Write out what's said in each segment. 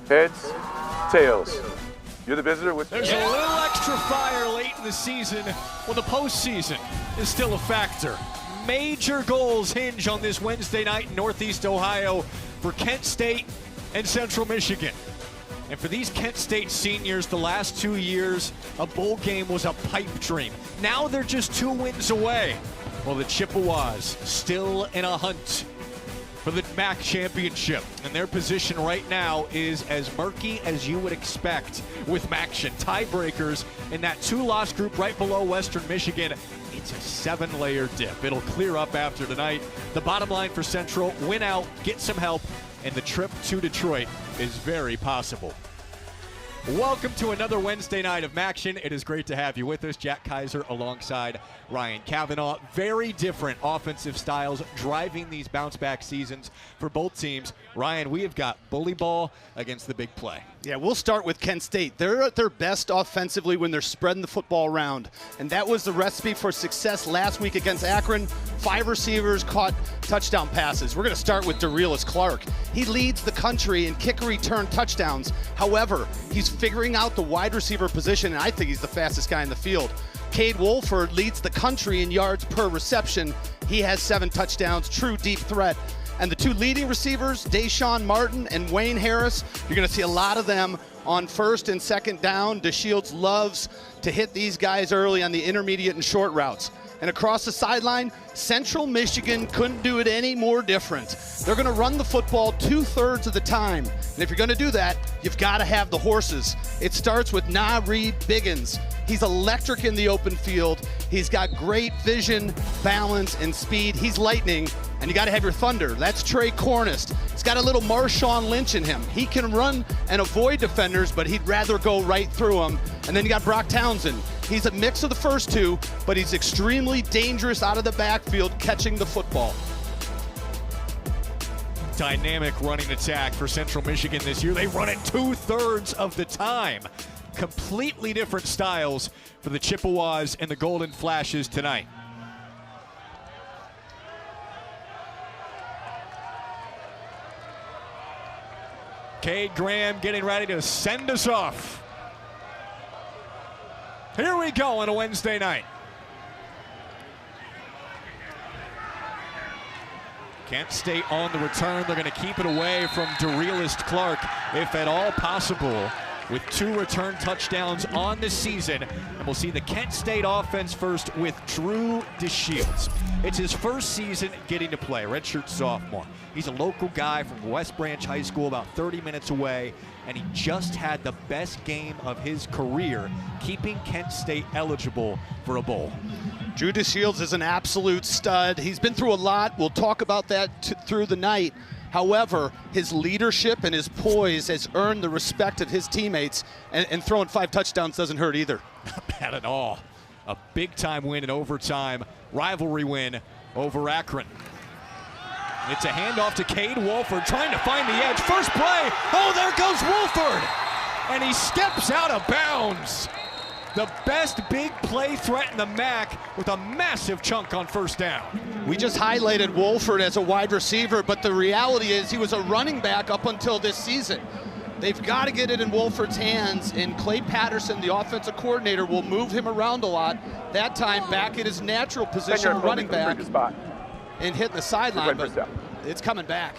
Heads, tails. You're the visitor with... There's a little extra fire late in the season when the postseason is still a factor. Major goals hinge on this Wednesday night in Northeast Ohio for Kent State and Central Michigan. And for these Kent State seniors, the last 2 years, a bowl game was a pipe dream. Now they're just 2 wins away. Well, the Chippewas still in a hunt for the MAC championship. And their position right now is as murky as you would expect with MACtion. Tiebreakers in that 2-loss group right below Western Michigan. It's a 7-layer dip. It'll clear up after tonight. The bottom line for Central, win out, get some help, and the trip to Detroit is very possible. Welcome to another Wednesday night of MACtion. It is great to have you with us. Jack Kaiser alongside Ryan Kavanaugh. Very different offensive styles driving these bounce-back seasons for both teams. Ryan, we have got bully ball against the big play. Yeah, we'll start with Kent State. They're at their best offensively when they're spreading the football around. And that was the recipe for success last week against Akron. 5 receivers caught touchdown passes. We're going to start with Derelis Clark. He leads the country in kick return touchdowns. However, he's figuring out the wide receiver position, and I think he's the fastest guy in the field. Cade Wolford leads the country in yards per reception. He has 7 touchdowns, true deep threat. And the 2 leading receivers, Deshaun Martin and Wayne Harris, you're going to see a lot of them on first and second down. DeShields loves to hit these guys early on the intermediate and short routes. And across the sideline, Central Michigan couldn't do it any more different. They're going to run the football 2/3 of the time. And if you're going to do that, you've got to have the horses. It starts with Reed Biggins. He's electric in the open field. He's got great vision, balance, and speed. He's lightning, and you got to have your thunder. That's Trey Cornist. He's got a little Marshawn Lynch in him. He can run and avoid defenders, but he'd rather go right through them. And then you got Brock Townsend. He's a mix of the first 2, but he's extremely dangerous out of the backfield catching the football. Dynamic running attack for Central Michigan this year. They run it 2/3 of the time. Completely different styles for the Chippewas and the Golden Flashes tonight. Cade Graham getting ready to send us off. Here we go on a Wednesday night. Kent State on the return. They're going to keep it away from Derelis Clark, if at all possible, with 2 return touchdowns on the season. And we'll see the Kent State offense first with Drew DeShields. It's his first season getting to play, redshirt sophomore. He's a local guy from West Branch High School, about 30 minutes away, and he just had the best game of his career, keeping Kent State eligible for a bowl. Drew DeShields is an absolute stud. He's been through a lot. We'll talk about that through the night. However, his leadership and his poise has earned the respect of his teammates, and throwing 5 touchdowns doesn't hurt either. Not bad at all. A big-time win in overtime, rivalry win over Akron. It's a handoff to Cade Wolford, trying to find the edge. First play, oh, there goes Wolford! And he steps out of bounds. The best big play threat in the MAC with a massive chunk on first down. We just highlighted Wolford as a wide receiver, but the reality is he was a running back up until this season. They've got to get it in Wolford's hands, and Clay Patterson, the offensive coordinator, will move him around a lot. That time back in his natural position, running back, and hitting the sideline, but it's coming back.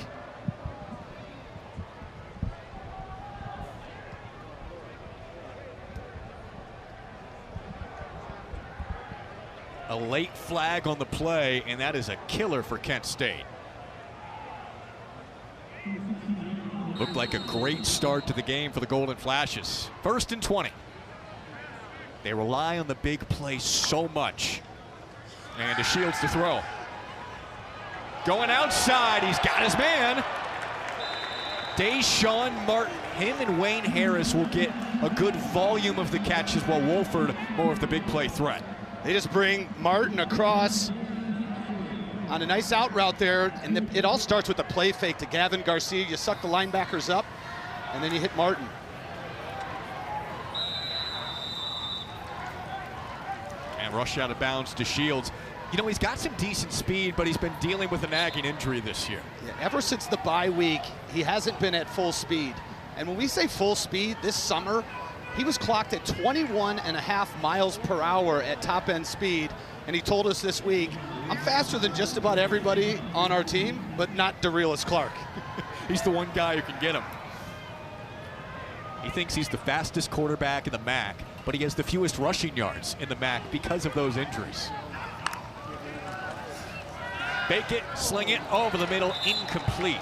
A late flag on the play, and that is a killer for Kent State. Looked like a great start to the game for the Golden Flashes. 1st and 20. They rely on the big play so much. And DeShields to throw. Going outside, he's got his man. Deshaun Martin, him and Wayne Harris will get a good volume of the catches, while Wolford more of the big play threat. They just bring Martin across on a nice out route there, and it all starts with a play fake to Gavin Garcia. You suck the linebackers up, and then you hit Martin. And rush out of bounds to Shields. You know, he's got some decent speed, but he's been dealing with a nagging injury this year. Yeah, ever since the bye week, he hasn't been at full speed. And when we say full speed, this summer, he was clocked at 21.5 miles per hour at top end speed. And he told us this week, I'm faster than just about everybody on our team, but not DeRealis Clark. He's the one guy who can get him. He thinks he's the fastest quarterback in the MAC, but he has the fewest rushing yards in the MAC because of those injuries. Bake it, sling it, over the middle, incomplete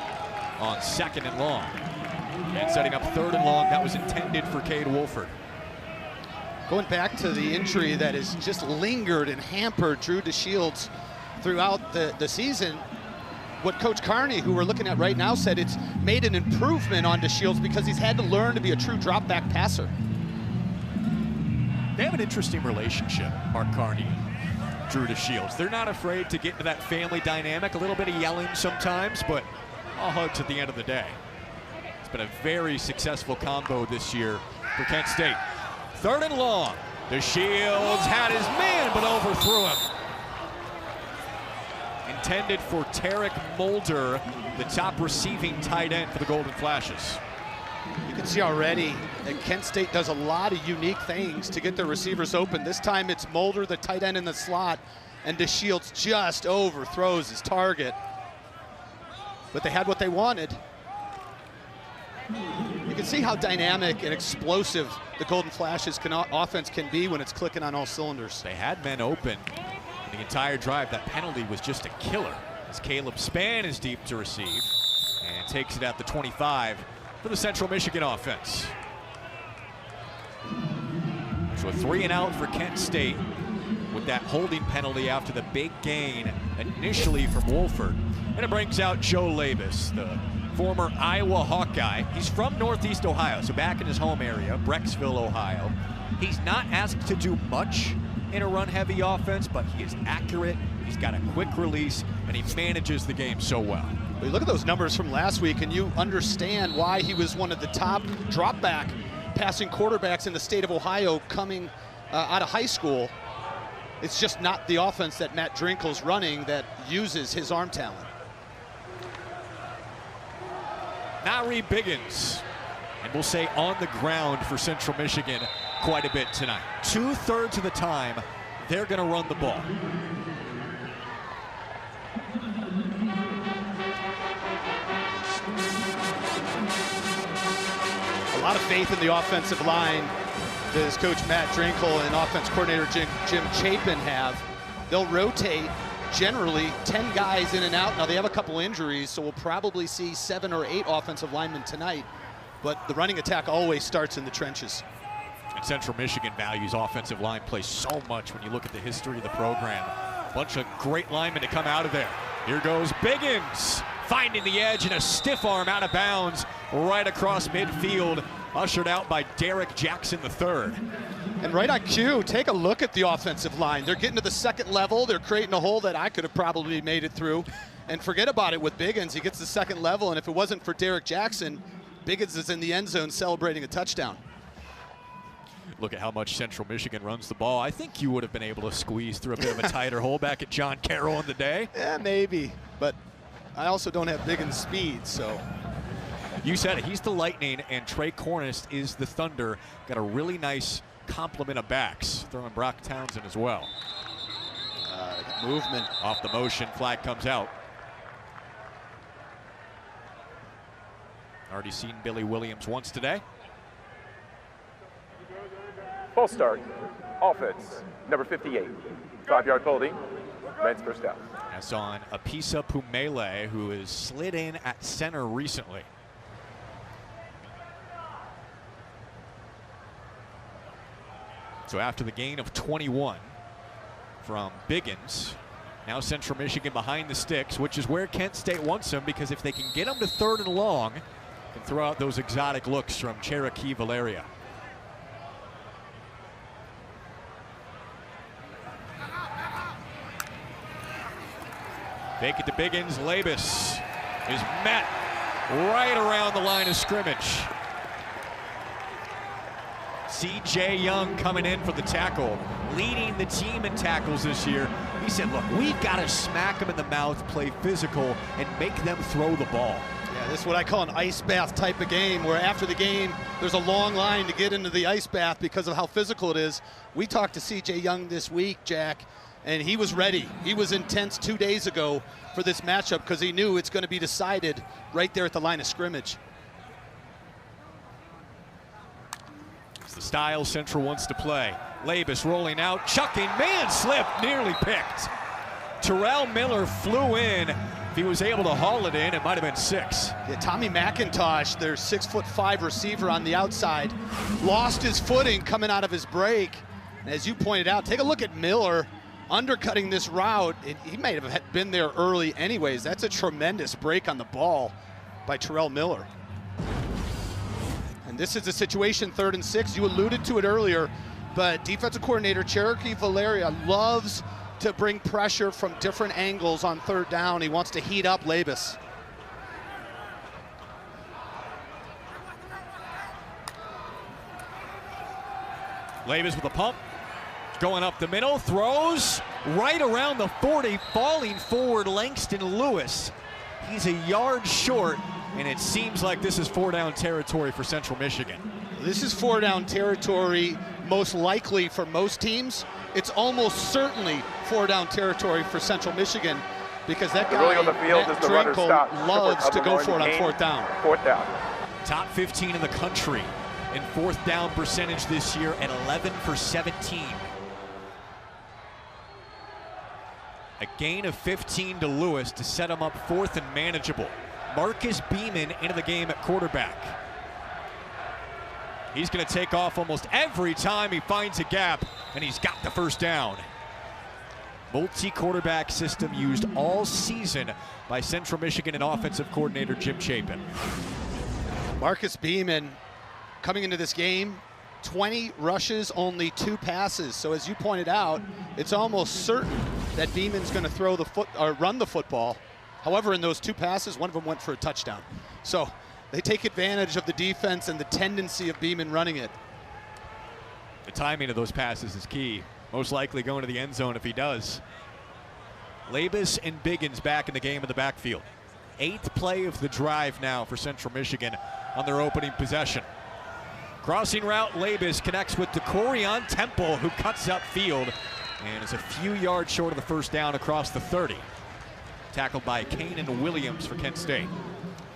on 2nd and long. And setting up 3rd and long, that was intended for Cade Wolford. Going back to the injury that has just lingered and hampered Drew DeShields throughout the season, what Coach Carney, who we're looking at right now, said it's made an improvement on DeShields because he's had to learn to be a true drop-back passer. They have an interesting relationship, Mark Carney, Drew DeShields. They're not afraid to get into that family dynamic, a little bit of yelling sometimes, but all hugs at the end of the day. It's been a very successful combo this year for Kent State. 3rd and long. DeShields had his man, but overthrew him. Intended for Tarek Mulder, the top receiving tight end for the Golden Flashes. You can see already that Kent State does a lot of unique things to get their receivers open. This time it's Mulder, the tight end in the slot, and DeShields just overthrows his target. But they had what they wanted. You can see how dynamic and explosive the Golden Flashes offense can be when it's clicking on all cylinders. They had men open the entire drive. That penalty was just a killer, as Caleb Spann is deep to receive and takes it at the 25 for the Central Michigan offense. So a 3 and out for Kent State with that holding penalty after the big gain initially from Wolford. And it brings out Joe Labus, the former Iowa Hawkeye. He's from Northeast Ohio, so back in his home area, Brecksville, Ohio. He's not asked to do much in a run-heavy offense, but he is accurate, he's got a quick release, and he manages the game so well. You look at those numbers from last week, and you understand why he was one of the top drop-back passing quarterbacks in the state of Ohio coming out of high school. It's just not the offense that Matt Drinkle's running that uses his arm talent. Nari Biggins, and we'll say on the ground for Central Michigan quite a bit tonight. 2/3 of the time, they're going to run the ball. A lot of faith in the offensive line does Coach Matt Drinkle and offense coordinator Jim Chapin have. They'll rotate generally 10 guys in and out. Now they have a couple injuries, so we'll probably see 7 or 8 offensive linemen tonight. But the running attack always starts in the trenches. And Central Michigan values offensive line play so much when you look at the history of the program. Bunch of great linemen to come out of there. Here goes Biggins, finding the edge and a stiff arm out of bounds right across midfield, ushered out by Derek Jackson III. And right on cue, take a look at the offensive line. They're getting to the 2nd level. They're creating a hole that I could have probably made it through. And forget about it with Biggins. He gets the 2nd level, and if it wasn't for Derek Jackson, Biggins is in the end zone celebrating a touchdown. Look at how much Central Michigan runs the ball. I think you would have been able to squeeze through a bit of a tighter hole back at John Carroll in the day. Yeah, maybe. But I also don't have Biggins' speed, so. You said it. He's the Lightning, and Trey Cornist is the Thunder. Got a really nice complement of backs. Throwing Brock Townsend as well. Movement. Off the motion, flag comes out. Already seen Billy Williams once today. False start. Offense, number 58. 5-yard holding. Men's first down. That's on Apisa Pumele, who has slid in at center recently. So after the gain of 21 from Biggins, now Central Michigan behind the sticks, which is where Kent State wants them, because if they can get them to 3rd and long, they can throw out those exotic looks from Cherokee Valeria. Fake it to Biggins. Labus is met right around the line of scrimmage. C.J. Young coming in for the tackle, leading the team in tackles this year. He said, look, we've got to smack them in the mouth, play physical, and make them throw the ball. Yeah, Yeah, this is what I call an ice bath type of game, where after the game, there's a long line to get into the ice bath because of how physical it is. We talked to C.J. Young this week, Jack, and he was ready. He was intense 2 days ago for this matchup because he knew it's going to be decided right there at the line of scrimmage. It's the style Central wants to play. Labus rolling out, chucking, man slip, nearly picked. Terrell Miller flew in. If he was able to haul it in, it might have been 6. Yeah, Tommy McIntosh, their 6'5" receiver on the outside, lost his footing coming out of his break. And as you pointed out, take a look at Miller undercutting this route. He might have been there early anyways. That's a tremendous break on the ball by Terrell Miller. And this is a situation 3rd and 6. You alluded to it earlier, but defensive coordinator Cherokee Valeria loves to bring pressure from different angles on 3rd down. He wants to heat up Labus. Labus with a pump, going up the middle, throws right around the 40, falling forward Langston Lewis. He's a yard short, and it seems like this is 4-down territory for Central Michigan. This is 4-down territory, most likely for most teams. It's almost certainly 4-down territory for Central Michigan because that guy, really on the field Matt is the runner Drinkle, stop. loves to go for it on 4th down. 4th down. Top 15 in the country in 4th down percentage this year at 11 for 17. A gain of 15 to Lewis to set him up 4th and manageable. Marcus Beeman into the game at quarterback. He's going to take off almost every time he finds a gap, and he's got the 1st down. Multi-quarterback system used all season by Central Michigan and offensive coordinator Jim Chapin. Marcus Beeman coming into this game, 20 rushes, only 2 passes. So as you pointed out, it's almost certain that Beeman's going to run the football. However, in those 2 passes, one of them went for a touchdown. So they take advantage of the defense and the tendency of Beeman running it. The timing of those passes is key. Most likely going to the end zone if he does. Labus and Biggins back in the game in the backfield. 8th play of the drive now for Central Michigan on their opening possession. Crossing route, Labus connects with DeCorian Temple, who cuts upfield and is a few yards short of the 1st down across the 30. Tackled by Kanan Williams for Kent State.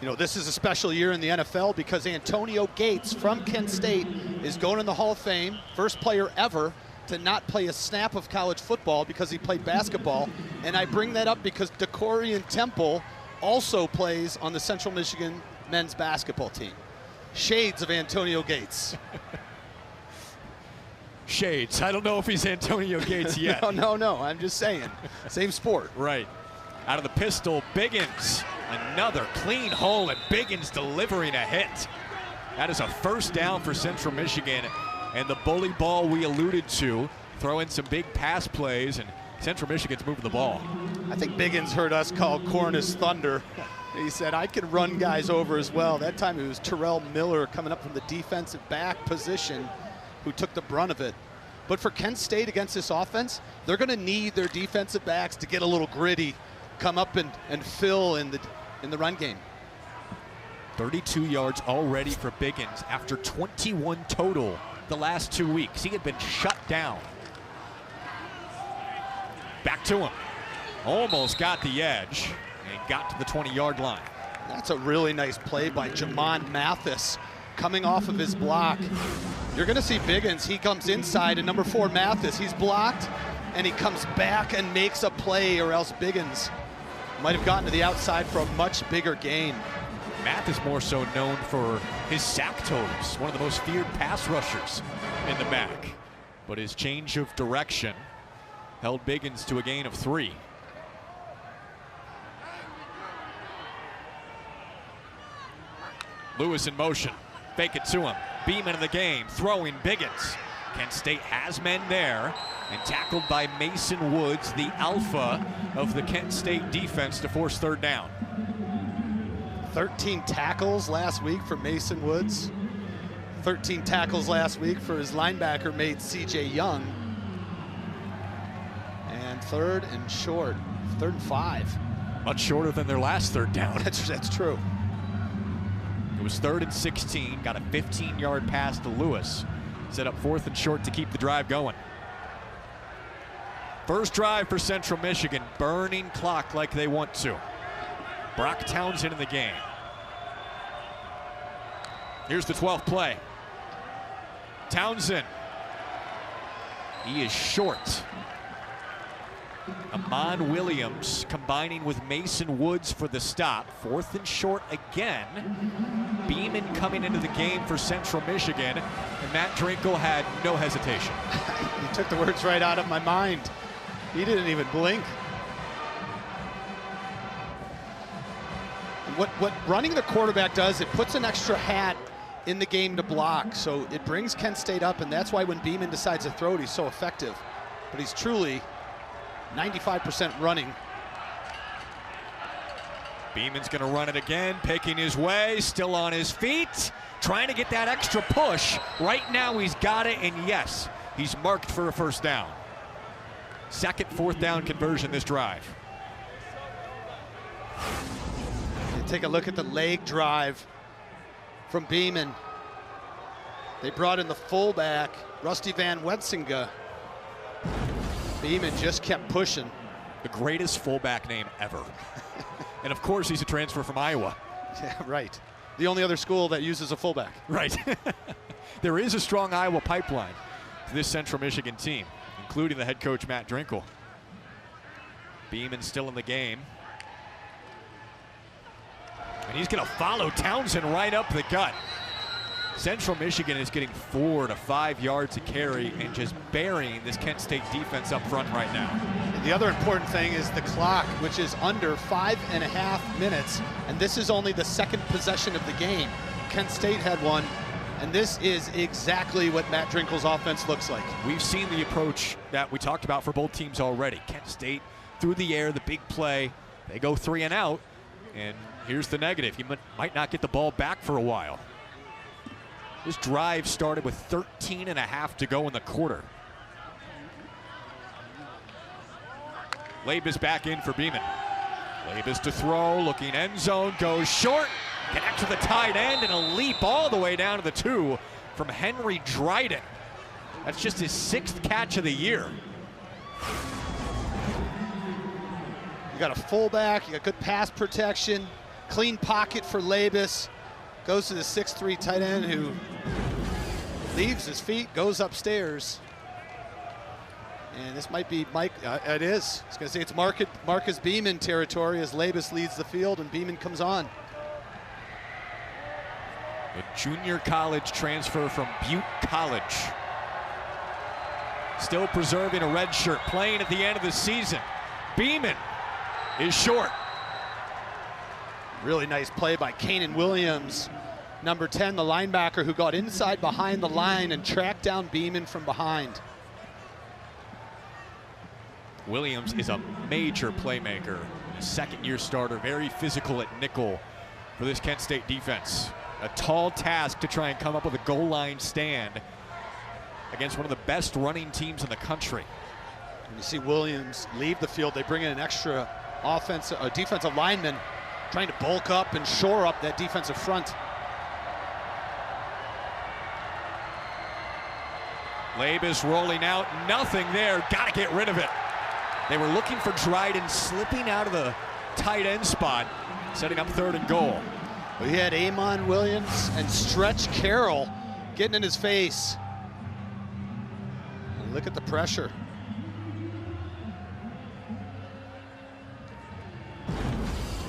You know, this is a special year in the NFL because Antonio Gates from Kent State is going in the Hall of Fame. First player ever to not play a snap of college football because he played basketball. And I bring that up because DeCorian Temple also plays on the Central Michigan men's basketball team. Shades of Antonio Gates. Shades. I don't know if he's Antonio Gates yet. No. I'm just saying. Same sport. Right. Out of the pistol, Biggins. Another clean hole, and Biggins delivering a hit. That is a 1st down for Central Michigan. And the bully ball we alluded to, throw in some big pass plays, and Central Michigan's moving the ball. I think Biggins heard us call Cornish Thunder. He said, I can run guys over as well. That time it was Terrell Miller coming up from the defensive back position who took the brunt of it. But for Kent State against this offense, they're going to need their defensive backs to get a little gritty, come up and fill in the run game. 32 yards already for Biggins after 21 total the last 2 weeks. He had been shut down. Back to him. Almost got the edge and got to the 20-yard line. That's a really nice play by Jamon Mathis coming off of his block. You're going to see Biggins. He comes inside, and number 4, Mathis, he's blocked, and he comes back and makes a play, or else Biggins might have gotten to the outside for a much bigger gain. Mathis more so known for his sack totals, one of the most feared pass rushers in the MAC. But his change of direction held Biggins to a gain of 3. Lewis in motion, fake it to him. Beeman in the game, throwing Biggins. Kent State has men there, and tackled by Mason Woods, the alpha of the Kent State defense, to force 3rd down. 13 tackles last week for Mason Woods. 13 tackles last week for his linebacker mate C.J. Young. And 3rd and short, 3rd and 5. Much shorter than their last 3rd down. That's true. It was 3rd and 16, got a 15-yard pass to Lewis. Set up 4th and short to keep the drive going. First drive for Central Michigan, burning clock like they want to. Brock Townsend in the game. Here's the 12th play. Townsend. He is short. Amon Williams combining with Mason Woods for the stop. 4th and short again. Beeman coming into the game for Central Michigan, and Matt Drinkle had no hesitation. He took the words right out of my mind. He didn't even blink. What running the quarterback does, it puts an extra hat in the game to block, so it brings Kent State up, and that's why when Beeman decides to throw it, he's so effective. But he's truly 95% running. Beeman's going to run it again, picking his way, still on his feet, trying to get that extra push. Right now he's got it, and yes, he's marked for a first down. Second 4th down conversion this drive. You take a look at the leg drive from Beeman. They brought in the fullback, Rusty Van Wetsinga. Beeman just kept pushing. The greatest fullback name ever. And of course, he's a transfer from Iowa. Yeah, right. The only other school that uses a fullback. Right. There is a strong Iowa pipeline to this Central Michigan team, including the head coach, Matt Drinkle. Beeman still in the game. And he's going to follow Townsend right up the gut. Central Michigan is getting 4 to 5 yards a carry and just burying this Kent State defense up front right now. And the other important thing is the clock, which is under 5.5 minutes, and this is only the second possession of the game. Kent State had one, and this is exactly what Matt Drinkle's offense looks like. We've seen the approach that we talked about for both teams already. Kent State through the air, the big play. They go 3 and out, and here's the negative. He might not get the ball back for a while. This drive started with 13 and a half to go in the quarter. Labus back in for Beeman. Labus to throw, looking end zone, goes short, connects with the tight end, and a leap all the way down to the 2 from Henry Dryden. That's just his 6th catch of the year. You got a fullback, you got good pass protection, clean pocket for Labus. Goes to the 6'3" tight end who leaves his feet, goes upstairs. And this might be Mike, it is. I was gonna say it's Marcus Beeman territory as Labus leads the field and Beeman comes on. The junior college transfer from Butte College. Still preserving a red shirt, playing at the end of the season. Beeman is short. Really nice play by Kanan Williams, number 10, the linebacker who got inside behind the line and tracked down Beeman from behind. Williams is a major playmaker, a second-year starter, very physical at nickel for this Kent State defense. A tall task to try and come up with a goal line stand against one of the best running teams in the country. When you see Williams leave the field, they bring in an extra defensive lineman trying to bulk up and shore up that defensive front. Labus rolling out, nothing there, gotta get rid of it. They were looking for Dryden slipping out of the tight end spot, setting up 3rd and goal. We had Amon Williams and Stretch Carroll getting in his face. And look at the pressure.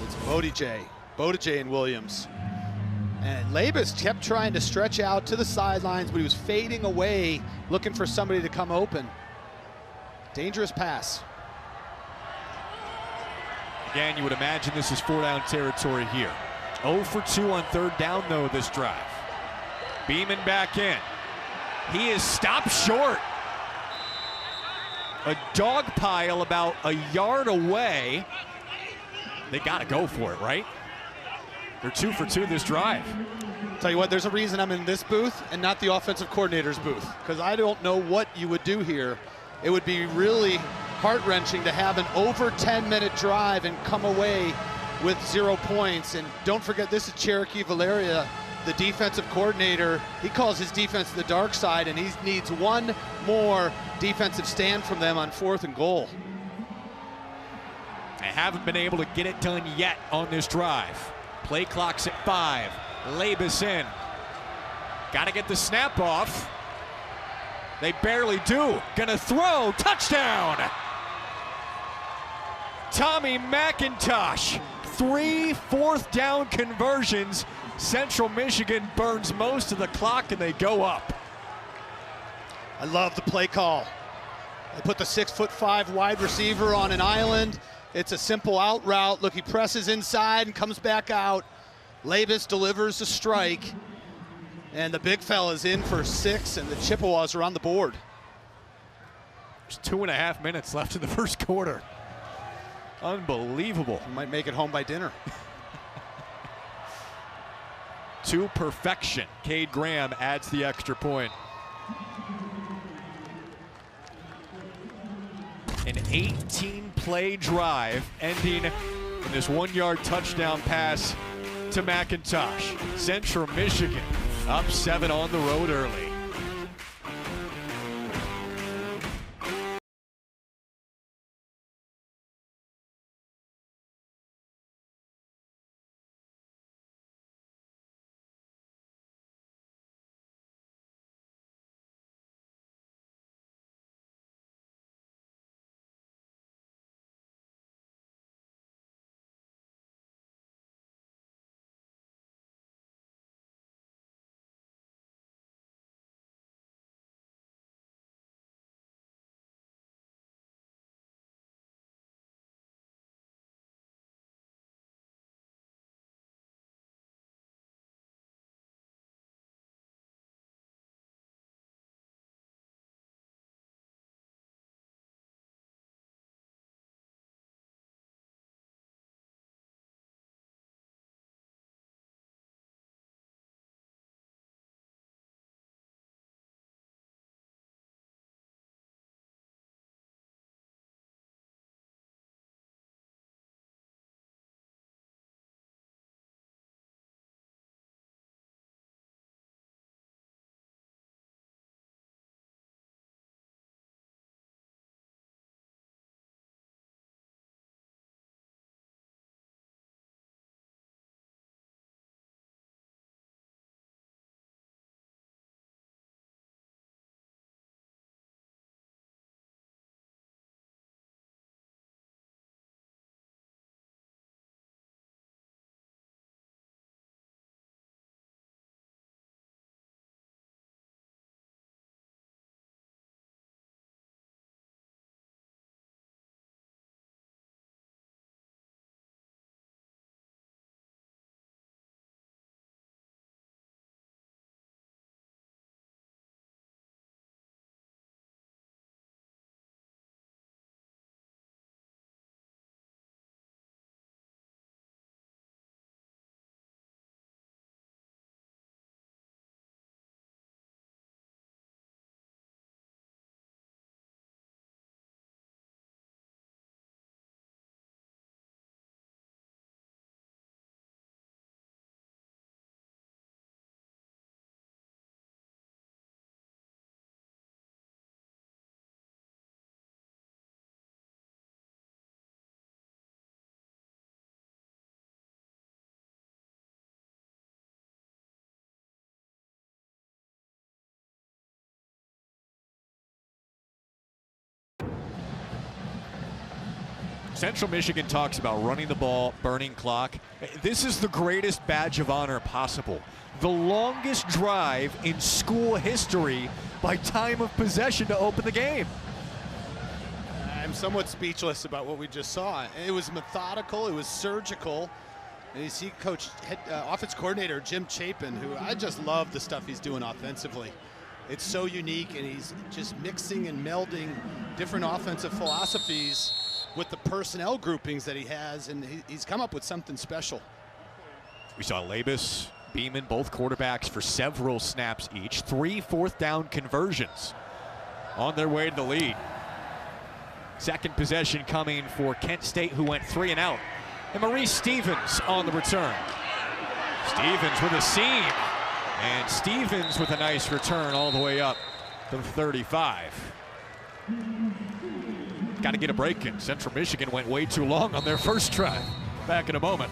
It's Bodijay and Williams. And Labus kept trying to stretch out to the sidelines, but he was fading away, looking for somebody to come open. Dangerous pass. Again, you would imagine this is 4-down territory here. 0 for 2 on 3rd down, though, this drive. Beeman back in. He is stopped short. A dog pile about a yard away. They got to go for it, right? They're 2 for 2 this drive. Tell you what, there's a reason I'm in this booth and not the offensive coordinator's booth, because I don't know what you would do here. It would be really heart-wrenching to have an over 10-minute drive and come away with 0 points. And don't forget, this is Cherokee Valeria, the defensive coordinator. He calls his defense the dark side, and he needs one more defensive stand from them on 4th and goal. They haven't been able to get it done yet on this drive. Play clock's at 5. Labus in. Got to get the snap off. They barely do. Gonna throw. Touchdown! Tommy McIntosh. 3 4th down conversions. Central Michigan burns most of the clock and they go up. I love the play call. They put the 6'5" wide receiver on an island. It's a simple out route. Look, he presses inside and comes back out. Labus delivers a strike. And the big fella's in for 6, and the Chippewas are on the board. There's 2.5 minutes left in the first quarter. Unbelievable. He might make it home by dinner. To perfection. Cade Graham adds the extra point. An 18-play drive ending in this 1-yard touchdown pass to McIntosh. Central Michigan up 7 on the road early. Central Michigan talks about running the ball, burning clock. This is the greatest badge of honor possible. The longest drive in school history by time of possession to open the game. I'm somewhat speechless about what we just saw. It was methodical, it was surgical. And you see offense coordinator Jim Chapin, who I just love the stuff he's doing offensively. It's so unique, and he's just mixing and melding different offensive philosophies with the personnel groupings that he has, and he's come up with something special. We saw Labus, Beeman, both quarterbacks for several snaps each. 3 4th down conversions on their way to the lead. Second possession coming for Kent State, who went 3 and out And Maurice Stevens on the return. Stevens with a seam. And Stevens with a nice return all the way up to the 35. Got to get a break in. Central Michigan went way too long on their first try. Back in a moment.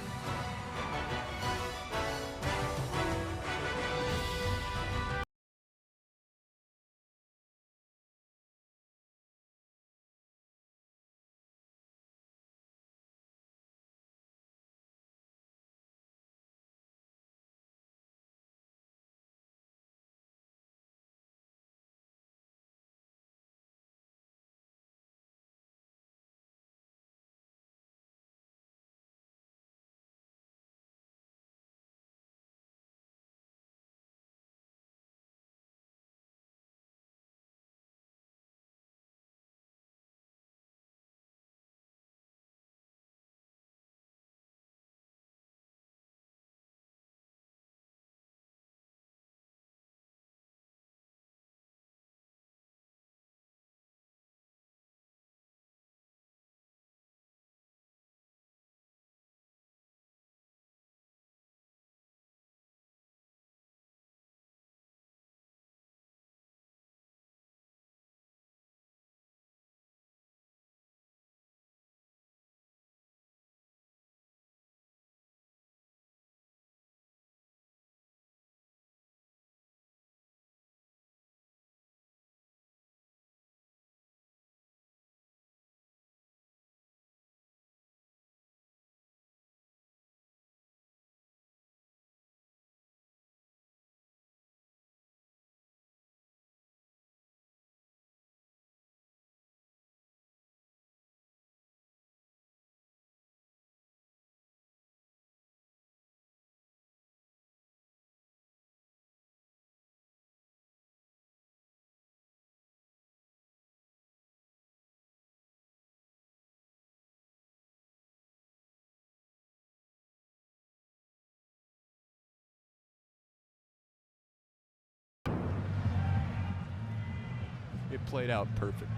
It played out perfect.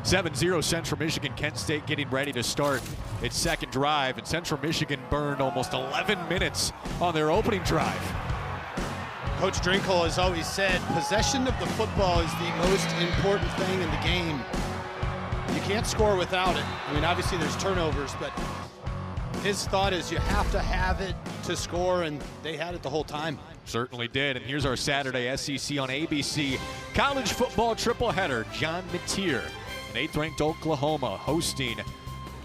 7-0 Central Michigan. Kent State getting ready to start its second drive, and Central Michigan burned almost 11 minutes on their opening drive. Coach Drinkle has always said possession of the football is the most important thing in the game. You can't score without it. I mean, obviously there's turnovers, but his thought is you have to have it to score, and they had it the whole time. Certainly did. And here's our Saturday SEC on ABC college football tripleheader. John Mateer and 8th-ranked Oklahoma hosting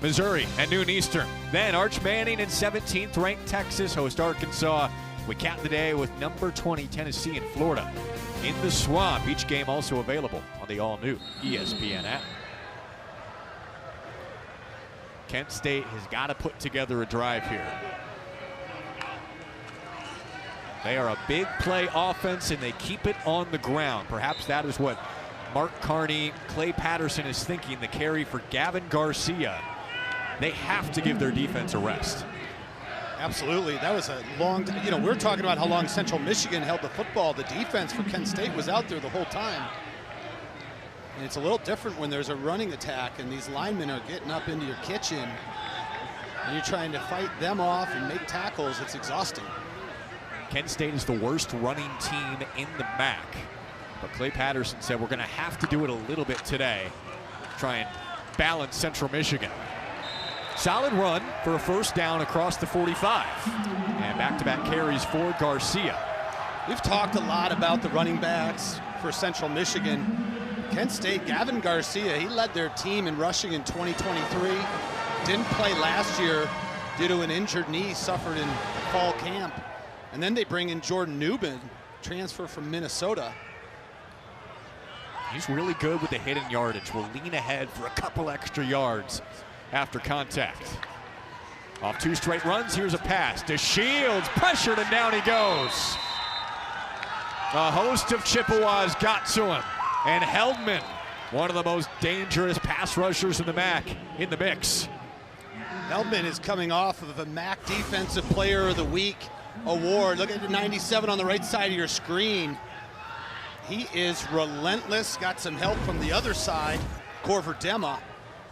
Missouri at noon Eastern. Then Arch Manning and 17th-ranked Texas host Arkansas. We cap the day with number 20 Tennessee and Florida in the Swamp. Each game also available on the all-new ESPN app. Kent State has got to put together a drive here. They are a big play offense, and they keep it on the ground. Perhaps that is what Mark Carney, Clay Patterson is thinking, the carry for Gavin Garcia. They have to give their defense a rest. Absolutely. That was a long time. You know, we're talking about how long Central Michigan held the football. The defense for Kent State was out there the whole time. And it's a little different when there's a running attack and these linemen are getting up into your kitchen and you're trying to fight them off and make tackles. It's exhausting. Kent State is the worst running team in the MAC. But Clay Patterson said we're going to have to do it a little bit today. Try and balance Central Michigan. Solid run for a first down across the 45. And back-to-back carries for Garcia. We've talked a lot about the running backs for Central Michigan. Kent State, Gavin Garcia, he led their team in rushing in 2023. Didn't play last year due to an injured knee suffered in fall camp. And then they bring in Jordan Newman, transfer from Minnesota. He's really good with the hidden yardage. Will lean ahead for a couple extra yards after contact. Off 2 straight runs, here's a pass to Shields, pressured, and down he goes. A host of Chippewas got to him, and Heldman, one of the most dangerous pass rushers in the MAC, in the mix. Heldman is coming off of a MAC Defensive Player of the Week award. Look at the 97 on the right side of your screen. He is relentless. Got some help from the other side, Corver Dema.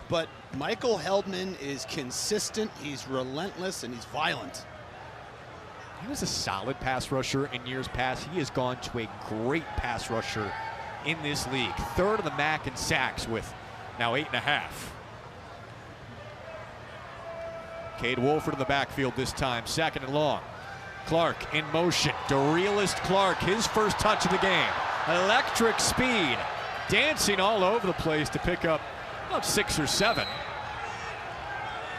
but Michael Heldman is consistent, he's relentless, and he's violent. He was a solid pass rusher in years past. He has gone to a great pass rusher in this league. Third of the MAC in sacks with now 8.5. Cade Wolford in the backfield this time, 2nd and long. Clark in motion, DeRealist Clark, his first touch of the game. Electric speed, dancing all over the place to pick up about 6 or 7.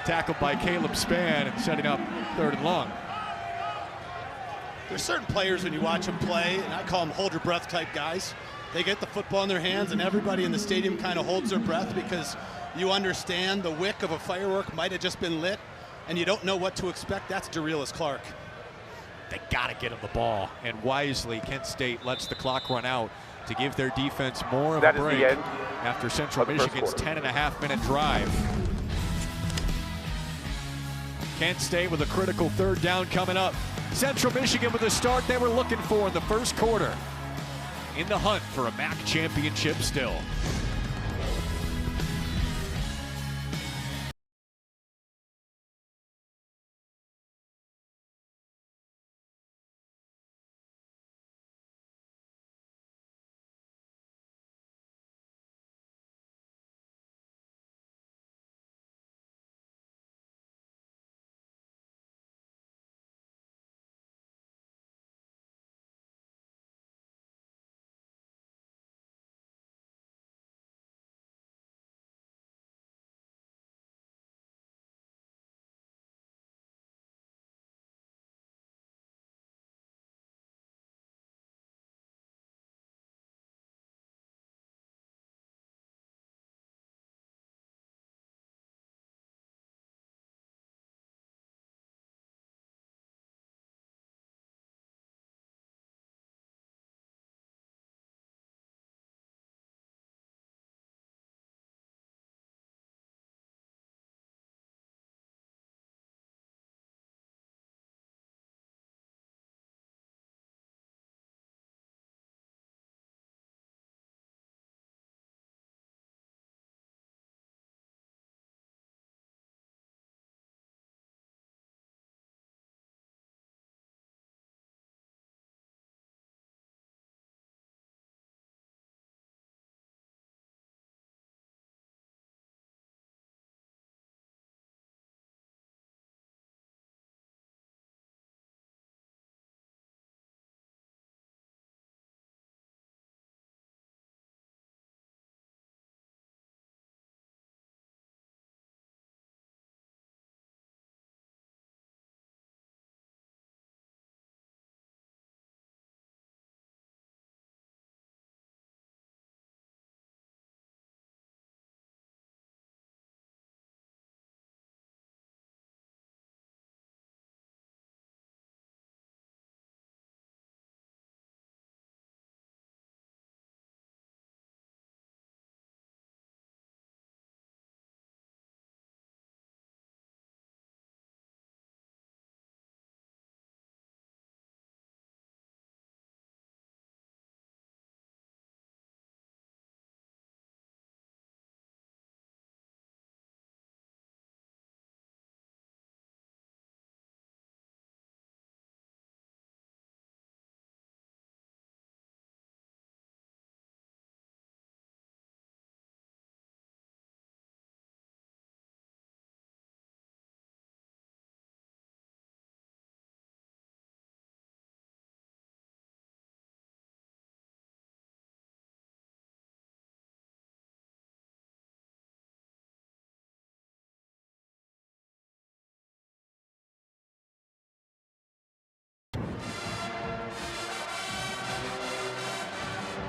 Tackled by Caleb Spann and setting up 3rd and long. There's certain players when you watch them play, and I call them hold your breath type guys. They get the football in their hands and everybody in the stadium kind of holds their breath because you understand the wick of a firework might have just been lit and you don't know what to expect. That's DeRealist Clark. They gotta get him the ball, and wisely Kent State lets the clock run out to give their defense more of a break after Central Michigan's 10.5-minute drive. Kent State with a critical 3rd down coming up. Central Michigan with the start they were looking for in the first quarter. In the hunt for a MAC championship still.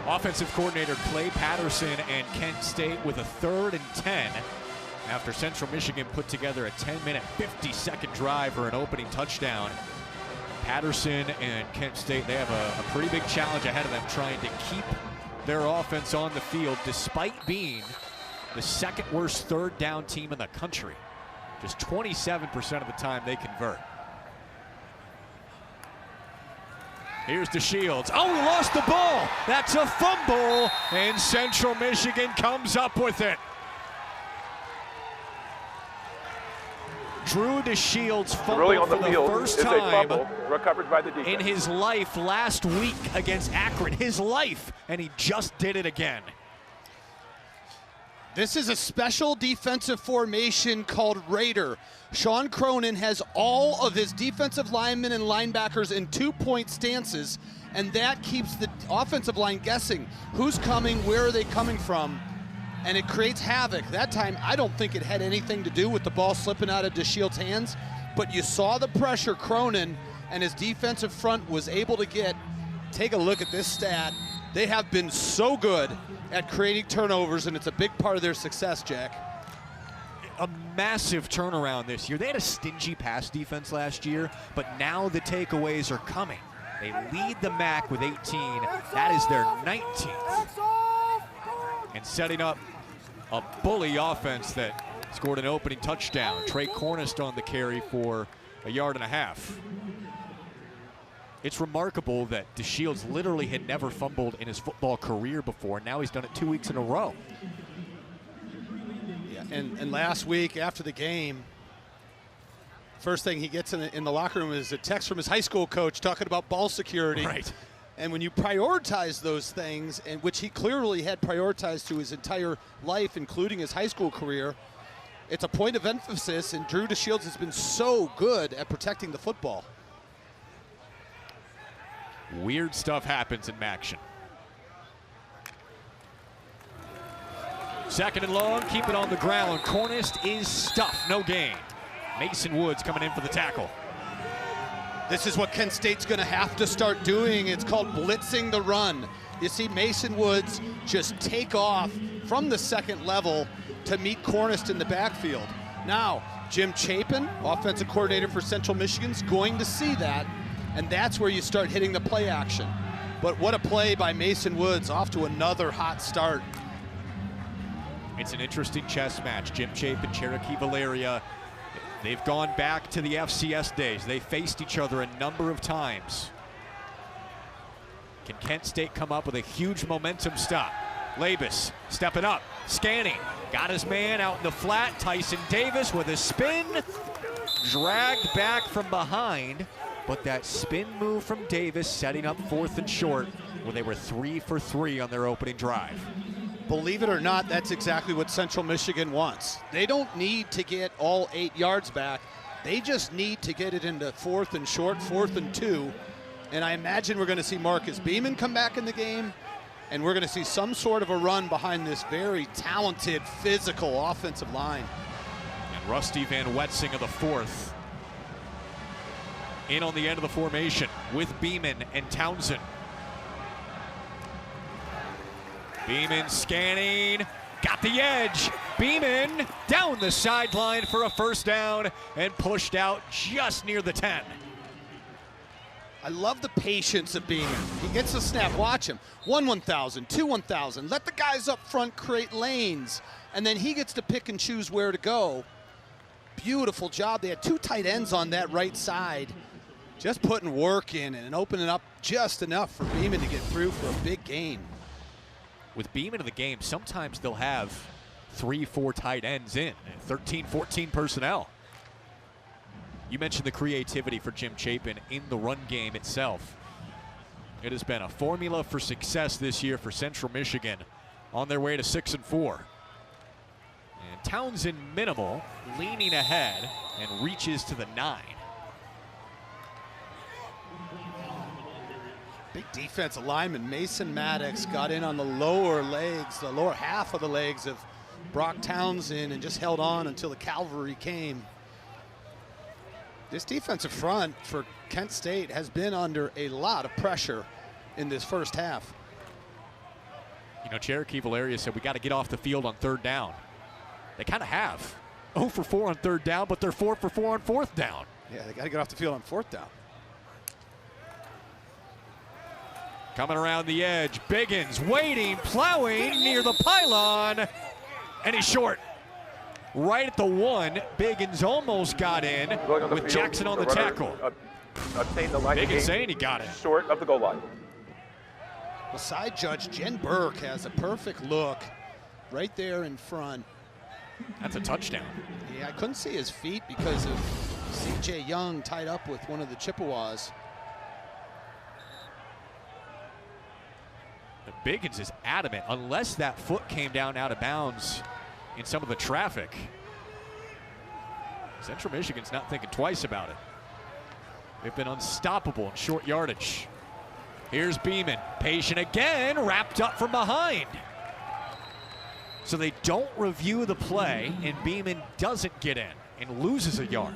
Offensive coordinator Clay Patterson and Kent State with a 3rd and 10 after Central Michigan put together a 10-minute, 50-second drive for an opening touchdown. Patterson and Kent State, they have a pretty big challenge ahead of them trying to keep their offense on the field despite being the 2nd worst 3rd down team in the country. Just 27% of the time they convert. Here's DeShields. Oh, he lost the ball. That's a fumble, and Central Michigan comes up with it. Drew DeShields Ruling fumbled on the for the field first is a time fumble recovered by the defense. in his life last week against Akron. His life, and he just did it again. This is a special defensive formation called Raider. Sean Cronin has all of his defensive linemen and linebackers in 2-point stances, and that keeps the offensive line guessing who's coming, where are they coming from, and it creates havoc. That time, I don't think it had anything to do with the ball slipping out of DeShields' hands, but you saw the pressure Cronin and his defensive front was able to get. Take a look at this stat. They have been so good at creating turnovers, and it's a big part of their success, Jack. A massive turnaround this year. They had a stingy pass defense last year, but now the takeaways are coming. They lead the MAC with 18. That is their 19th. And setting up a bully offense that scored an opening touchdown. Trey Cornist on the carry for a 1.5 yards. It's remarkable that DeShields literally had never fumbled in his football career before. Now he's done it 2 weeks in a row. Yeah, and last week after the game, first thing he gets in the locker room is a text from his high school coach talking about ball security. Right. And when you prioritize those things, and which he clearly had prioritized through his entire life, including his high school career, it's a point of emphasis, and Drew DeShields has been so good at protecting the football. Weird stuff happens in MACtion. Second and long, keep it on the ground. Cornist is stuffed, no gain. Mason Woods coming in for the tackle. This is what Kent State's going to have to start doing. It's called blitzing the run. You see Mason Woods just take off from the second level to meet Cornist in the backfield. Now, Jim Chapin, offensive coordinator for Central Michigan, is going to see that, and that's where you start hitting the play action. But what a play by Mason Woods, off to another hot start. It's an interesting chess match. Jim Chapin, Cherokee Valeria. They've gone back to the FCS days. They faced each other a number of times. Can Kent State come up with a huge momentum stop? Labus stepping up, scanning. Got his man out in the flat. Tyson Davis with a spin. Dragged back from behind. But that spin move from Davis setting up 4th and short, where they were 3 for 3 on their opening drive. Believe it or not, that's exactly what Central Michigan wants. They don't need to get all 8 yards back. They just need to get it into 4th and short, 4th and 2. And I imagine we're going to see Marcus Beeman come back in the game, and we're going to see some sort of a run behind this very talented, physical offensive line. And Rusty Van Wetzing of the 4th in on the end of the formation with Beeman and Townsend. Beeman scanning, got the edge. Beeman down the sideline for a first down and pushed out just near the 10. I love the patience of Beeman. He gets the snap, watch him. 1,000, 2,000. Let the guys up front create lanes, and then he gets to pick and choose where to go. Beautiful job. They had 2 tight ends on that right side. Just putting work in and opening up just enough for Beeman to get through for a big gain. With Beeman in the game, sometimes they'll have 3-4 tight ends in, 13-14 personnel. You mentioned the creativity for Jim Chapin in the run game itself. It has been a formula for success this year for Central Michigan on their way to 6-4. And Townsend minimal, leaning ahead and reaches to the 9. Big defensive lineman Mason Maddox got in on the lower legs, the lower half of the legs of Brock Townsend, and just held on until the cavalry came. This defensive front for Kent State has been under a lot of pressure in this first half. You know, Cherokee Valeria said we got to get off the field on 3rd down. They kind of have. 0 for 4 on 3rd down, but they're 4 for 4 on 4th down. Yeah, they got to get off the field on 4th down. Coming around the edge, Biggins waiting, plowing near the pylon, and he's short. Right at the 1, Biggins almost got in with Jackson on the tackle. Obtained the line. Biggins saying he got it. Short of the goal line. The side judge, Jen Burke, has a perfect look right there in front. That's a touchdown. Yeah, I couldn't see his feet because of C.J. Young tied up with one of the Chippewas. Biggins is adamant, unless that foot came down out of bounds in some of the traffic. Central Michigan's not thinking twice about it. They've been unstoppable in short yardage. Here's Beeman, patient again, wrapped up from behind. So they don't review the play, and Beeman doesn't get in and loses a yard.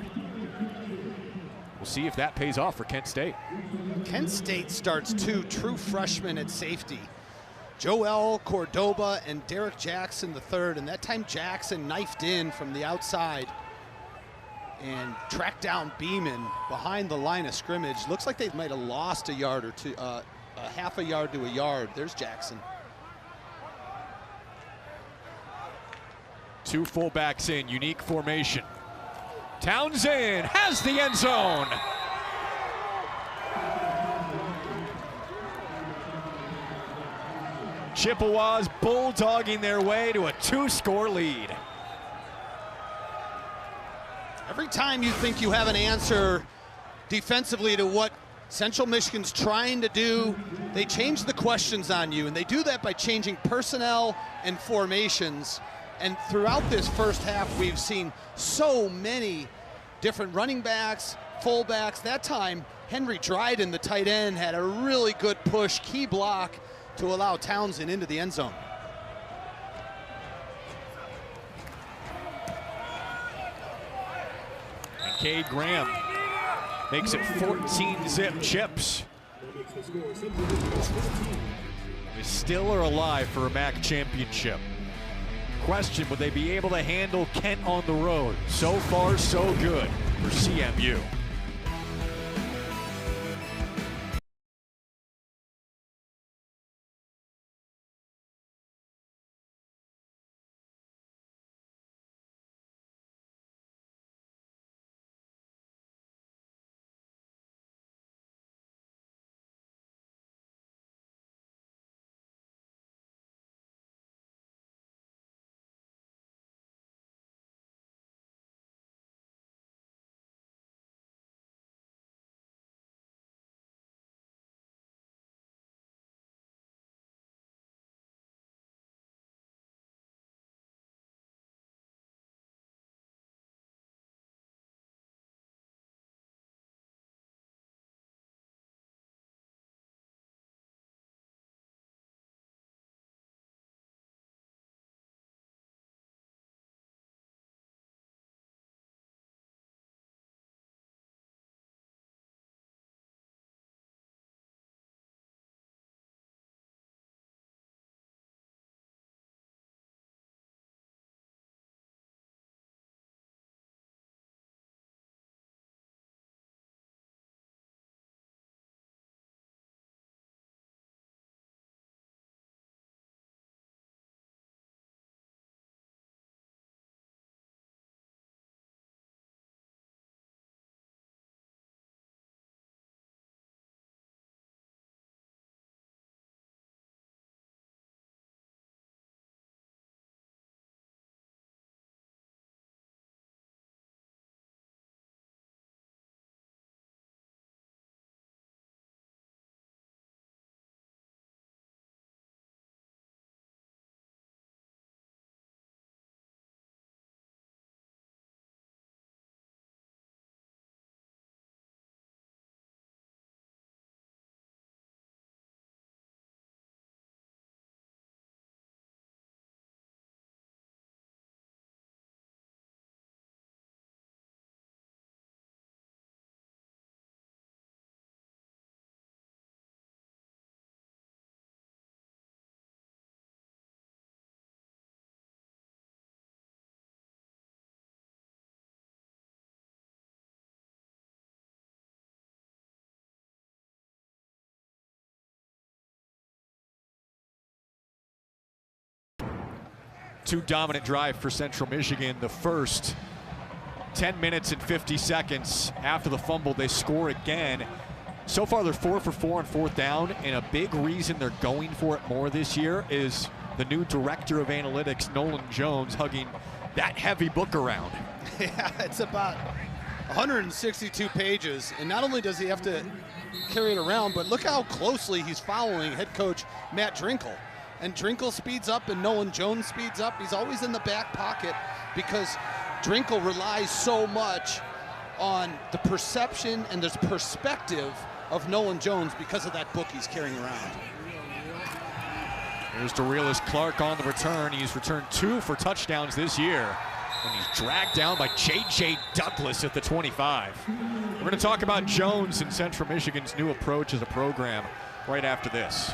We'll see if that pays off for Kent State. Kent State starts 2 true freshmen at safety. Joel Cordoba and Derek Jackson III, and that time Jackson knifed in from the outside and tracked down Beeman behind the line of scrimmage. Looks like they might have lost a yard or two, a half a yard to a yard. There's Jackson. 2 fullbacks in, unique formation. Townsend has the end zone. Chippewas bulldogging their way to a 2-score lead. Every time you think you have an answer defensively to what Central Michigan's trying to do, they change the questions on you, and they do that by changing personnel and formations. And throughout this first half, we've seen so many different running backs, fullbacks. That time, Henry Dryden, the tight end, had a really good push, key block to allow Townsend into the end zone. And Cade Graham makes it 14-zip Chips. They still are alive for a MAC championship. Question, would they be able to handle Kent on the road? So far, so good for CMU. Two dominant drive for Central Michigan. The first 10 minutes and 50 seconds after the fumble, they score again. So far, they're 4 for 4 on 4th down, and a big reason they're going for it more this year is the new director of analytics, Nolan Jones, hugging that heavy book around. Yeah, it's about 162 pages, and not only does he have to carry it around, but look how closely he's following head coach Matt Drinkle. And Drinkle speeds up and Nolan Jones speeds up. He's always in the back pocket because Drinkle relies so much on the perception and the perspective of Nolan Jones because of that book he's carrying around. Here's DeRealis Clark on the return. He's returned 2 for touchdowns this year. And he's dragged down by J.J. Douglas at the 25. We're going to talk about Jones and Central Michigan's new approach as a program right after this.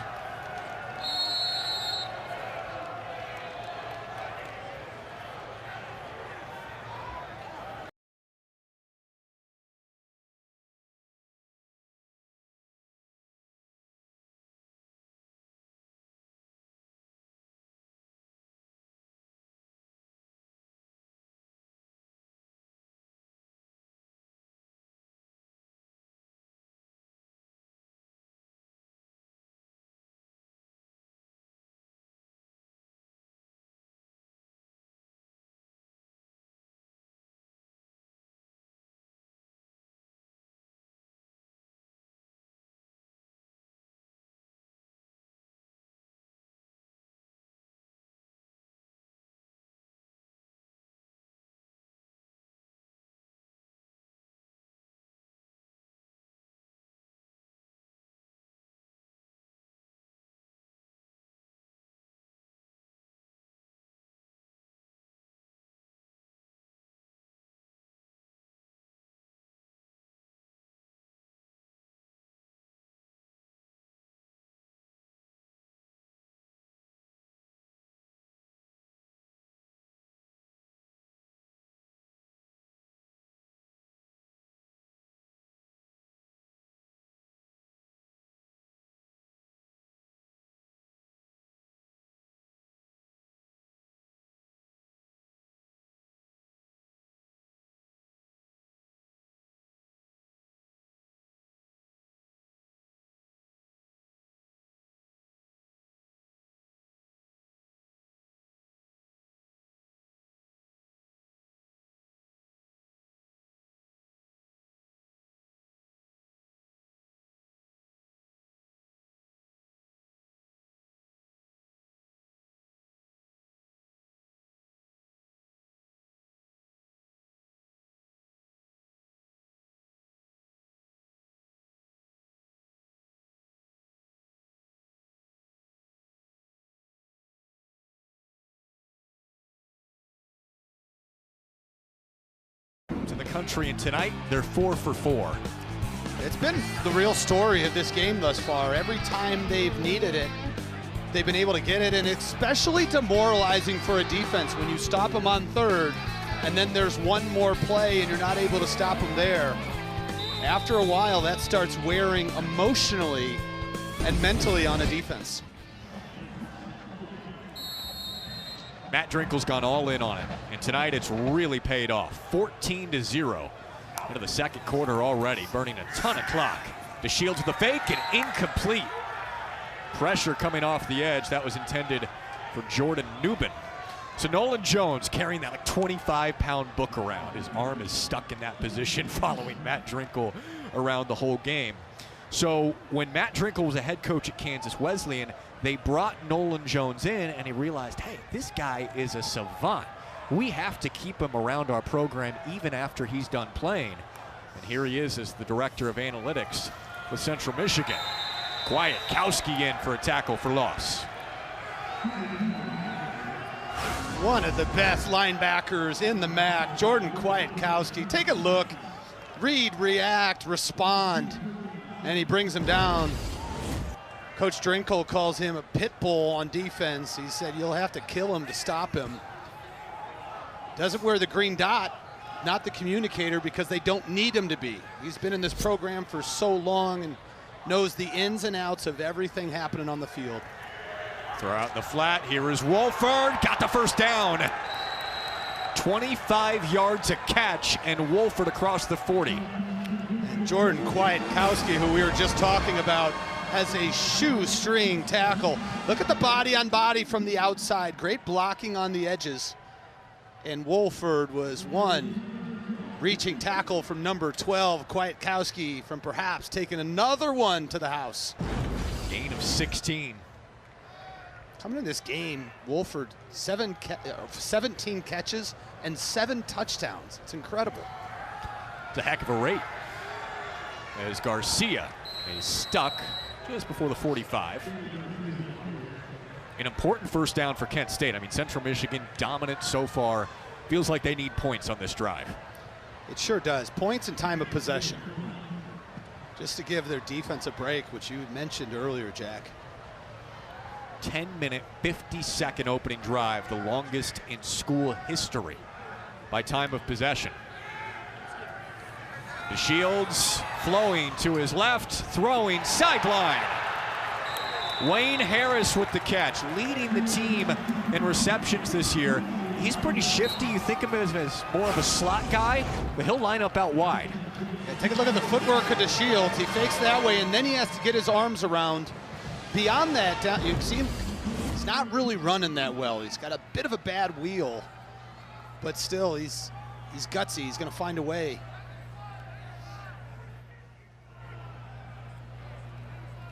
In the country, and tonight they're 4 for 4. It's been the real story of this game thus far. Every time they've needed it, they've been able to get it, and it's especially demoralizing for a defense when you stop them on third and then there's one more play and you're not able to stop them there. After a while, that starts wearing emotionally and mentally on a defense. Matt Drinkle's gone all in on it, and tonight it's really paid off. 14-0 into the second quarter already, burning a ton of clock. DeShields with the fake and incomplete. Pressure coming off the edge. That was intended for Jordan Newman. So Nolan Jones carrying that like 25-pound book around. His arm is stuck in that position following Matt Drinkle around the whole game. So when Matt Drinkle was a head coach at Kansas Wesleyan, they brought Nolan Jones in, and he realized, hey, this guy is a savant. We have to keep him around our program even after he's done playing. And here he is as the director of analytics with Central Michigan. Kwiatkowski in for a tackle for loss. One of the best linebackers in the MAC, Jordan Kwiatkowski. Take a look, read, react, respond, and he brings him down. Coach Drinkle calls him a pit bull on defense. He said you'll have to kill him to stop him. Doesn't wear the green dot, not the communicator, because they don't need him to be. He's been in this program for so long and knows the ins and outs of everything happening on the field. Throw out in the flat. Here is Wolford. Got the first down. 25 yards a catch, and Wolford across the 40. And Jordan Kwiatkowski, who we were just talking about, has a shoestring tackle. Look at the body on body from the outside. Great blocking on the edges. And Wolford was one reaching tackle from number 12, Kwiatkowski, from perhaps taking another one to the house. Gain of 16. Coming in this game, Wolford 17 catches and 7 touchdowns. It's incredible. It's a heck of a rate. As Garcia is stuck just before the 45. An important first down for Kent State. I mean, Central Michigan dominant so far. Feels like they need points on this drive. It sure does. Points and time of possession. Just to give their defense a break, which you mentioned earlier, Jack. 10-minute, 50-second opening drive, the longest in school history by time of possession. The Shields flowing to his left, throwing sideline. Wayne Harris with the catch, leading the team in receptions this year. He's pretty shifty. You think of him as more of a slot guy, but he'll line up out wide. Yeah, take a look at the footwork of the Shields. He fakes that way, and then he has to get his arms around. Beyond that, you can see him, he's not really running that well. He's got a bit of a bad wheel, but still, he's gutsy. He's going to find a way.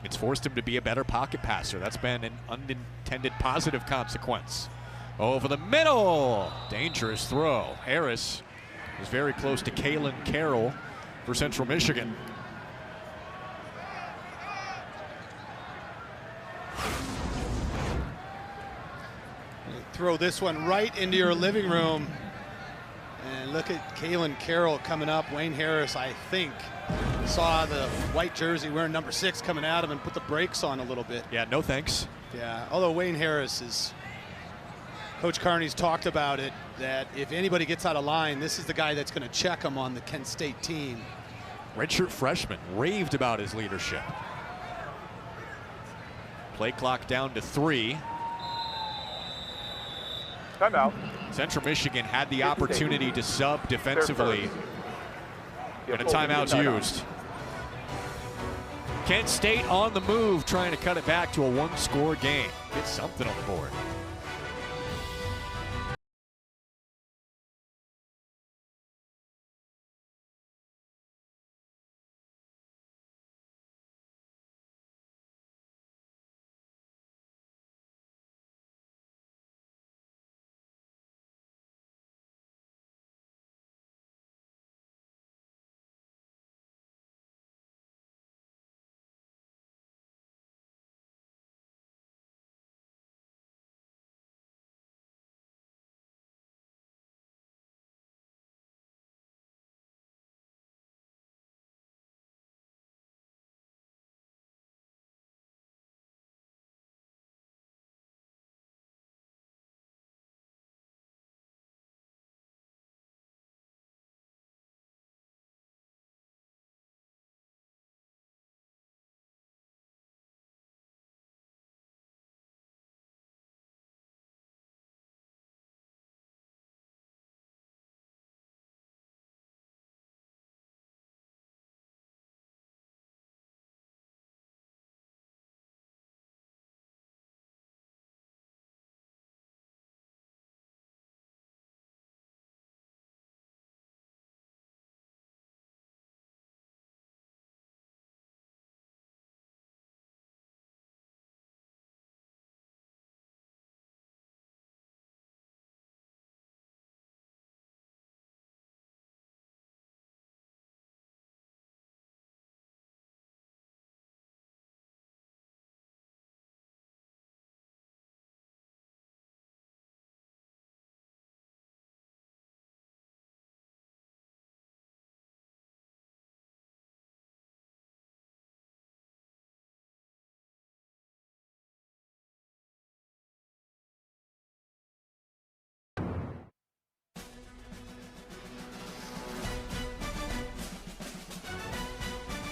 It's forced him to be a better pocket passer. That's been an unintended positive consequence. Over the middle, dangerous throw. Harris is very close to Kalen Carroll for Central Michigan. Throw this one right into your living room. And look at Kalen Carroll coming up. Wayne Harris, I think, saw the white jersey wearing number 6 coming at him and put the brakes on a little bit. Yeah, no thanks. Yeah, although Wayne Harris is, Coach Carney's talked about it, that if anybody gets out of line, this is the guy that's going to check him on the Kent State team. Redshirt freshman raved about his leadership. Play clock down to 3. Timeout. Central Michigan had the opportunity to sub defensively, and a timeout's used. Kent State on the move, trying to cut it back to a 1-score game. Get something on the board.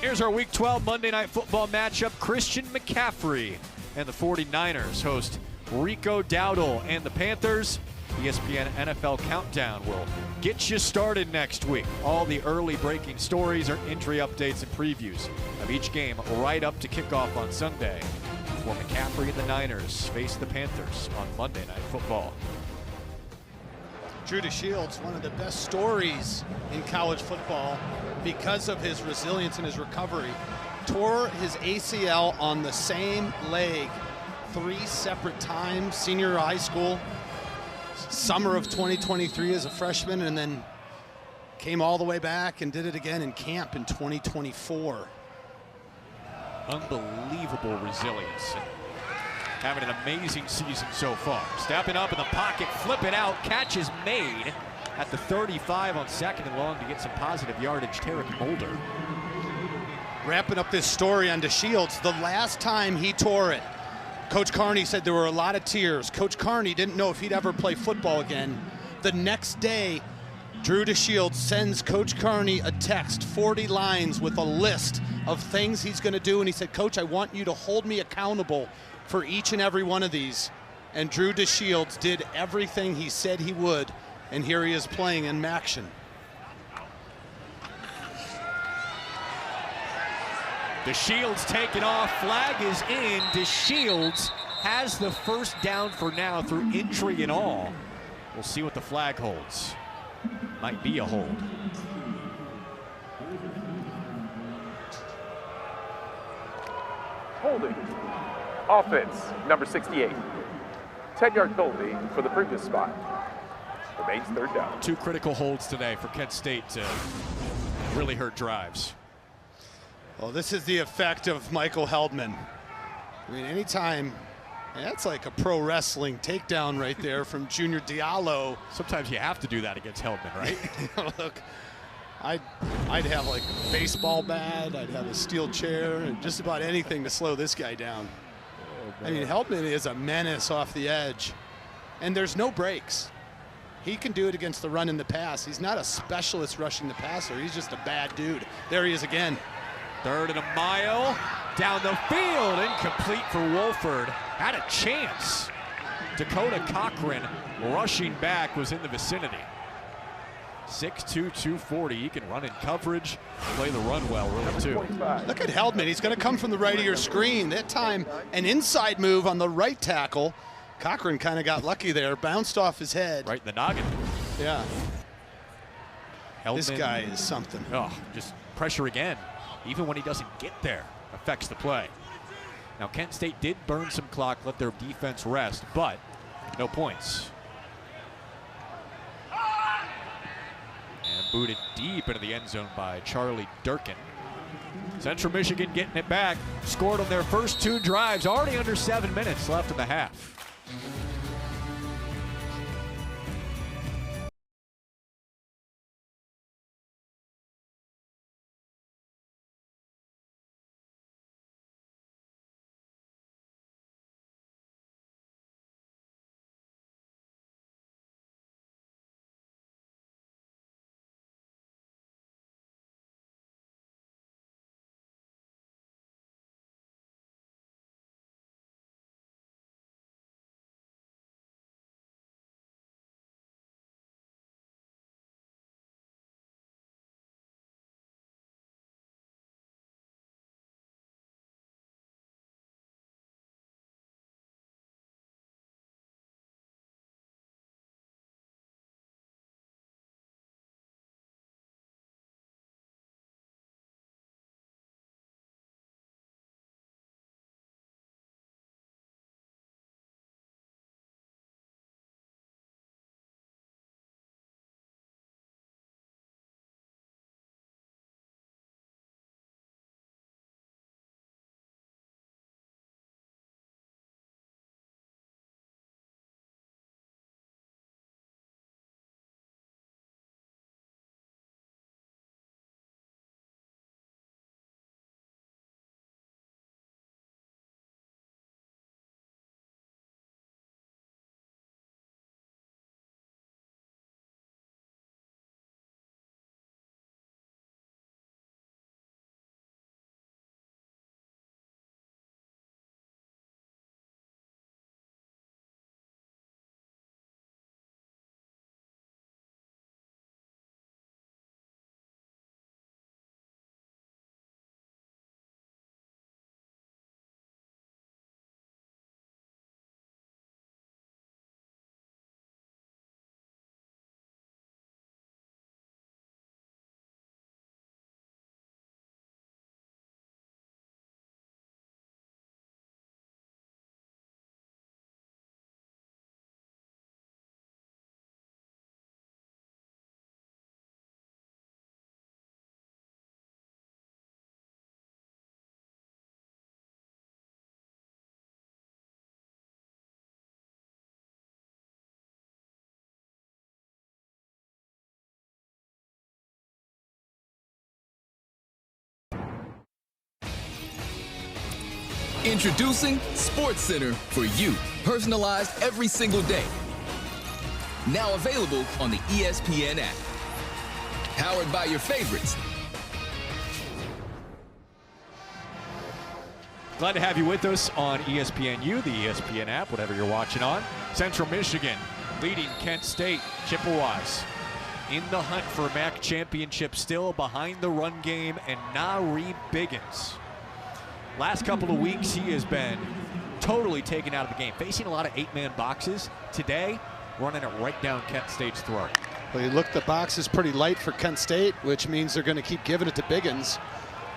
Here's our Week 12 Monday Night Football matchup. Christian McCaffrey and the 49ers host Rico Dowdle and the Panthers. ESPN NFL Countdown will get you started next week. All the early breaking stories, or injury updates and previews of each game right up to kickoff on Sunday, before McCaffrey and the Niners face the Panthers on Monday Night Football. Drew DeShields, one of the best stories in college football because of his resilience and his recovery. Tore his ACL on the same leg 3 separate times, senior high school, summer of 2023 as a freshman, and then came all the way back and did it again in camp in 2024. Unbelievable resilience. Having an amazing season so far. Stepping up in the pocket, flip it out, catch is made at the 35 on 2nd and long to get some positive yardage. Tarek Mulder. Wrapping up this story on DeShields, the last time he tore it, Coach Carney said there were a lot of tears. Coach Carney didn't know if he'd ever play football again. The next day, Drew DeShields sends Coach Carney a text, 40 lines with a list of things he's going to do, and he said, Coach, I want you to hold me accountable for each and every one of these. And Drew DeShields did everything he said he would, and here he is playing in MACtion. DeShields taking off, flag is in. DeShields has the first down for now through injury and all. We'll see what the flag holds. Might be a hold. Holding. Offense, number 68. 10-yard penalty for the previous spot. Remains 3rd down. 2 critical holds today for Kent State to really hurt drives. Well, this is the effect of Michael Heldman. I mean, anytime, that's like a pro wrestling takedown right there from Junior Diallo. Sometimes you have to do that against Heldman, right? Look, I'd have like a baseball bat, I'd have a steel chair, and just about anything to slow this guy down. Oh, I mean, Heldman is a menace off the edge, and there's no breaks. He can do it against the run and the pass. He's not a specialist rushing the passer. He's just a bad dude. There he is again. 3rd and a mile. Down the field. Incomplete for Wolford. Had a chance. Dakota Cochran rushing back was in the vicinity. 6'2", 240. He can run in coverage, play the run well, really, too. Look at Heldman. He's going to come from the right of your screen. That time, an inside move on the right tackle. Cochran kind of got lucky there. Bounced off his head. Right in the noggin. Yeah. Heldman, this guy is something. Oh, just pressure again. Even when he doesn't get there, affects the play. Now, Kent State did burn some clock, let their defense rest, but no points. And booted deep into the end zone by Charlie Durkin. Central Michigan getting it back. Scored on their first 2 drives, already under 7 minutes left in the half. Introducing SportsCenter for you, personalized every single day. Now available on the ESPN app. Powered by your favorites. Glad to have you with us on ESPNU, the ESPN app, whatever you're watching on. Central Michigan leading Kent State. Chippewas in the hunt for a MAC championship, still behind the run game, and Nari Biggins. Last couple of weeks, he has been totally taken out of the game, facing a lot of 8-man boxes. Today, running it right down Kent State's throat. Well, you look, the box is pretty light for Kent State, which means they're going to keep giving it to Biggins.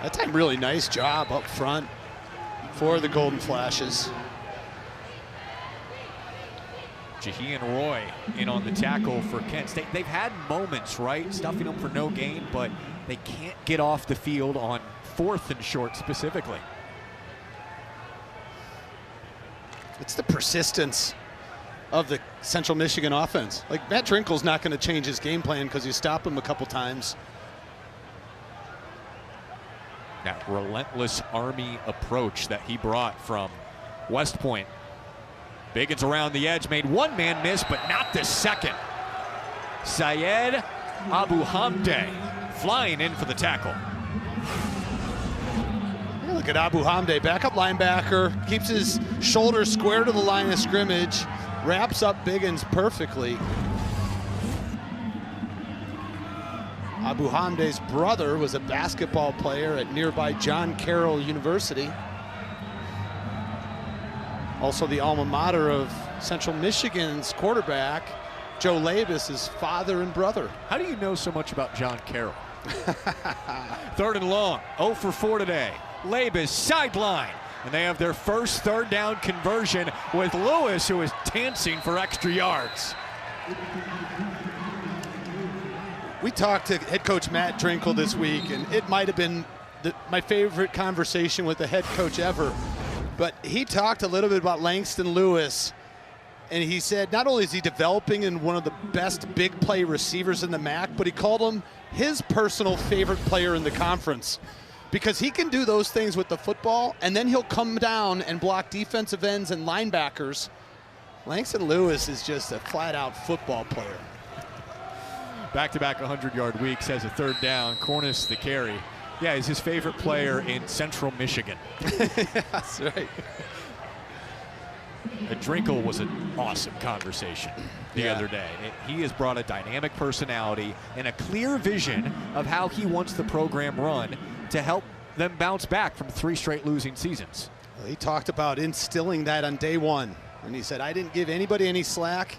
That time, really nice job up front for the Golden Flashes. Jahian Roy in on the tackle for Kent State. They've had moments, right, stuffing them for no gain, but they can't get off the field on 4th and short specifically. It's the persistence of the Central Michigan offense. Like, Matt Drinkle's not going to change his game plan because you stop him a couple times. That relentless Army approach that he brought from West Point. Biggins around the edge, made one man miss, but not the second. Syed Abu Hamde flying in for the tackle. Look at Abu Hamde, backup linebacker, keeps his shoulder square to the line of scrimmage, wraps up Biggins perfectly. Abu Hamde's brother was a basketball player at nearby John Carroll University. Also the alma mater of Central Michigan's quarterback, Joe Labus' father and brother. How do you know so much about John Carroll? 3rd and long, 0 for 4 today. Labus sideline, and they have their first 3rd down conversion with Lewis, who is dancing for extra yards. We talked to head coach Matt Drinkle this week, and it might have been my favorite conversation with the head coach ever. But he talked a little bit about Langston Lewis, and he said not only is he developing in one of the best big play receivers in the MAC, but he called him his personal favorite player in the conference, because he can do those things with the football, and then he'll come down and block defensive ends and linebackers. Langston Lewis is just a flat-out football player. Back-to-back 100-yard weeks, has a 3rd down. Cornish the carry. Yeah, he's his favorite player in Central Michigan. That's right. Drinkle was an awesome conversation the other day. He has brought a dynamic personality and a clear vision of how he wants the program run to help them bounce back from 3 straight losing seasons. Well, he talked about instilling that on day 1. And he said, I didn't give anybody any slack.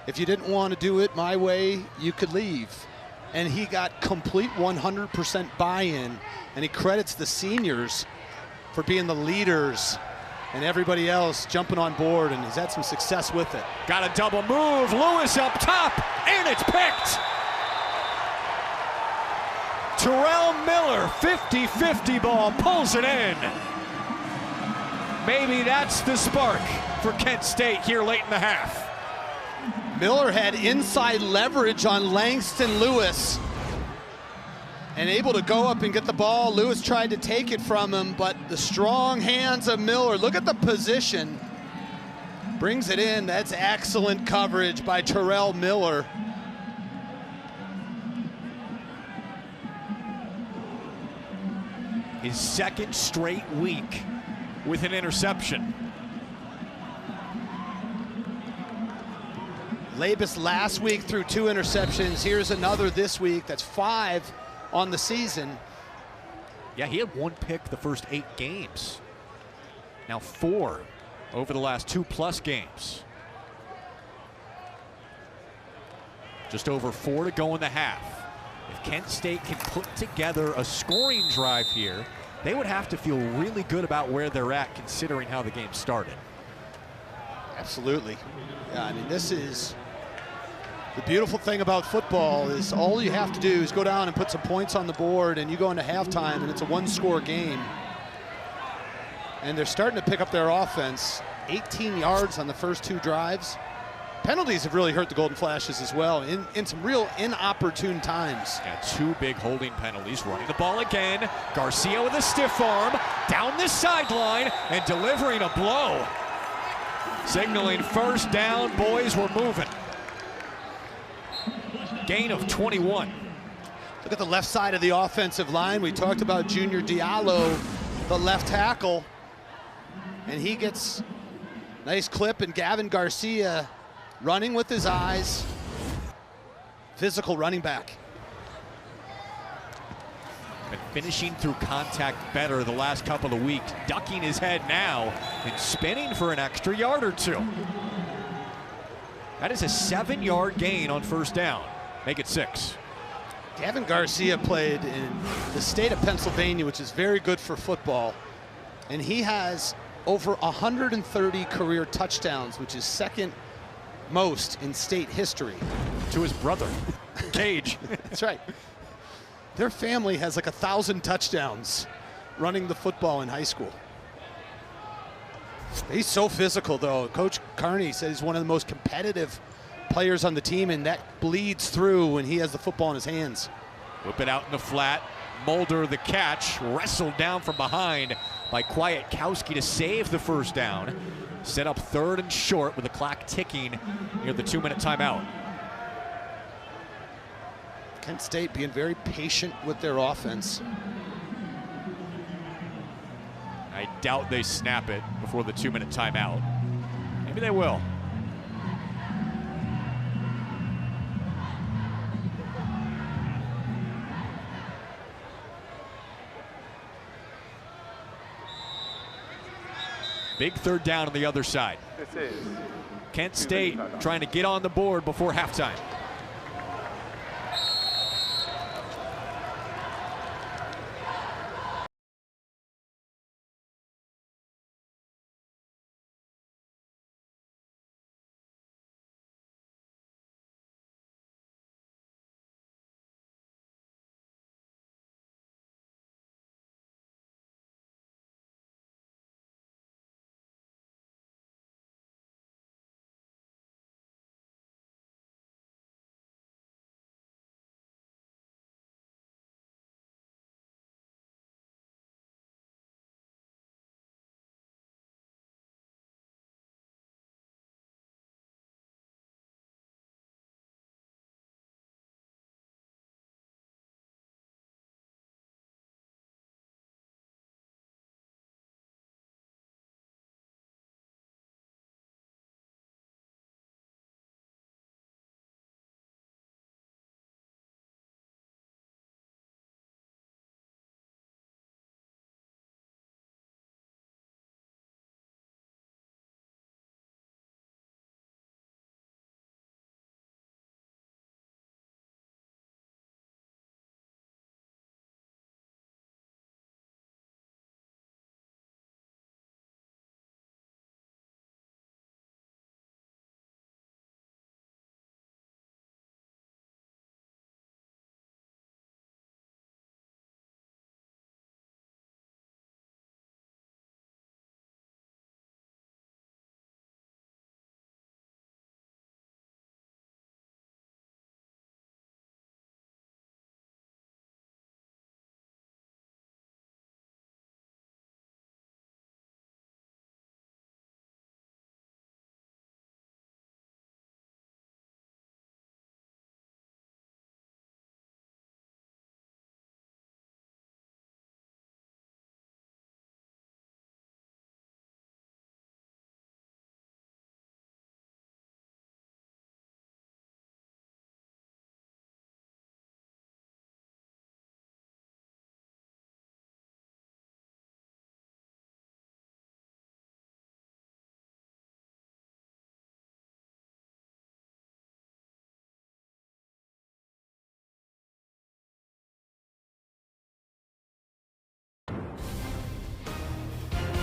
If you didn't want to do it my way, you could leave. And he got complete 100% buy-in. And he credits the seniors for being the leaders and everybody else jumping on board, and he's had some success with it. Got a double move, Lewis up top, and it's picked. Terrell Miller, 50-50 ball, pulls it in. Maybe that's the spark for Kent State here late in the half. Miller had inside leverage on Langston Lewis and able to go up and get the ball. Lewis tried to take it from him, but the strong hands of Miller, look at the position, brings it in. That's excellent coverage by Terrell Miller. His 2nd straight week with an interception. Labus last week threw 2 interceptions. Here's another this week. That's 5 on the season. Yeah, he had 1 pick the first 8 games. Now 4 over the last 2+ games. Just over 4 to go in the half. If Kent State can put together a scoring drive here, they would have to feel really good about where they're at considering how the game started. Absolutely. Yeah, I mean, this is the beautiful thing about football is all you have to do is go down and put some points on the board, and you go into halftime and it's a 1-score game. And they're starting to pick up their offense. 18 yards on the first 2 drives. Penalties have really hurt the Golden Flashes as well in some real inopportune times. Yeah, 2 big holding penalties. Running the ball again. Garcia with a stiff arm down the sideline and delivering a blow. Signaling first down. Boys, we're moving. Gain of 21. Look at the left side of the offensive line. We talked about Junior Diallo, the left tackle, and he gets nice clip, and Gavin Garcia running with his eyes. Physical running back. Been finishing through contact better the last couple of weeks. Ducking his head now and spinning for an extra yard or 2. That is a 7-yard gain on first down. Make it 6. Gavin Garcia played in the state of Pennsylvania, which is very good for football. And he has over 130 career touchdowns, which is second most in state history. To his brother, Cage. That's right. Their family has like 1,000 touchdowns running the football in high school. He's so physical, though. Coach Carney said he's one of the most competitive players on the team, and that bleeds through when he has the football in his hands. Whip it out in the flat. Mulder the catch, wrestled down from behind by Kwiatkowski to save the first down. Set up 3rd and short with the clock ticking near the 2-minute timeout. Kent State being very patient with their offense. I doubt they snap it before the 2-minute timeout. Maybe they will. Big 3rd down on the other side. This is Kent State trying to get on the board before halftime.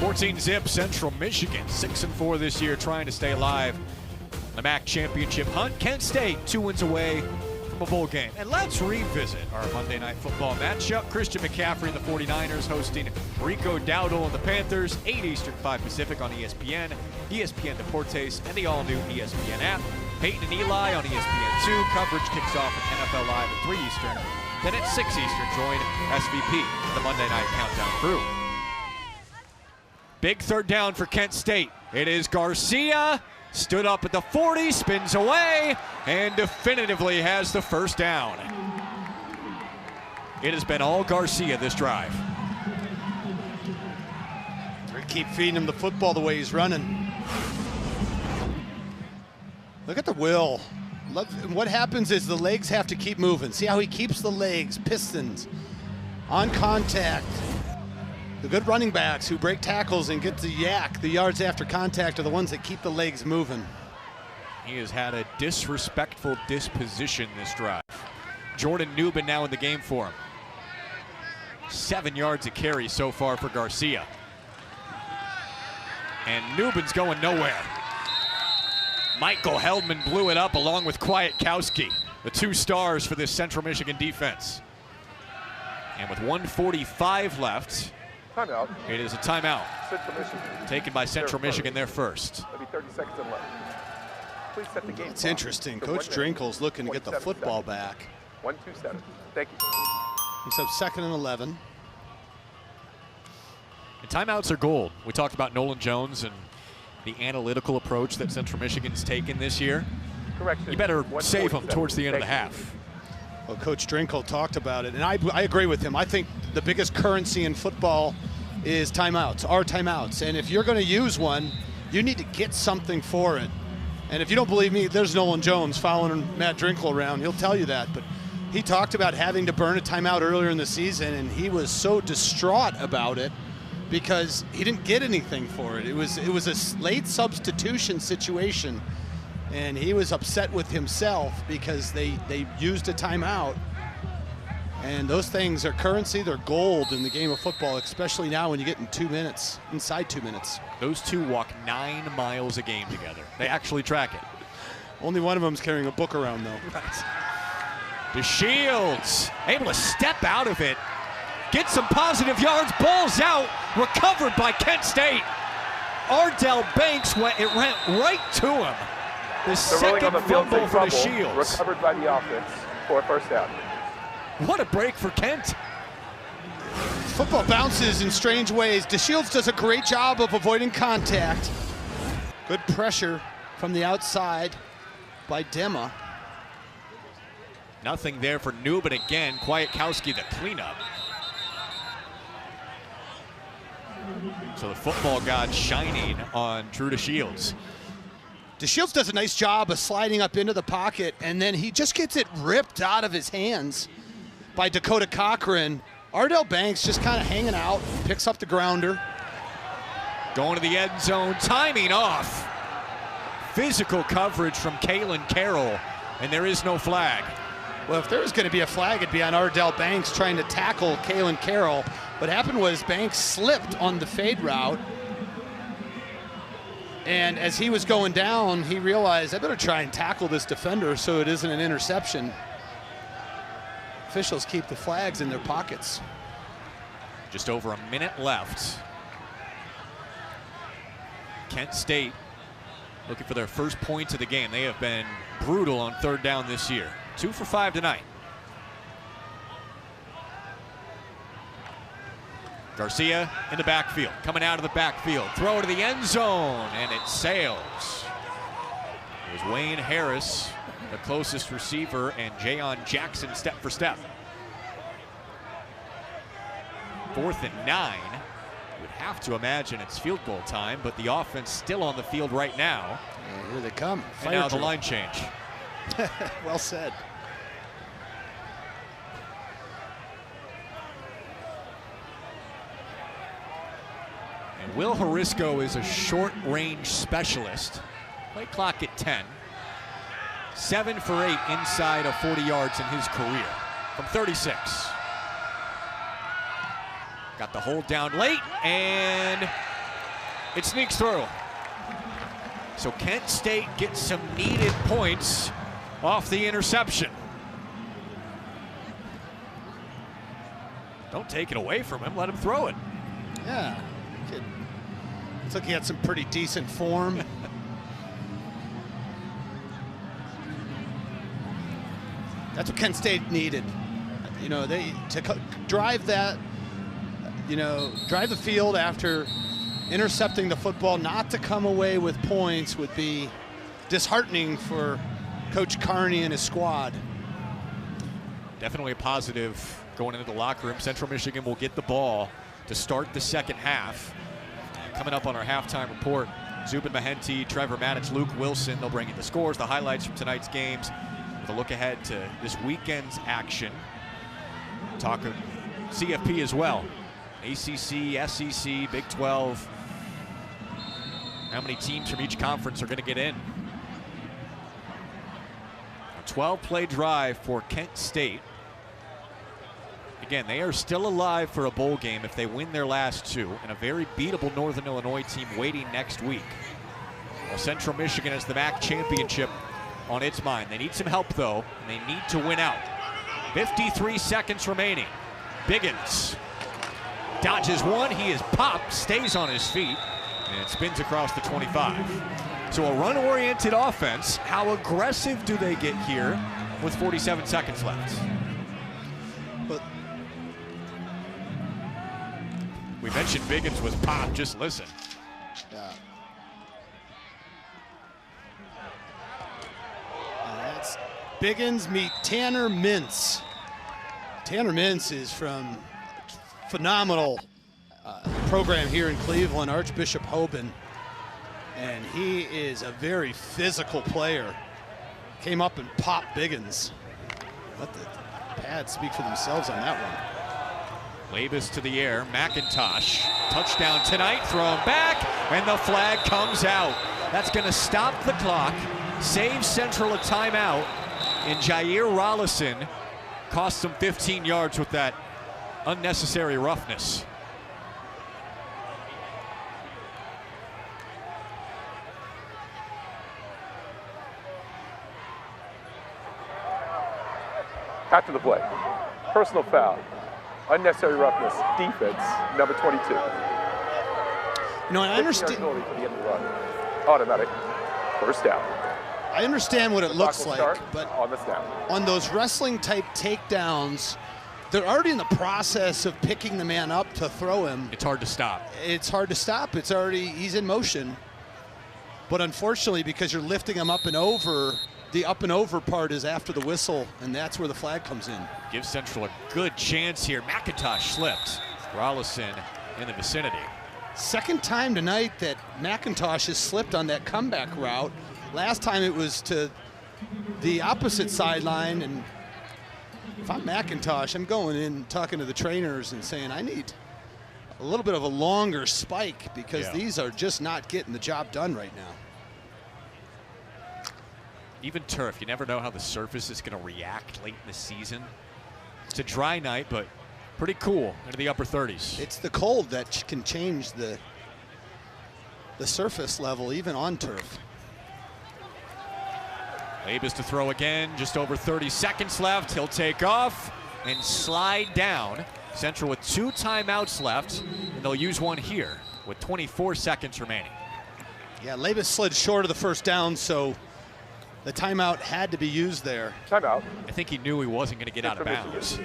(14-zip) Central Michigan, 6-4 this year, trying to stay alive. The MAC championship hunt. Kent State 2 wins away from a bowl game. And let's revisit our Monday Night Football matchup. Christian McCaffrey and the 49ers hosting Rico Dowdle and the Panthers, 8 Eastern, 5 Pacific on ESPN, ESPN Deportes, and the all-new ESPN app. Peyton and Eli on ESPN2. Coverage kicks off at NFL Live at 3 Eastern. Then at 6 Eastern, join SVP, the Monday Night Countdown crew. Big third down for Kent State. It is Garcia, stood up at the 40, spins away, and definitively has the first down. It has been all Garcia this drive. We keep feeding him the football the way he's running. Look at the will. What happens is the legs have to keep moving. See how he keeps the legs, pistons, on contact. The good running backs who break tackles and get the yards after contact, are the ones that keep the legs moving. He has had a disrespectful disposition this drive. Jordan Newman now in the game for him. 7 yards a carry so far for Garcia. And Newman's going nowhere. Michael Heldman blew it up along with Kwiatkowski, the 2 stars for this Central Michigan defense. And with 1:45 left, Timeout. it is a timeout. Central Michigan. Taken by Central Michigan, their first. There'll be 30 seconds left. Please set the game. It's interesting. Coach Drinkle's looking to get the football back. 1-2-7. Thank you. He's up 2nd and 11. And timeouts are gold. We talked about Nolan Jones and the analytical approach that Central Michigan's taken this year. Correction. You better save them towards the end of the half. Well, Coach Drinkle talked about it, and I agree with him. I think the biggest currency in football is timeouts, our timeouts. And if you're going to use one, you need to get something for it. And if you don't believe me, there's Nolan Jones following Matt Drinkle around. He'll tell you that. But he talked about having to burn a timeout earlier in the season, and he was so distraught about it because he didn't get anything for it. It was a late substitution situation, and he was upset with himself because they used a timeout. And those things are currency, they're gold in the game of football, especially now when you get in 2 minutes, inside 2 minutes. Those two walk 9 miles a game together. They actually track it. Only one of them's carrying a book around, though. Right. DeShields able to step out of it, get some positive yards, balls out, recovered by Kent State. Ardell Banks went right to him. The second fumble for DeShields. Recovered by the offense for a first down. What a break for Kent. Football bounces in strange ways. DeShields does a great job of avoiding contact. Good pressure from the outside by Dema. Nothing there for Newman again. Kwiatkowski the cleanup. So the football god shining on Drew DeShields. DeShields does a nice job of sliding up into the pocket, and then he just gets it ripped out of his hands by Dakota Cochran. Ardell Banks just kind of hanging out, picks up the grounder. Going to the end zone, timing off. Physical coverage from Kalen Carroll, and there is no flag. Well, if there was going to be a flag, it'd be on Ardell Banks trying to tackle Kalen Carroll. What happened was Banks slipped on the fade route, and as he was going down, he realized, I better try and tackle this defender so it isn't an interception. Officials keep the flags in their pockets. Just over a minute left. Kent State looking for their first points of the game. They have been brutal on third down this year. 2 for 5 tonight. Garcia in the backfield, coming out of the backfield. Throw to the end zone, and it sails. It was Wayne Harris, the closest receiver, and Jayon Jackson step for step. 4th and 9. You would have to imagine it's field goal time, but the offense still on the field right now. And here they come. And now the line change. Well said. And Will Harisco is a short-range specialist. Play clock at 10. 7 for 8 inside of 40 yards in his career from 36. Got the hold down late, and it sneaks through. So Kent State gets some needed points off the interception. Don't take it away from him, let him throw it. Yeah. Looks like he had some pretty decent form. That's what Kent State needed. You know, drive that, you know, drive the field after intercepting the football, not to come away with points would be disheartening for Coach Carney and his squad. Definitely a positive going into the locker room. Central Michigan will get the ball to start the second half. Coming up on our halftime report, Zubin Mahenti, Trevor Maddich, Luke Wilson, they'll bring you the scores, the highlights from tonight's games, with a look ahead to this weekend's action. Talk of CFP as well. ACC, SEC, Big 12. How many teams from each conference are going to get in? A 12-play drive for Kent State. Again, they are still alive for a bowl game if they win their last two, and a very beatable Northern Illinois team waiting next week. Well, Central Michigan has the MAC championship on its mind. They need some help, though, and they need to win out. 53 seconds remaining. Biggins dodges one. He is popped, stays on his feet, and spins across the 25. So a run-oriented offense. How aggressive do they get here with 47 seconds left? But we mentioned Biggins was popped. Just listen. yeah. That's Biggins meet Tanner Mintz. Tanner Mintz is from phenomenal program here in Cleveland, Archbishop Hoban, and he is a very physical player. Came up and popped Biggins. Let the pads speak for themselves on that one. Labus to the air, McIntosh, touchdown tonight, thrown back, and the flag comes out. That's going to stop the clock, save Central a timeout, and Jair Rollison cost them 15 yards with that unnecessary roughness. After the play, personal foul, unnecessary roughness, defense, number 22. You know, I understand. For the end of the run. Automatic, first down. I understand what it looks Clock will like, start but on the snap. on those wrestling type takedowns, they're already in the process of picking the man up to throw him. It's hard to stop. It's hard to stop. It's already, he's in motion. But unfortunately, because you're lifting him up and over, the up and over part is after the whistle, and that's where the flag comes in. Gives Central a good chance here. McIntosh slipped. Rollison in the vicinity. Second time tonight that McIntosh has slipped on that comeback route. Last time it was to the opposite sideline, and if I'm McIntosh, I'm going in talking to the trainers and saying I need a little bit of a longer spike because these are just not getting the job done right now. Even turf, you never know how the surface is going to react late in the season. It's a dry night, but pretty cool into the upper 30s. It's the cold that can change the surface level even on turf. Labus to throw again, just over 30 seconds left. He'll take off and slide down. Central with 2 timeouts left, and they'll use one here with 24 seconds remaining. Yeah, Labus slid short of the first down, so the timeout had to be used there. Timeout. I think he knew he wasn't going to get out of bounds.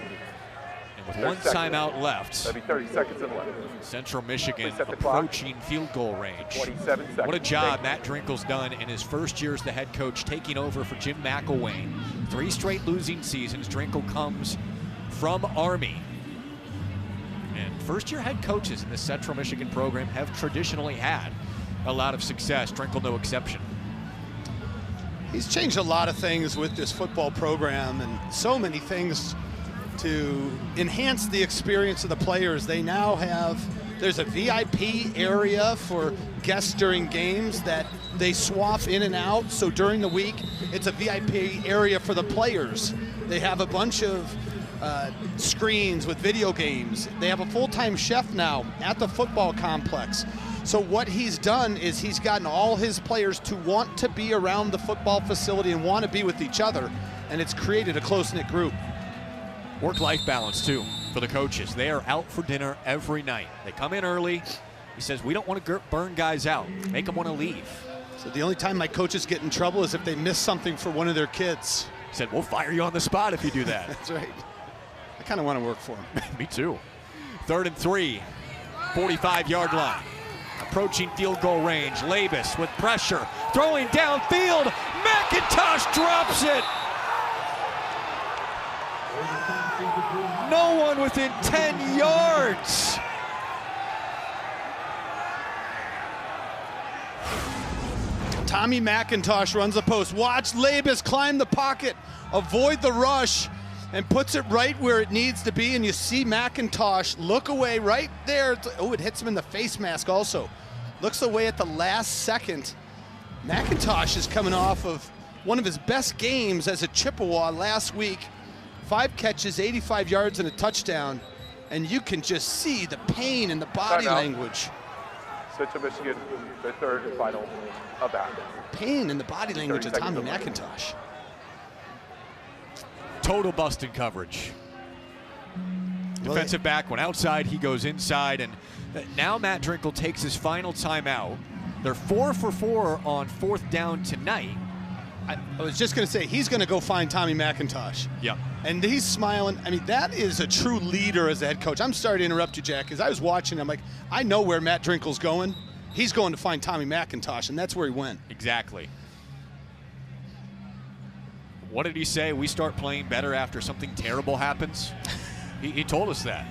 And with 1 timeout left, That'll be 30 seconds in left. Central Michigan Reset the clock. approaching field goal range. 27 seconds. What a job Matt Drinkle's done in his first year as the head coach, taking over for Jim McElwain. 3 straight losing seasons. Drinkle comes from Army. And first-year head coaches in the Central Michigan program have traditionally had a lot of success. Drinkle no exception. He's changed a lot of things with this football program and so many things to enhance the experience of the players. They now have, there's a VIP area for guests during games that they swap in and out. So during the week, it's a VIP area for the players. They have a bunch of screens with video games. They have a full-time chef now at the football complex. So what he's done is he's gotten all his players to want to be around the football facility and want to be with each other, and it's created a close-knit group. Work-life balance, too, for the coaches. They are out for dinner every night. They come in early. He says, we don't want to burn guys out, make them want to leave. So the only time my coaches get in trouble is if they miss something for one of their kids. Said, we'll fire you on the spot if you do that. That's right. I kind of want to work for him. Me too. 3rd and 3, 45-yard line. Approaching field goal range. Labus with pressure. Throwing downfield. McIntosh drops it. No one within 10 yards. Tommy McIntosh runs the post. Watch Labus climb the pocket, avoid the rush, and puts it right where it needs to be. And you see McIntosh look away right there. Oh, it hits him in the face mask also. Looks away at the last second. McIntosh is coming off of one of his best games as a Chippewa last week. 5 catches, 85 yards, and a touchdown. And you can just see the pain in the body language. Central Michigan, their 3rd and final of that. Pain in the body language of Tommy McIntosh. Total busted coverage. Defensive back went outside, he goes inside, and now Matt Drinkle takes his final timeout. They're 4 for 4 on 4th down tonight. I was just going to say, he's going to go find Tommy McIntosh. Yep. And he's smiling. I mean, that is a true leader as a head coach. I'm sorry to interrupt you, Jack, because I was watching. I'm like, I know where Matt Drinkle's going. He's going to find Tommy McIntosh, and that's where he went. Exactly. What did he say? We start playing better after something terrible happens? He told us that.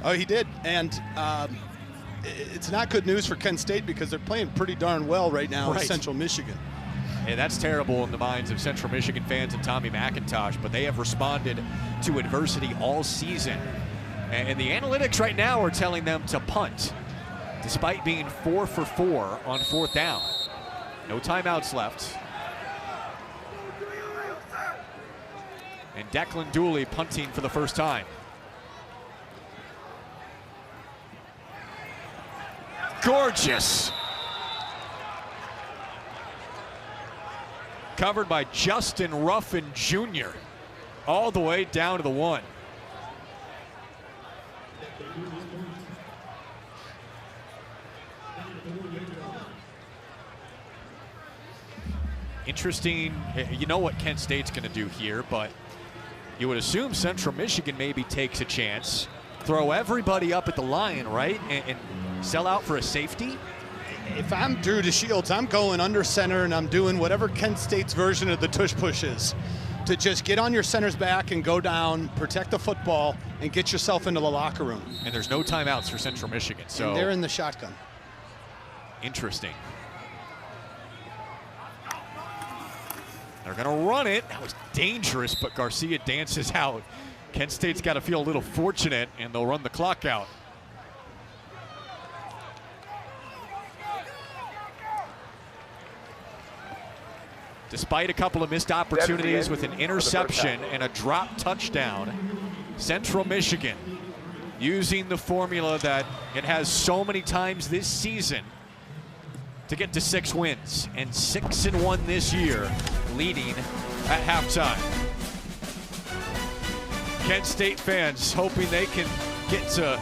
Oh, he did. And it's not good news for Kent State because they're playing pretty darn well right now in Central Michigan. And that's terrible in the minds of Central Michigan fans and Tommy McIntosh, but they have responded to adversity all season. And the analytics right now are telling them to punt, despite being 4 for 4 on 4th down. No timeouts left. And Declan Dooley punting for the first time. Gorgeous. Covered by Justin Ruffin Jr. all the way down to the 1. Interesting. You know what Kent State's going to do here, but you would assume Central Michigan maybe takes a chance, throw everybody up at the line, right, and sell out for a safety. If I'm Drew DeShields, I'm going under center and I'm doing whatever Kent State's version of the tush push is, to just get on your center's back and go down, protect the football, and get yourself into the locker room. And there's no timeouts for Central Michigan, so and they're in the shotgun. Interesting. They're gonna run it. That was dangerous, but Garcia dances out. Kent State's got to feel a little fortunate, and they'll run the clock out. Despite a couple of missed opportunities with an interception and a drop touchdown, Central Michigan using the formula that it has so many times this season to get to 6 wins, and 6-1 this year, leading at halftime. Kent State fans hoping they can get to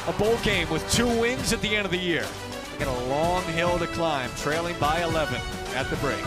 a bowl game with 2 wins at the end of the year. They got a long hill to climb, trailing by 11 at the break.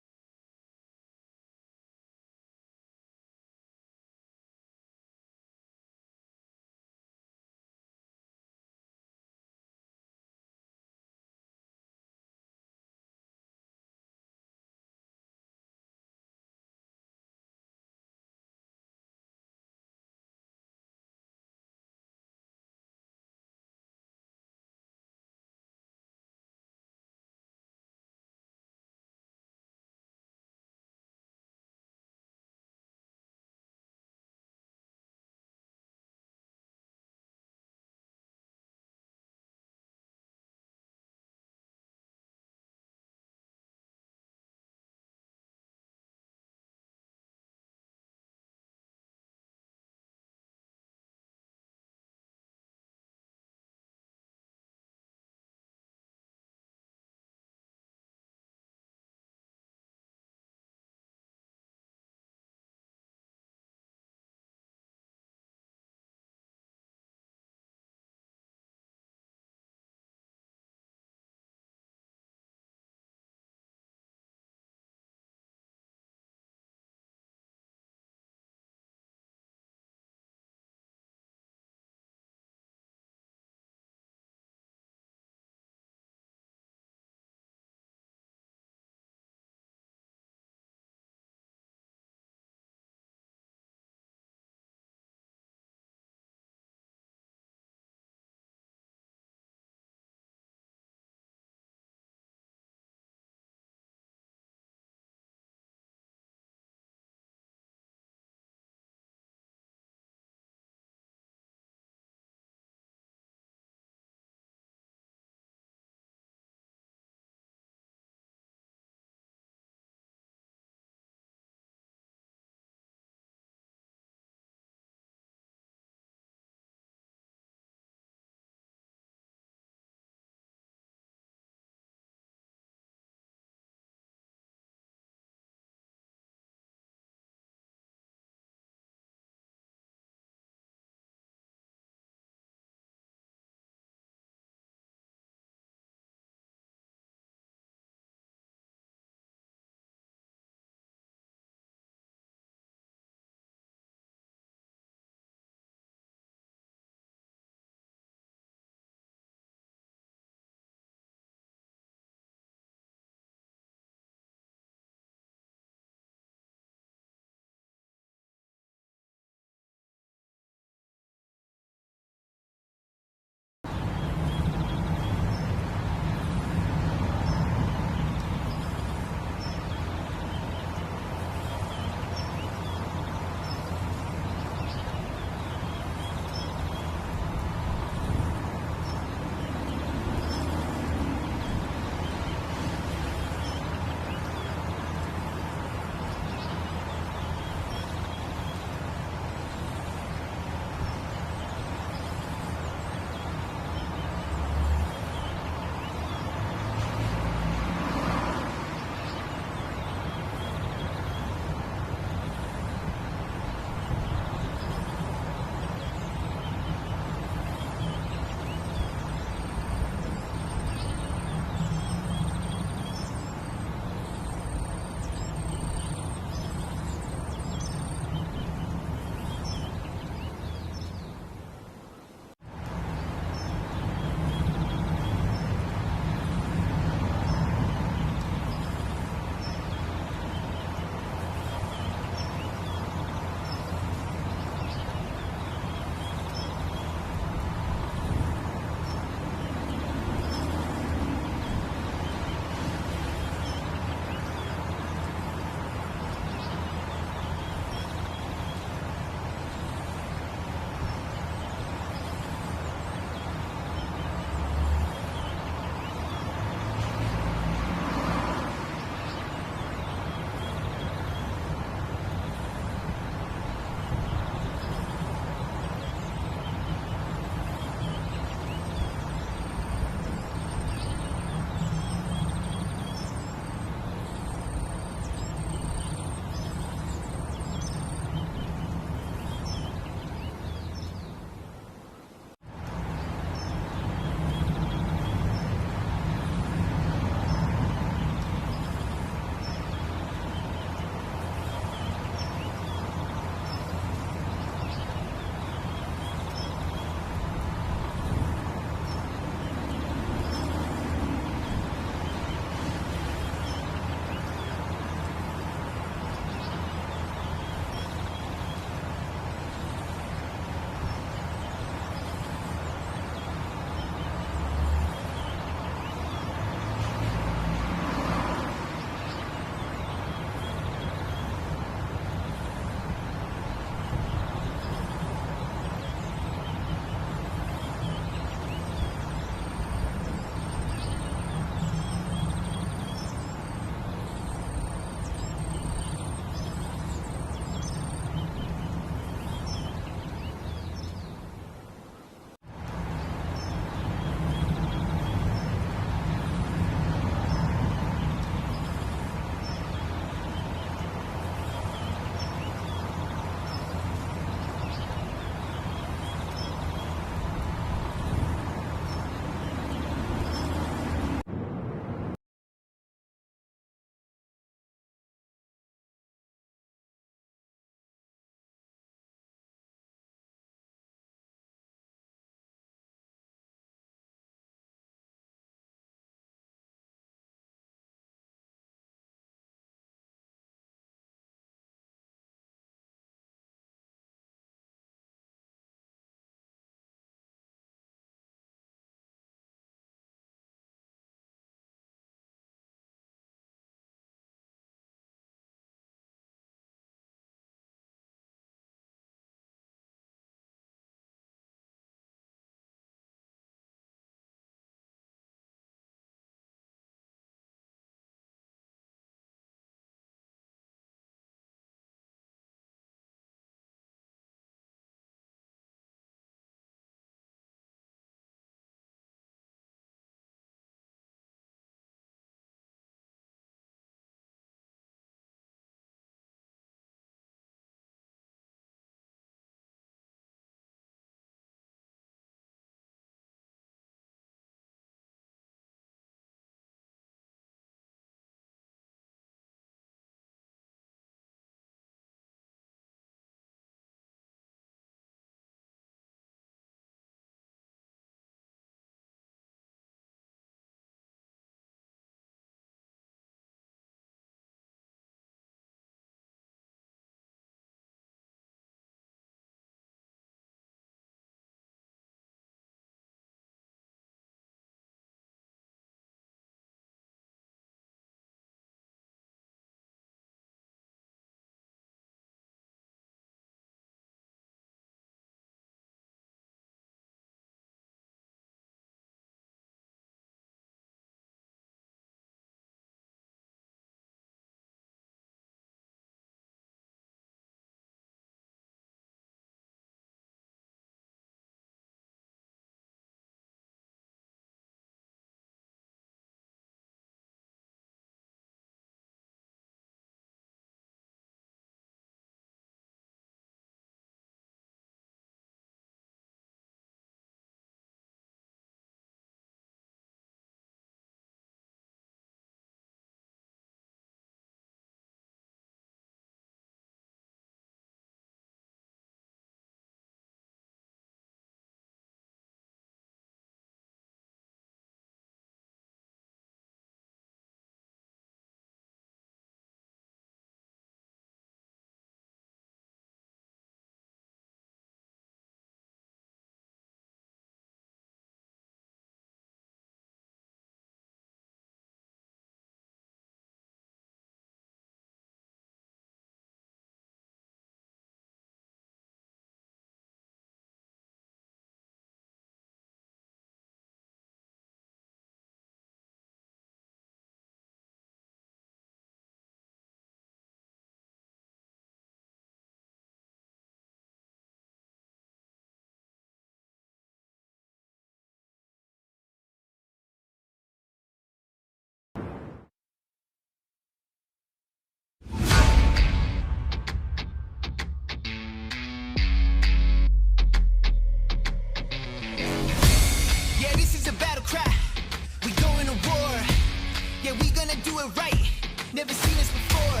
Never seen this before.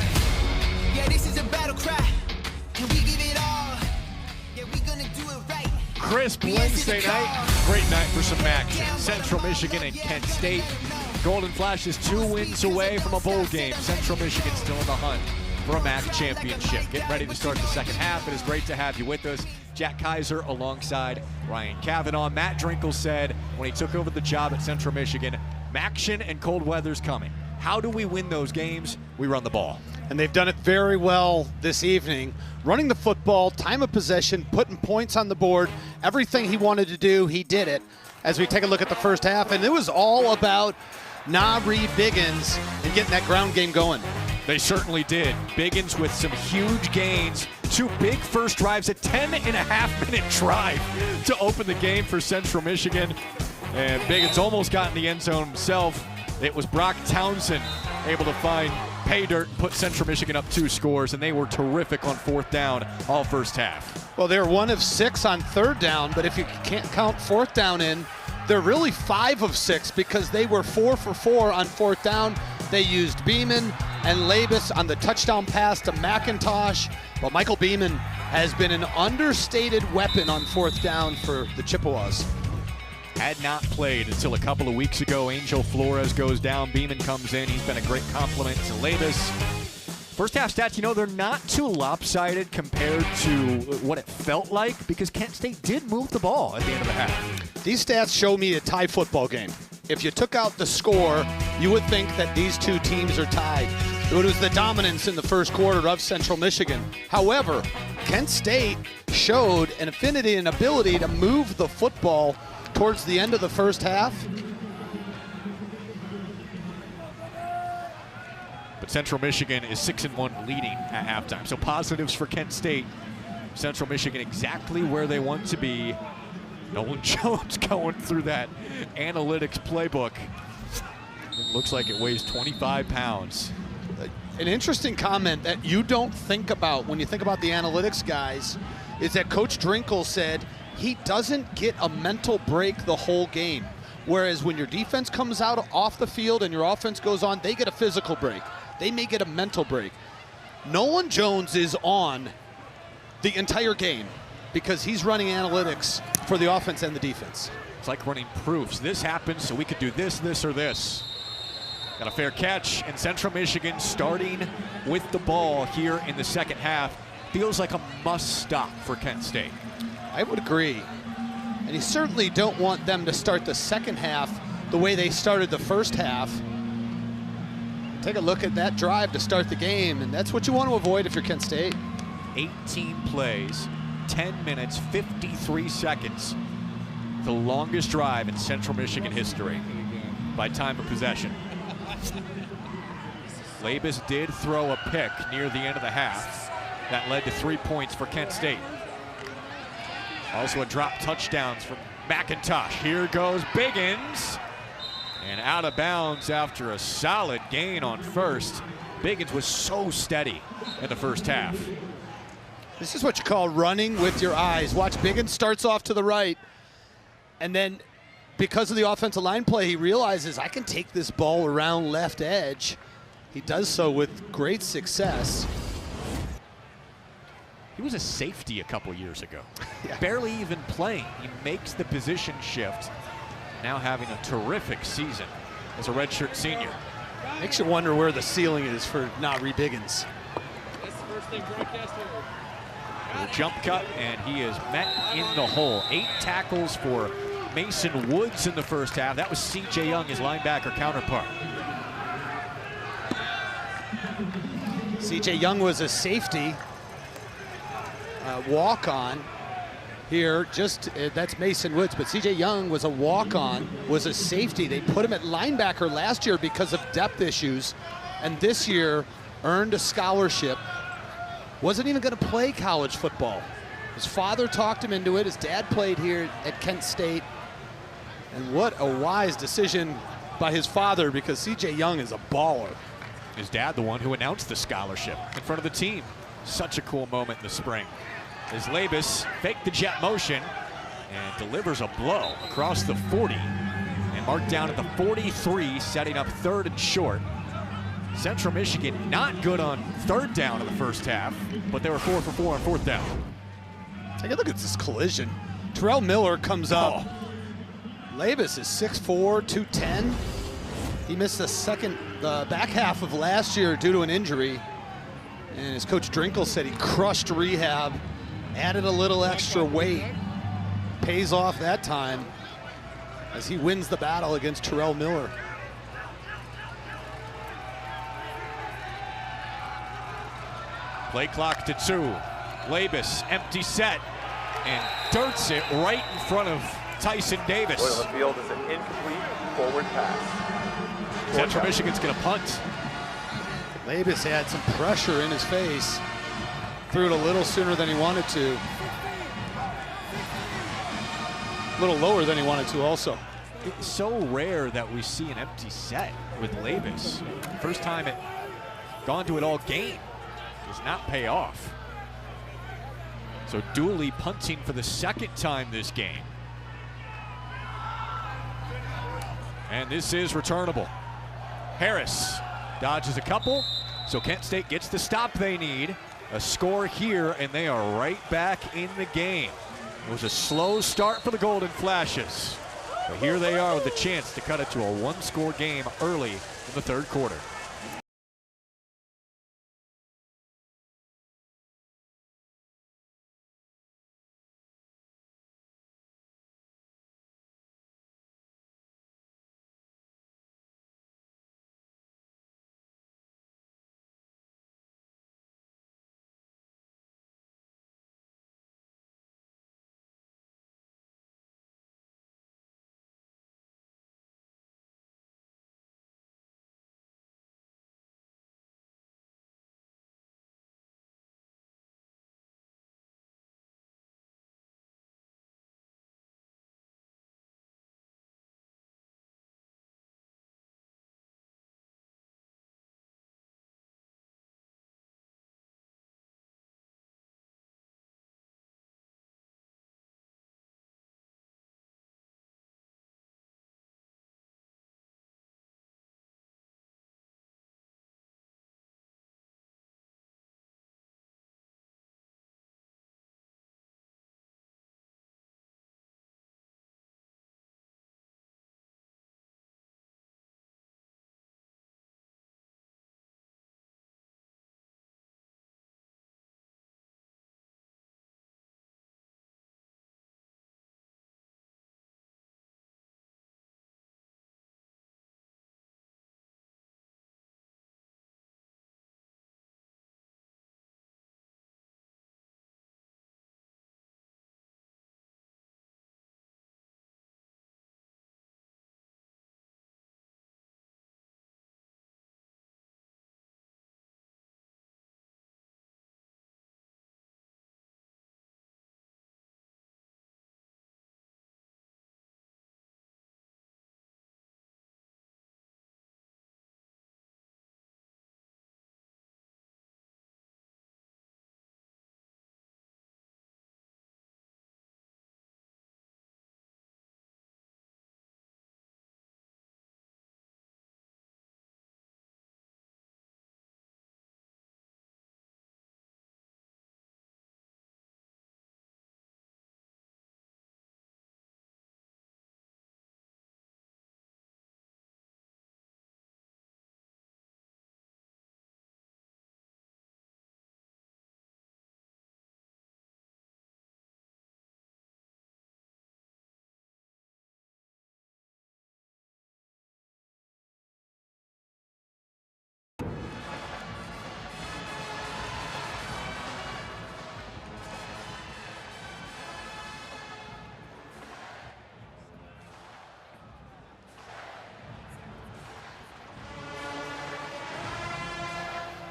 Yeah, this is a battle cry. And we give it all. Yeah, we gonna do it right. Crisp Wednesday night. Great night for some MACtion. Central Michigan and Kent State. Golden Flash is 2 wins away from a bowl game. Central Michigan still in the hunt for a MAC championship. Getting ready to start the second half. It is great to have you with us. Jack Kaiser alongside Ryan Cavanaugh. Matt Drinkle said when he took over the job at Central Michigan, MACtion and cold weather's coming. How do we win those games? We run the ball. And they've done it very well this evening. Running the football, time of possession, putting points on the board. Everything he wanted to do, he did it. As we take a look at the first half, and it was all about Nabri Biggins and getting that ground game going. They certainly did. Biggins with some huge gains. 2 big first drives, a 10.5-minute drive to open the game for Central Michigan. And Biggins almost got in the end zone himself. It was Brock Townsend able to find pay dirt and put Central Michigan up 2 scores, and they were terrific on 4th down all first half. Well, they're 1 of 6 on 3rd down, but if you can't count 4th down in, they're really 5 of 6 because they were 4 for 4 on 4th down. They used Beeman and Labus on the touchdown pass to McIntosh. Well, Michael Beeman has been an understated weapon on 4th down for the Chippewas. Had not played until a couple of weeks ago. Angel Flores goes down. Beeman comes in. He's been a great compliment to Labus. First half stats, you know, they're not too lopsided compared to what it felt like because Kent State did move the ball at the end of the half. These stats show me a tie football game. If you took out the score, you would think that these 2 teams are tied. It was the dominance in the first quarter of Central Michigan. However, Kent State showed an affinity and ability to move the football towards the end of the first half. But Central Michigan is 6-1 leading at halftime. So positives for Kent State. Central Michigan exactly where they want to be. Nolan Jones going through that analytics playbook. It looks like it weighs 25 pounds. An interesting comment that you don't think about when you think about the analytics guys is that Coach Drinkle said he doesn't get a mental break the whole game. Whereas when your defense comes out off the field and your offense goes on, they get a physical break. They may get a mental break. Nolan Jones is on the entire game because he's running analytics for the offense and the defense. It's like running proofs. This happens, so we could do this, this, or this. Got a fair catch, and Central Michigan starting with the ball here in the second half feels like a must stop for Kent State. I would agree. And you certainly don't want them to start the second half the way they started the first half. Take a look at that drive to start the game, and that's what you want to avoid if you're Kent State. 18 plays, 10 minutes, 53 seconds. The longest drive in Central Michigan history by time of possession. Labus did throw a pick near the end of the half. That led to 3 points for Kent State. Also a drop touchdowns from McIntosh. Here goes Biggins. And out of bounds after a solid gain on first. Biggins was so steady in the first half. This is what you call running with your eyes. Watch, Biggins starts off to the right, and then because of the offensive line play, he realizes I can take this ball around left edge. He does so with great success. He was a safety a couple years ago. Yeah. Barely even playing. He makes the position shift. Now having a terrific season as a redshirt senior. Makes you wonder where the ceiling is for Nabri Biggins. The jump cut, and he is met in the hole. 8 tackles for Mason Woods in the first half. That was C.J. Young, his linebacker counterpart. C.J. Young was a safety, walk-on here. That's Mason Woods, but C.J. Young was a walk-on, was a safety. They put him at linebacker last year because of depth issues, and this year earned a scholarship. Wasn't even going to play college football. His father talked him into it. His dad played here at Kent State. And what a wise decision by his father, because C.J. Young is a baller. His dad, the one who announced the scholarship in front of the team. Such a cool moment in the spring. As Labus faked the jet motion and delivers a blow across the 40 and marked down at the 43, setting up 3rd and short. Central Michigan not good on third down in the first half, but they were 4 for 4 on fourth down. Take a look at this collision. Terrell Miller comes up. Labus is 6'4", 210. He missed the back half of last year due to an injury. And as Coach Drinkle said, he crushed rehab, added a little extra weight. Pays off that time as he wins the battle against Terrell Miller. Play clock to 2. Labus, empty set, and dirts it right in front of Tyson Davis. Oil Field is an incomplete forward pass. Central Michigan's going to punt. Labus had some pressure in his face. Threw it a little sooner than he wanted to. A little lower than he wanted to also. It's so rare that we see an empty set with Labus. First time it gone to it all game. Does not pay off. So Dooley punting for the second time this game. And this is returnable. Harris dodges a couple, so Kent State gets the stop they need. A score here, and they are right back in the game. It was a slow start for the Golden Flashes, but here they are with a chance to cut it to a one-score game early in the third quarter.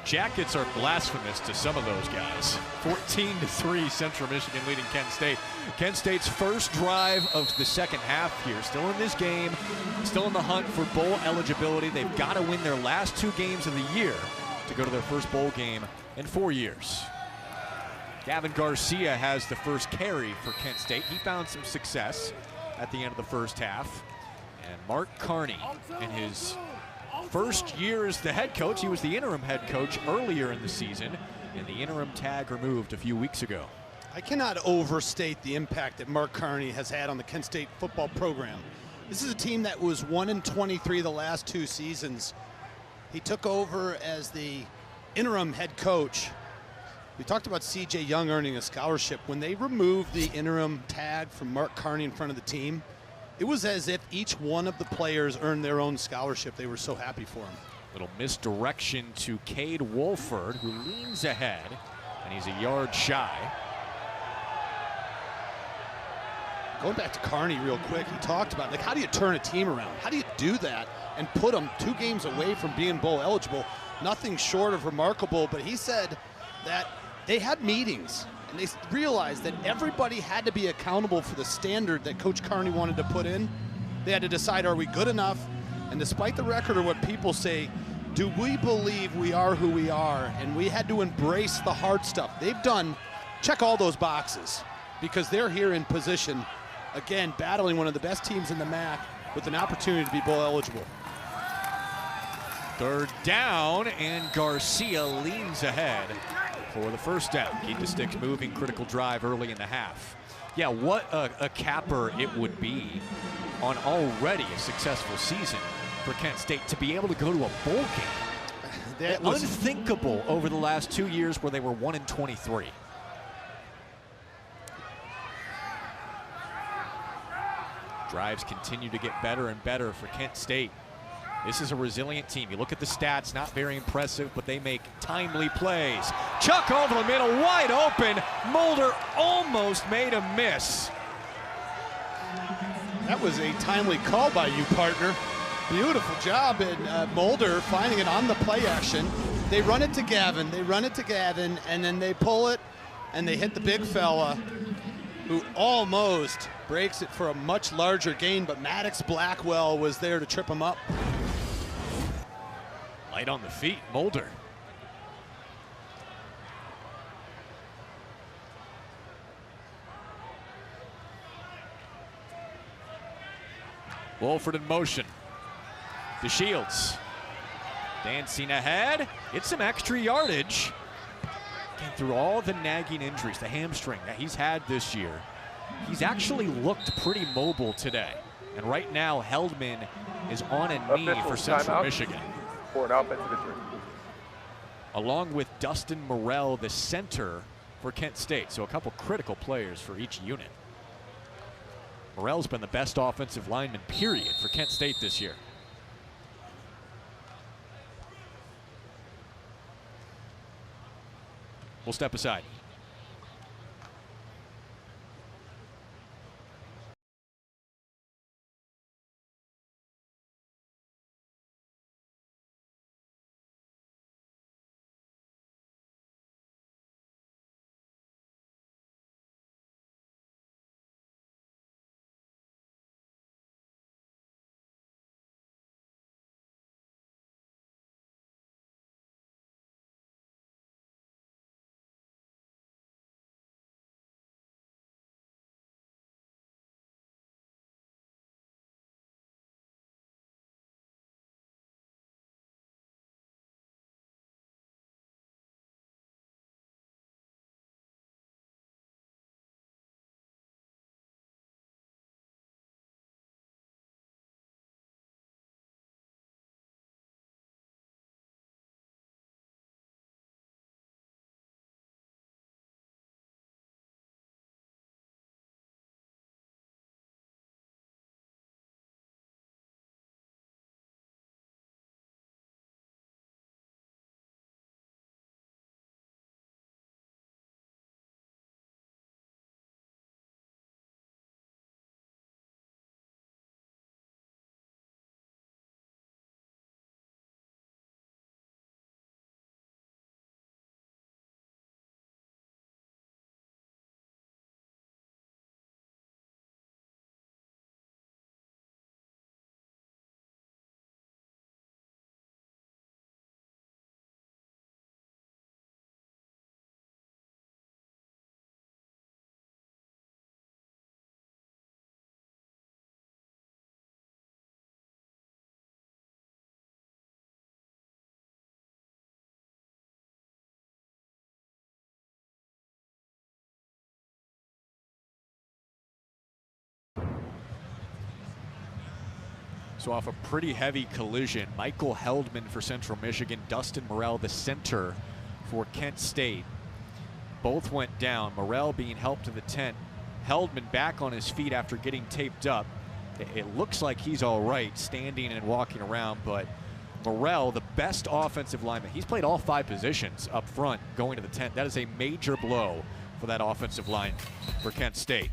Jackets are blasphemous to some of those guys. 14-3, Central Michigan leading Kent State. Kent State's first drive of the second half here. Still in this game, still in the hunt for bowl eligibility. They've got to win their last 2 games of the year to go to their first bowl game in 4 years. Gavin Garcia has the first carry for Kent State. He found some success at the end of the first half. And Mark Carney in his first year as the head coach. He was the interim head coach earlier in the season, and the interim tag removed a few weeks ago. I cannot overstate the impact that Mark Carney has had on the Kent State football program. This is a team that was 1-23 the last 2 seasons. He took over as the interim head coach. We talked about C.J. Young earning a scholarship. When they removed the interim tag from Mark Carney in front of the team, it was as if each one of the players earned their own scholarship. They were so happy for him. Little misdirection to Cade Wolford, who leans ahead, and he's a yard shy. Going back to Carney real quick, he talked about, like, how do you turn a team around? How do you do that and put them 2 games away from being bowl eligible? Nothing short of remarkable, but he said that they had meetings and they realized that everybody had to be accountable for the standard that Coach Carney wanted to put in. They had to decide, are we good enough? And despite the record or what people say, do we believe we are who we are? And we had to embrace the hard stuff. They've done, check all those boxes, because they're here in position, again, battling one of the best teams in the MAC with an opportunity to be bowl eligible. 3rd down, and Garcia leans ahead for the first down. Keep the sticks moving, critical drive early in the half. Yeah, what a capper it would be on already a successful season for Kent State to be able to go to a bowl game. That was unthinkable over the last 2 years where they were 1-23. Drives continue to get better and better for Kent State. This is a resilient team. You look at the stats, not very impressive, but they make timely plays. Chuck over the middle, wide open. Mulder almost made a miss. That was a timely call by you, partner. Beautiful job in Mulder finding it on the play action. They run it to Gavin, and then they pull it, and they hit the big fella, who almost breaks it for a much larger gain, but Maddox Blackwell was there to trip him up. Light on the feet, Mulder. Wolford in motion. To Shields. Dancing ahead. It's some extra yardage. And through all the nagging injuries, the hamstring that he's had this year, he's actually looked pretty mobile today. And right now, Heldman is on a knee for Central Michigan. For an offensive injury. Along with Dustin Morrell, the center for Kent State. So a couple critical players for each unit. Morrell's been the best offensive lineman, period, for Kent State this year. We'll step aside. So off a pretty heavy collision, Michael Heldman for Central Michigan, Dustin Morrell, the center for Kent State. Both went down. Morrell being helped to the tent. Heldman back on his feet after getting taped up. It looks like he's all right, standing and walking around, but Morrell, the best offensive lineman, he's played all 5 positions up front going to the tent. That is a major blow for that offensive line for Kent State.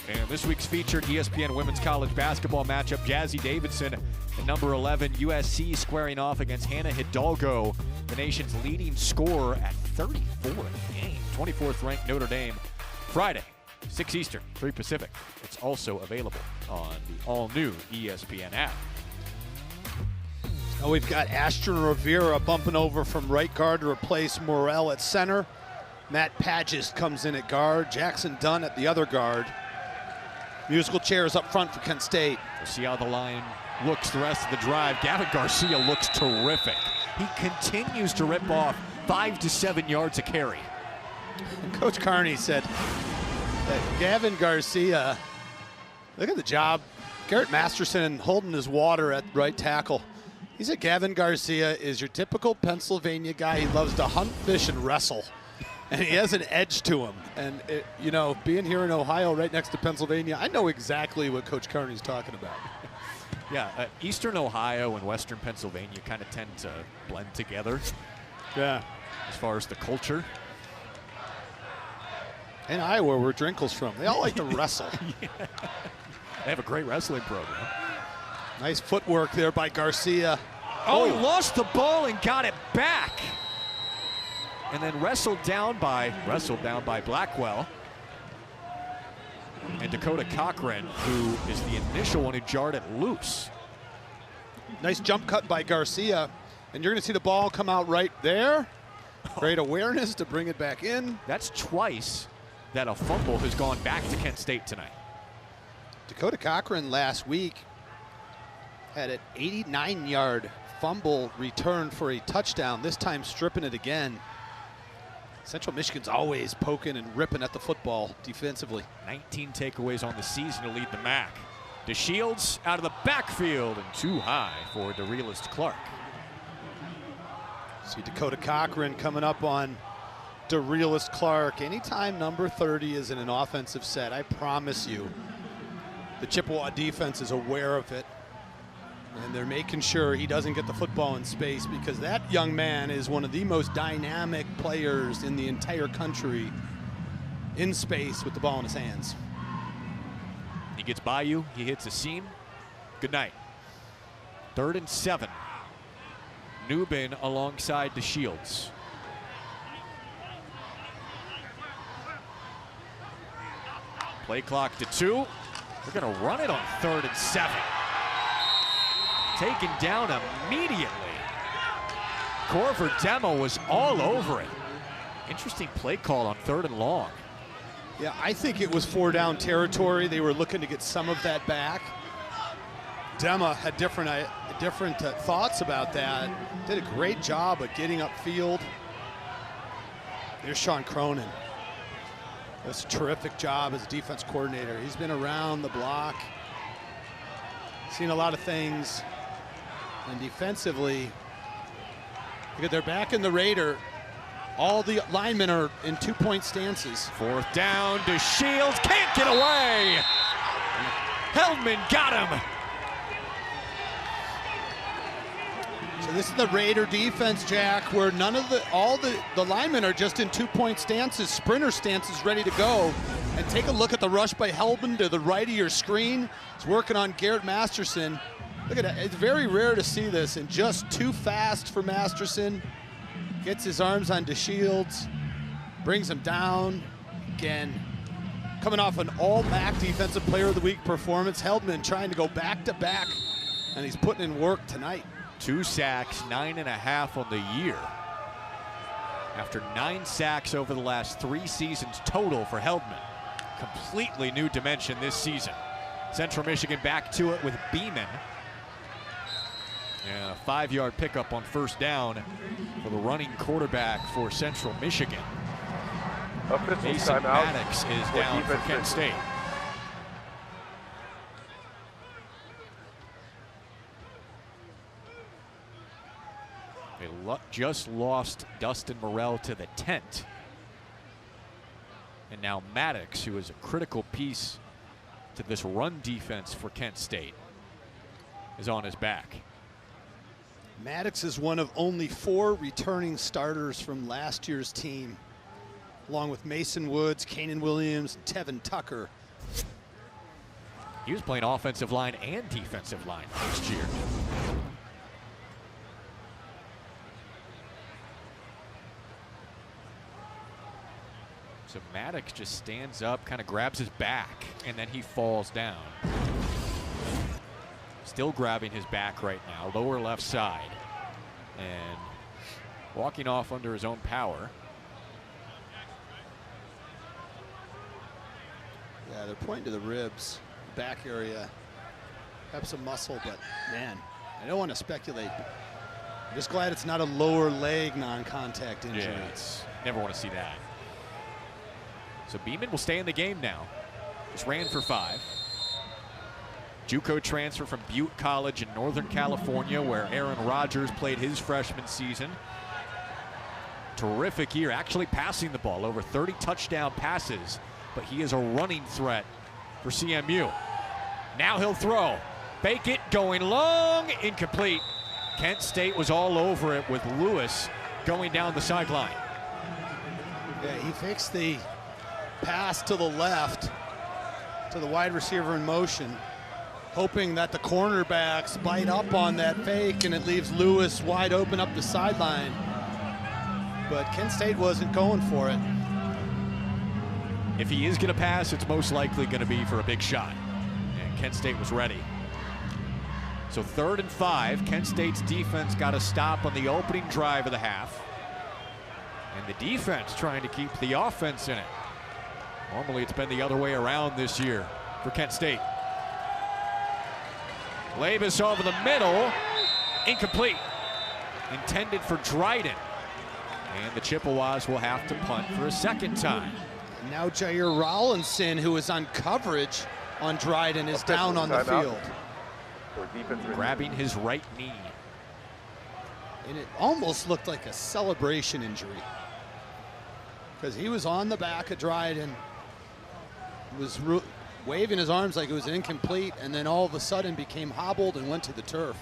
And this week's featured ESPN women's college basketball matchup, Jazzy Davidson and number 11 USC squaring off against Hannah Hidalgo, the nation's leading scorer at 34 in the game. 24th ranked Notre Dame. Friday, 6 Eastern, 3 Pacific. It's also available on the all-new ESPN app. Now we've got Ashton Rivera bumping over from right guard to replace Morrell at center. Matt Pagist comes in at guard. Jackson Dunn at the other guard. Musical chairs up front for Kent State. We'll see how the line looks the rest of the drive. Gavin Garcia looks terrific. He continues to rip off 5 to 7 yards a carry. And Coach Carney said that Gavin Garcia, look at the job. Garrett Masterson holding his water at right tackle. He said Gavin Garcia is your typical Pennsylvania guy. He loves to hunt, fish, and wrestle. And he has an edge to him. And, you know, being here in Ohio right next to Pennsylvania, I know exactly what Coach Carney's talking about. Yeah, Eastern Ohio and Western Pennsylvania kind of tend to blend together. Yeah. As far as the culture. In Iowa, where Drinkle's from, they all like to wrestle. Yeah. They have a great wrestling program. Nice footwork there by Garcia. Oh, he lost the ball and got it back. And then wrestled down by Blackwell. And Dakota Cochran, who is the initial one who jarred it loose. Nice jump cut by Garcia. And you're going to see the ball come out right there. Great awareness to bring it back in. That's twice that a fumble has gone back to Kent State tonight. Dakota Cochran last week had an 89-yard fumble return for a touchdown, this time stripping it again. Central Michigan's always poking and ripping at the football defensively. 19 takeaways on the season to lead the MAC. DeShields out of the backfield and too high for DeRealist Clark. See Dakota Cochran coming up on DeRealist Clark. Anytime number 30 is in an offensive set, I promise you, the Chippewa defense is aware of it. And they're making sure he doesn't get the football in space, because that young man is one of the most dynamic players in the entire country in space with the ball in his hands. He gets by you, he hits a seam. Good night. 3rd and 7. Newbin alongside DeShields. Play clock to 2. They're going to run it on 3rd and 7. Taken down immediately. Corver Demo was all over it. Interesting play call on 3rd and long. Yeah, I think it was 4-down territory. They were looking to get some of that back. Dema had different thoughts about that. Did a great job of getting upfield. There's Sean Cronin. Does a terrific job as a defense coordinator. He's been around the block, seen a lot of things. And defensively, look at, they're back in the Raider. All the linemen are in 2-point stances. 4th down, DeShields can't get away. Heldman got him. So this is the Raider defense, Jack, where all the linemen are just in 2-point stances, sprinter stances, ready to go. And take a look at the rush by Heldman to the right of your screen. He's working on Garrett Masterson. Look at that. It's very rare to see this, and just too fast for Masterson. Gets his arms on DeShields, brings him down. Again, coming off an all-MAC Defensive Player of the Week performance. Heldman trying to go back-to-back, and he's putting in work tonight. 2 sacks, 9.5 on the year. After 9 sacks over the last 3 seasons total for Heldman. Completely new dimension this season. Central Michigan back to it with Beeman. And a 5-yard pickup on 1st down for the running quarterback for Central Michigan. Mason Maddox is down for Kent State. They just lost Dustin Morrell to the tent. And now Maddox, who is a critical piece to this run defense for Kent State, is on his back. Maddox is one of only 4 returning starters from last year's team, along with Mason Woods, Kanan Williams, and Tevin Tucker. He was playing offensive line and defensive line last year. So Maddox just stands up, kind of grabs his back, and then he falls down. Still grabbing his back right now, lower left side. And walking off under his own power. Yeah, they're pointing to the ribs, back area. Have some muscle, but man, I don't want to speculate. I'm just glad it's not a lower leg non-contact injury. Yeah, never want to see that. So Beeman will stay in the game now. Just ran for 5. JUCO transfer from Butte College in Northern California, where Aaron Rodgers played his freshman season. Terrific year, actually passing the ball, over 30 touchdown passes, but he is a running threat for CMU. Now he'll throw. Fake it, going long, incomplete. Kent State was all over it with Lewis going down the sideline. Yeah, he fakes the pass to the left to the wide receiver in motion, hoping that the cornerbacks bite up on that fake and it leaves Lewis wide open up the sideline. But Kent State wasn't going for it. If he is going to pass, it's most likely going to be for a big shot. And Kent State was ready. So 3rd and 5, Kent State's defense got a stop on the opening drive of the half. And the defense trying to keep the offense in it. Normally it's been the other way around this year for Kent State. Labus over the middle, incomplete. Intended for Dryden. And the Chippewas will have to punt for a second time. And now Jair Rollinson, who is on coverage on Dryden, is down on the field. Grabbing his right knee. And it almost looked like a celebration injury, because he was on the back of Dryden, was waving his arms like it was incomplete, and then all of a sudden became hobbled and went to the turf.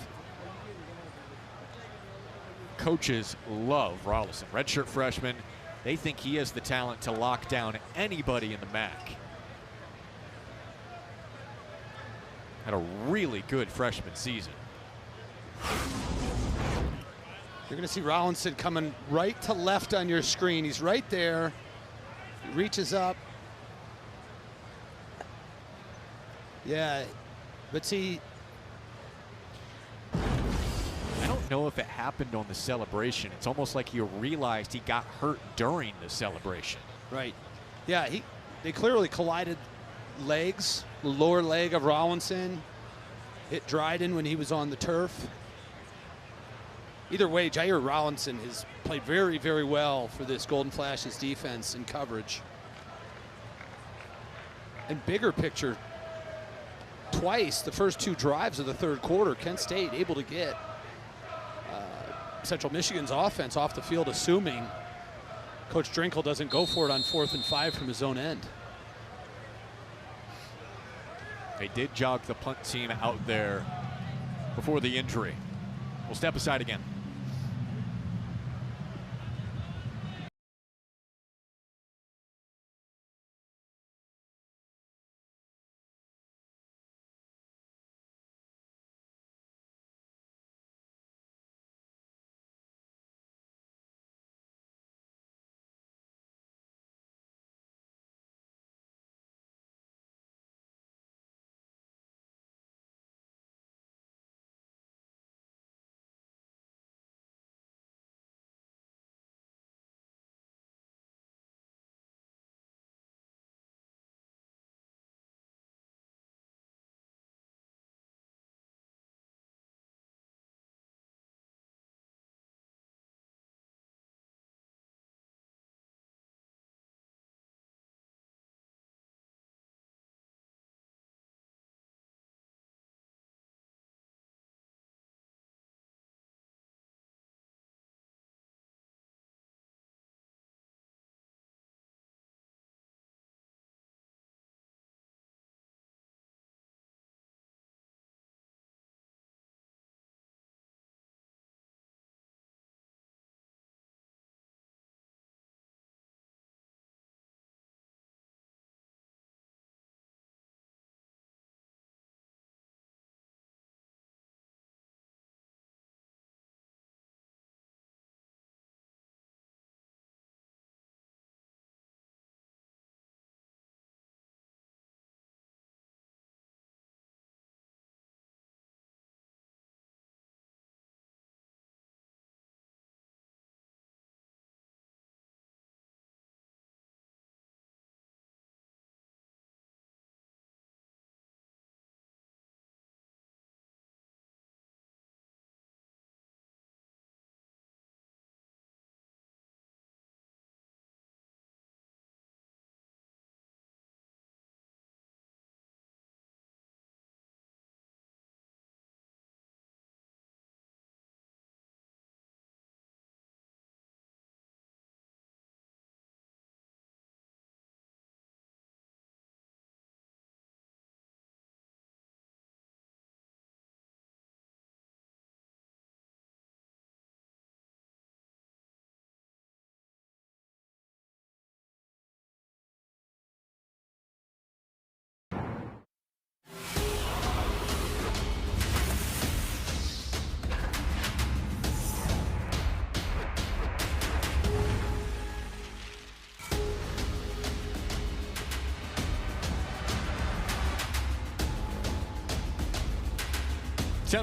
Coaches love Rollinson, redshirt freshman. They think he has the talent to lock down anybody in the MAC. Had a really good freshman season. You're going to see Rollinson coming right to left on your screen. He's right there. He reaches up. Yeah, but see, I don't know if it happened on the celebration. It's almost like he realized he got hurt during the celebration. right. Yeah, they clearly collided legs. The lower leg of Rollinson hit Dryden when he was on the turf. Either way, Jair Rollinson has played very, very well for this Golden Flashes defense in coverage. And bigger picture, twice the first 2 drives of the 3rd quarter, Kent State able to get Central Michigan's offense off the field, assuming Coach Drinkle doesn't go for it on 4th and 5 from his own end. They did jog the punt team out there before the injury. We'll step aside again.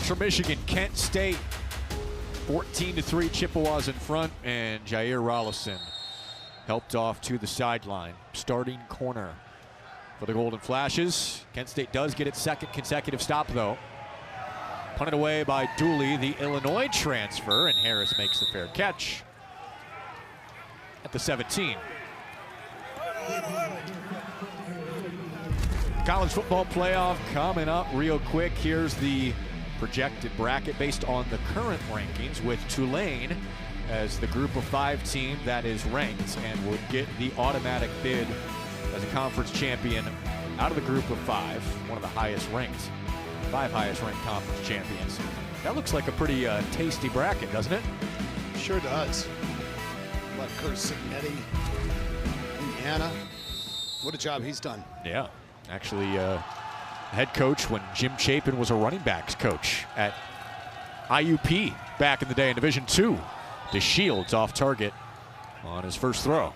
Central Michigan, Kent State, 14-3 Chippewas in front, and Jair Rollison helped off to the sideline. Starting corner for the Golden Flashes. Kent State does get its second consecutive stop, though. Punted away by Dooley, the Illinois transfer, and Harris makes the fair catch at the 17. College football playoff coming up real quick. Here's the projected bracket based on the current rankings, with Tulane as the group of 5 team that is ranked and would get the automatic bid as a conference champion out of the group of 5, one of the highest ranked, 5 highest ranked conference champions. That looks like a pretty tasty bracket, doesn't it? Sure does. What, Curtis Signetti, Indiana. What a job he's done. Yeah, actually head coach when Jim Chapin was a running backs coach at IUP back in the day in Division II. DeShields off target on his first throw.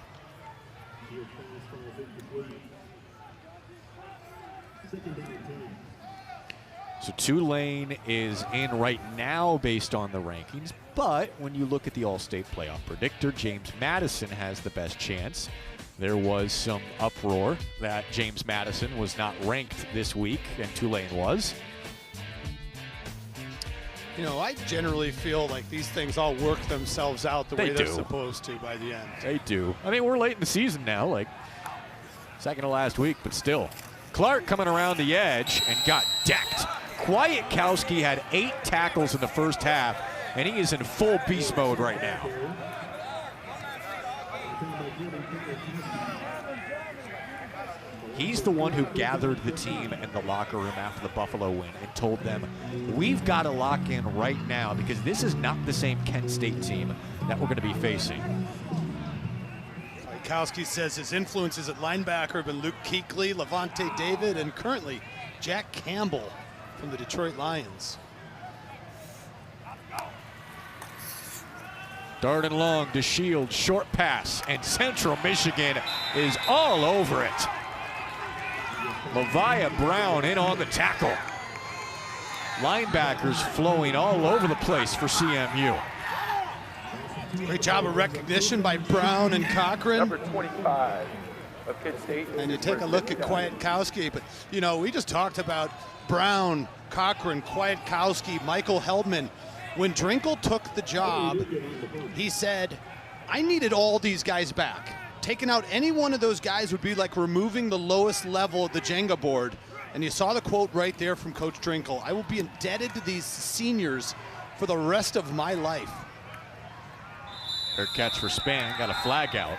So Tulane is in right now based on the rankings, but when you look at the All-State playoff predictor, James Madison has the best chance. There was some uproar that James Madison was not ranked this week, and Tulane was. You know, I generally feel like these things all work themselves out the way they're do. supposed to by the end. They do. I mean, we're late in the season now, like second to last week, but still. Clark coming around the edge and got decked. Kwiatkowski had 8 tackles in the first half, and he is in full beast mode right now. He's the one who gathered the team in the locker room after the Buffalo win and told them, we've got to lock in right now because this is not the same Kent State team that we're going to be facing. Kwiatkowski says his influences at linebacker have been Luke Kuechly, Levante David, and currently Jack Campbell from the Detroit Lions. Darting long, DeShields, short pass, and Central Michigan is all over it. Leviah Brown in on the tackle. Linebackers flowing all over the place for CMU. Great job of recognition by Brown and Cochran. Number 25 of Kent State. And you take a look at Kwiatkowski, but you know, we just talked about Brown, Cochran, Kwiatkowski, Michael Heldman. When Drinkle took the job, he said, I needed all these guys back. Taking out any one of those guys would be like removing the lowest level of the Jenga board. And you saw the quote right there from Coach Drinkle. I will be indebted to these seniors for the rest of my life. Fair catch for Span, got a flag out.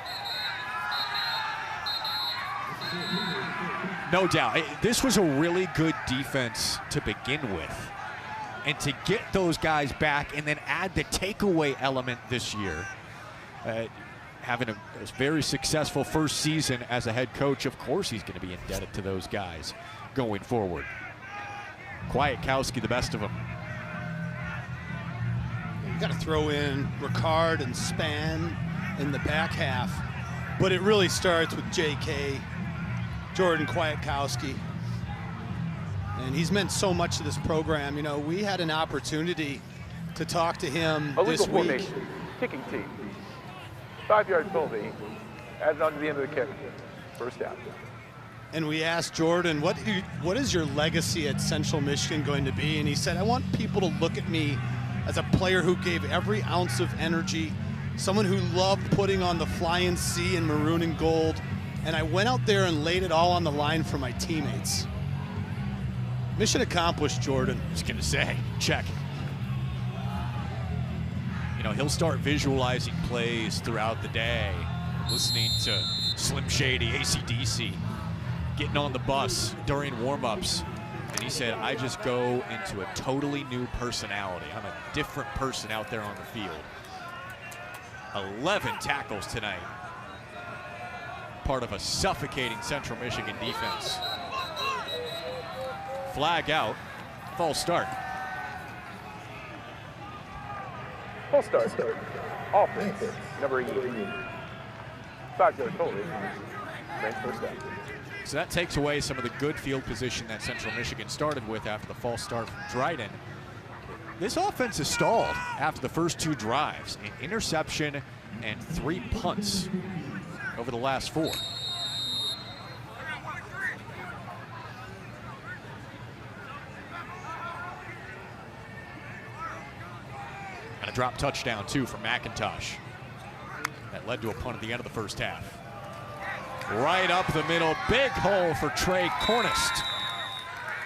No doubt, this was a really good defense to begin with. And to get those guys back and then add the takeaway element this year. Having a very successful first season as a head coach, of course he's going to be indebted to those guys going forward. Kwiatkowski, the best of them. You got to throw in Ricard and Span in the back half, but it really starts with JK, Jordan Kwiatkowski. And he's meant so much to this program. You know, we had an opportunity to talk to him this week. Formation, kicking team. 5-yard penalty, added on to the end of the kick. First down. And we asked Jordan, what is your legacy at Central Michigan going to be? And he said, I want people to look at me as a player who gave every ounce of energy, someone who loved putting on the flying C in maroon and gold, and I went out there and laid it all on the line for my teammates. Mission accomplished, Jordan. I was going to say, check. You know, he'll start visualizing plays throughout the day, listening to Slim Shady, AC/DC, getting on the bus during warm-ups. And he said, I just go into a totally new personality. I'm a different person out there on the field. 11 tackles tonight. Part of a suffocating Central Michigan defense. Flag out, false start. Full start. Offense, number 8. 5-yard penalty. Ranked first down. So that takes away some of the good field position that Central Michigan started with after the false start from Dryden. This offense is stalled after the first 2 drives. An interception and 3 punts over the last 4. And a drop touchdown, too, from McIntosh. That led to a punt at the end of the first half. Right up the middle, big hole for Trey Cornist,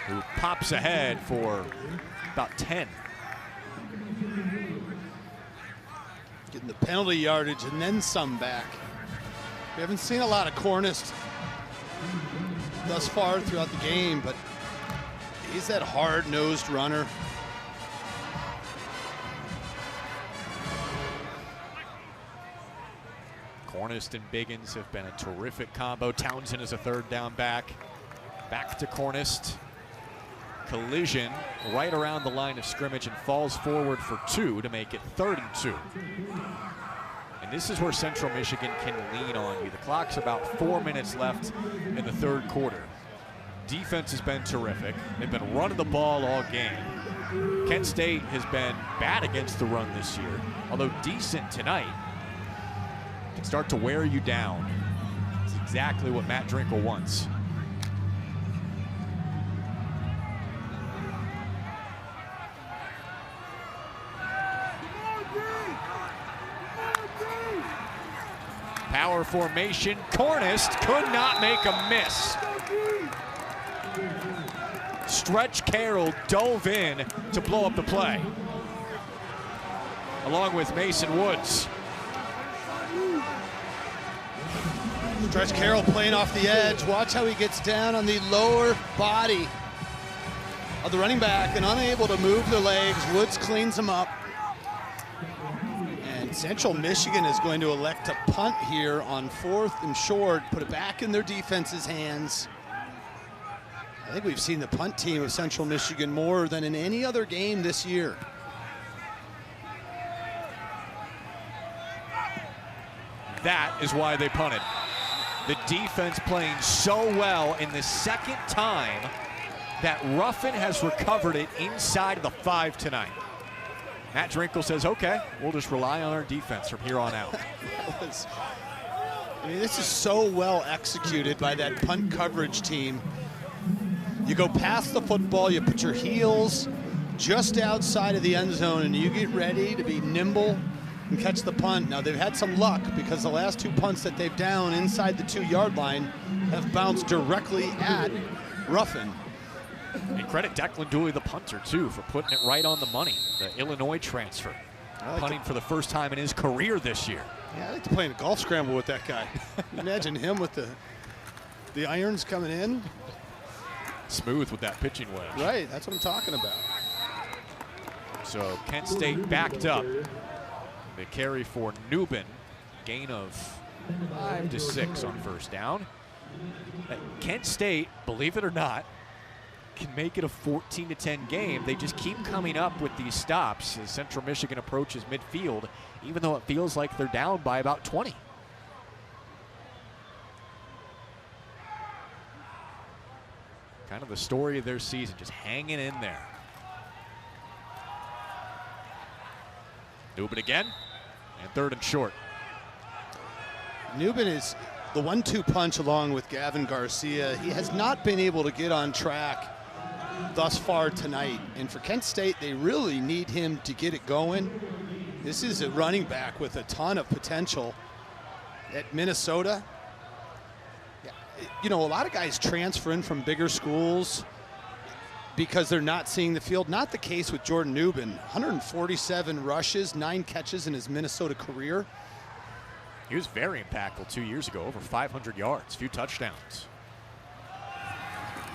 who pops ahead for about 10. Getting the penalty yardage and then some back. We haven't seen a lot of Cornist thus far throughout the game, but he's that hard-nosed runner. Cornist and Biggins have been a terrific combo. Townsend is a 3rd down back. Back to Cornist. Collision right around the line of scrimmage and falls forward for 2 to make it 3rd and 2. And this is where Central Michigan can lean on you. The clock's about 4 minutes left in the 3rd quarter. Defense has been terrific. They've been running the ball all game. Kent State has been bad against the run this year, although decent tonight. Can start to wear you down. It's exactly what Matt Drinkle wants. Power formation. Cornist could not make a miss. Stretch Carroll dove in to blow up the play, along with Mason Woods. Stretch Carroll playing off the edge. Watch how he gets down on the lower body of the running back and unable to move the legs. Woods cleans him up. And Central Michigan is going to elect to punt here on 4th and short, put it back in their defense's hands. I think we've seen the punt team of Central Michigan more than in any other game this year. That is why they punted. The defense playing so well in the 2nd time that Ruffin has recovered it inside of the 5 tonight. Matt Drinkle says, okay, we'll just rely on our defense from here on out. I mean, this is so well executed by that punt coverage team. You go past the football, you put your heels just outside of the end zone, and you get ready to be nimble and catch the punt. Now, they've had some luck because the last 2 punts that they've down inside the 2-yard line have bounced directly at Ruffin. And credit Declan Dooley, the punter, too, for putting it right on the money. The Illinois transfer, punting for the first time in his career this year. Yeah, I like to play in a golf scramble with that guy. Imagine him with the irons coming in. Smooth with that pitching wedge. Right, that's what I'm talking about. So Kent State backed up. They carry for Newbin, gain of 5 to 6 on 1st down. Kent State, believe it or not, can make it a 14-10 game. They just keep coming up with these stops as Central Michigan approaches midfield, even though it feels like they're down by about 20. Kind of the story of their season, just hanging in there. Newbin again, and 3rd and short. Newbin is the 1-2 punch along with Gavin Garcia. He has not been able to get on track thus far tonight. And for Kent State, they really need him to get it going. This is a running back with a ton of potential at Minnesota. Yeah, you know, a lot of guys transfer in from bigger schools because they're not seeing the field. Not the case with Jordan Newbin. 147 rushes, 9 catches in his Minnesota career. He was very impactful 2 years ago, over 500 yards, few touchdowns.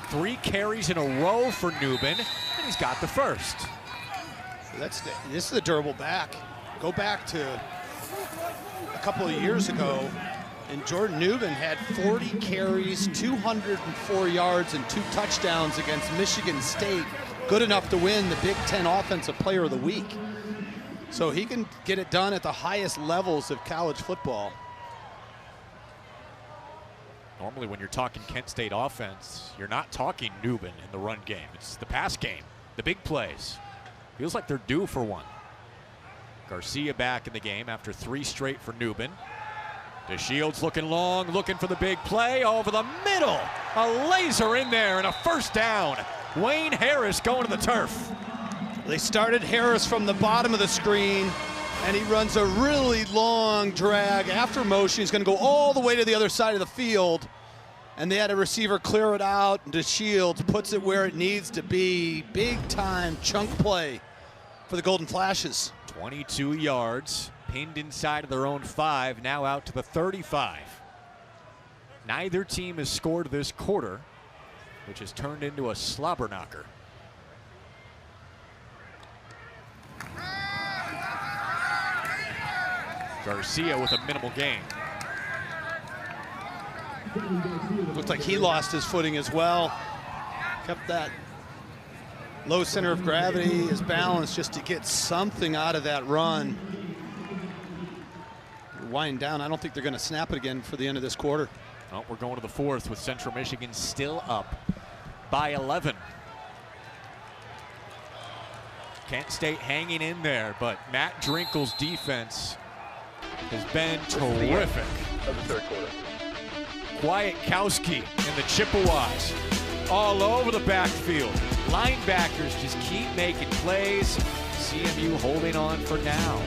3 carries in a row for Newbin, and he's got the first. This is a durable back. Go back to a couple of years ago, and Jordan Newbin had 40 carries, 204 yards, and 2 touchdowns against Michigan State. Good enough to win the Big Ten Offensive Player of the Week. So he can get it done at the highest levels of college football. Normally when you're talking Kent State offense, you're not talking Newbin in the run game. It's the pass game, the big plays. Feels like they're due for one. Garcia back in the game after 3 straight for Newman. DeShields looking long, looking for the big play over the middle. A laser in there and a first down. Wayne Harris going to the turf. They started Harris from the bottom of the screen, and he runs a really long drag after motion. He's going to go all the way to the other side of the field, and they had a receiver clear it out, and DeShields puts it where it needs to be. Big time chunk play for the Golden Flashes. 22 yards, pinned inside of their own 5, now out to the 35. Neither team has scored this quarter, which has turned into a slobber knocker. Garcia with a minimal gain. Looked like he lost his footing as well. Kept that low center of gravity, his balance, just to get something out of that run. Wind down. I don't think they're going to snap it again for the end of this quarter. Well, we're going to the 4th with Central Michigan still up by 11. Kent State hanging in there, but Matt Drinkle's defense has been terrific. Of the third quarter. Kwiatkowski and the Chippewas all over the backfield. Linebackers just keep making plays. CMU holding on for now.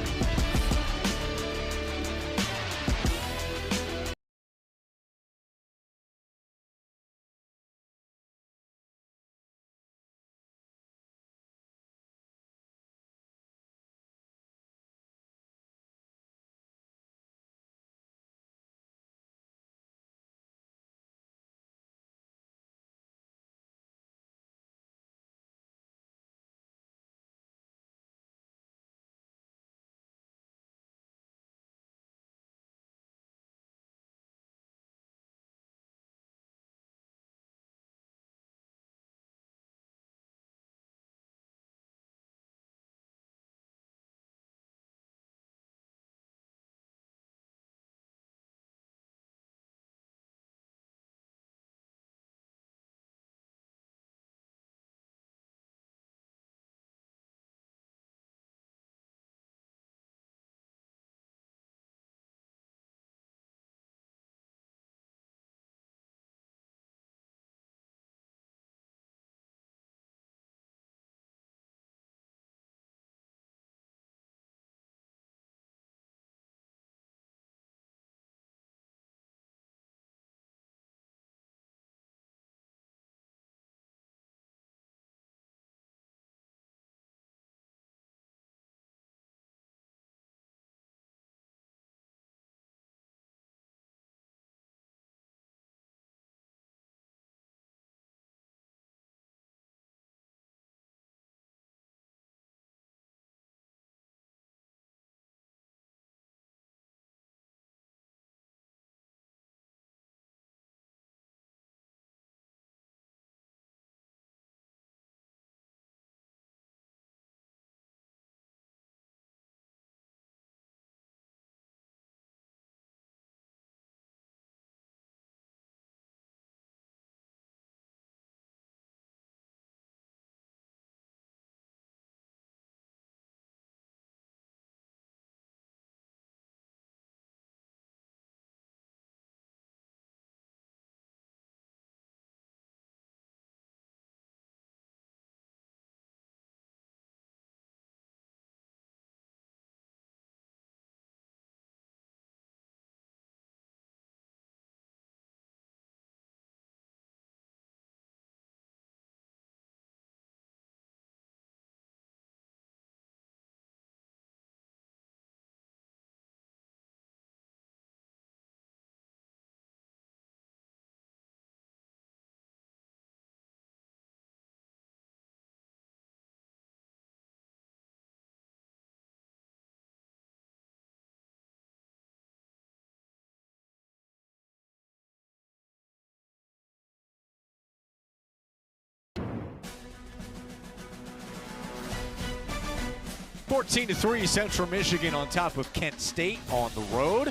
(14-3) Central Michigan on top of Kent State on the road.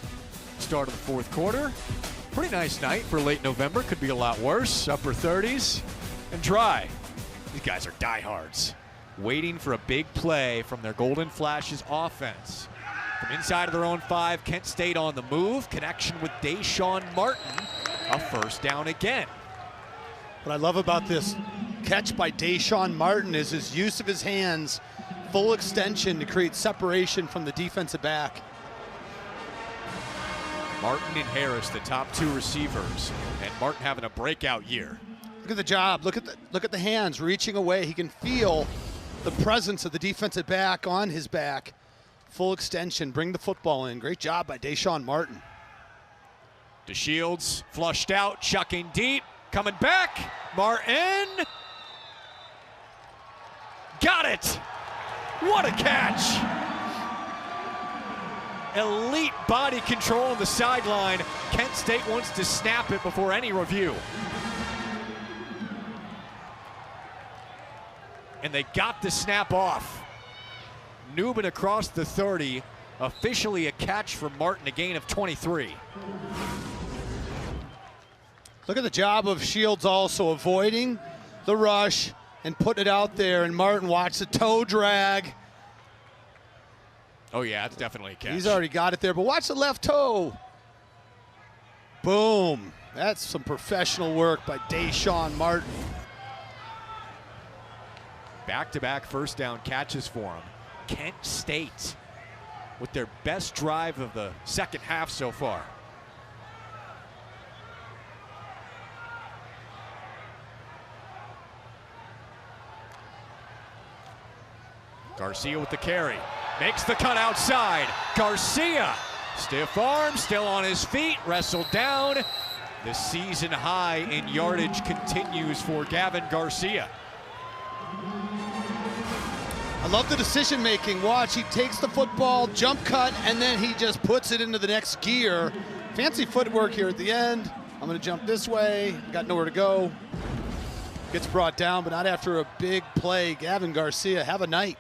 Start of the 4th quarter. Pretty nice night for late November. Could be a lot worse. Upper 30s and dry. These guys are diehards. waiting for a big play from their Golden Flashes offense. From inside of their own 5, Kent State on the move. Connection with Deshaun Martin. A first down again. What I love about this catch by Deshaun Martin is his use of his hands, full extension to create separation from the defensive back. Martin and Harris, the top 2 receivers, and Martin having a breakout year. Look at the job. Look at the hands reaching away. He can feel the presence of the defensive back on his back. Full extension, bring the football in. Great job by Deshaun Martin. DeShields flushed out, chucking deep, coming back. Martin got it. What a catch. Elite body control on the sideline. Kent State wants to snap it before any review. And they got the snap off. Newman across the 30, officially a catch for Martin, a gain of 23. Look at the job of Shields also avoiding the rush and putting it out there, and Martin watch the toe drag. Oh yeah, it's definitely a catch. He's already got it there, but watch the left toe. Boom. That's some professional work by Deshaun Martin. Back-to-back first down catches for him. Kent State with their best drive of the second half so far. Garcia with the carry. Makes the cut outside. Garcia, stiff arm, still on his feet, wrestled down. The season high in yardage continues for Gavin Garcia. I love the decision making. Watch, he takes the football, jump cut, and then he just puts it into the next gear. Fancy footwork here at the end. I'm gonna jump this way, got nowhere to go. Gets brought down, but not after a big play. Gavin Garcia, have a night.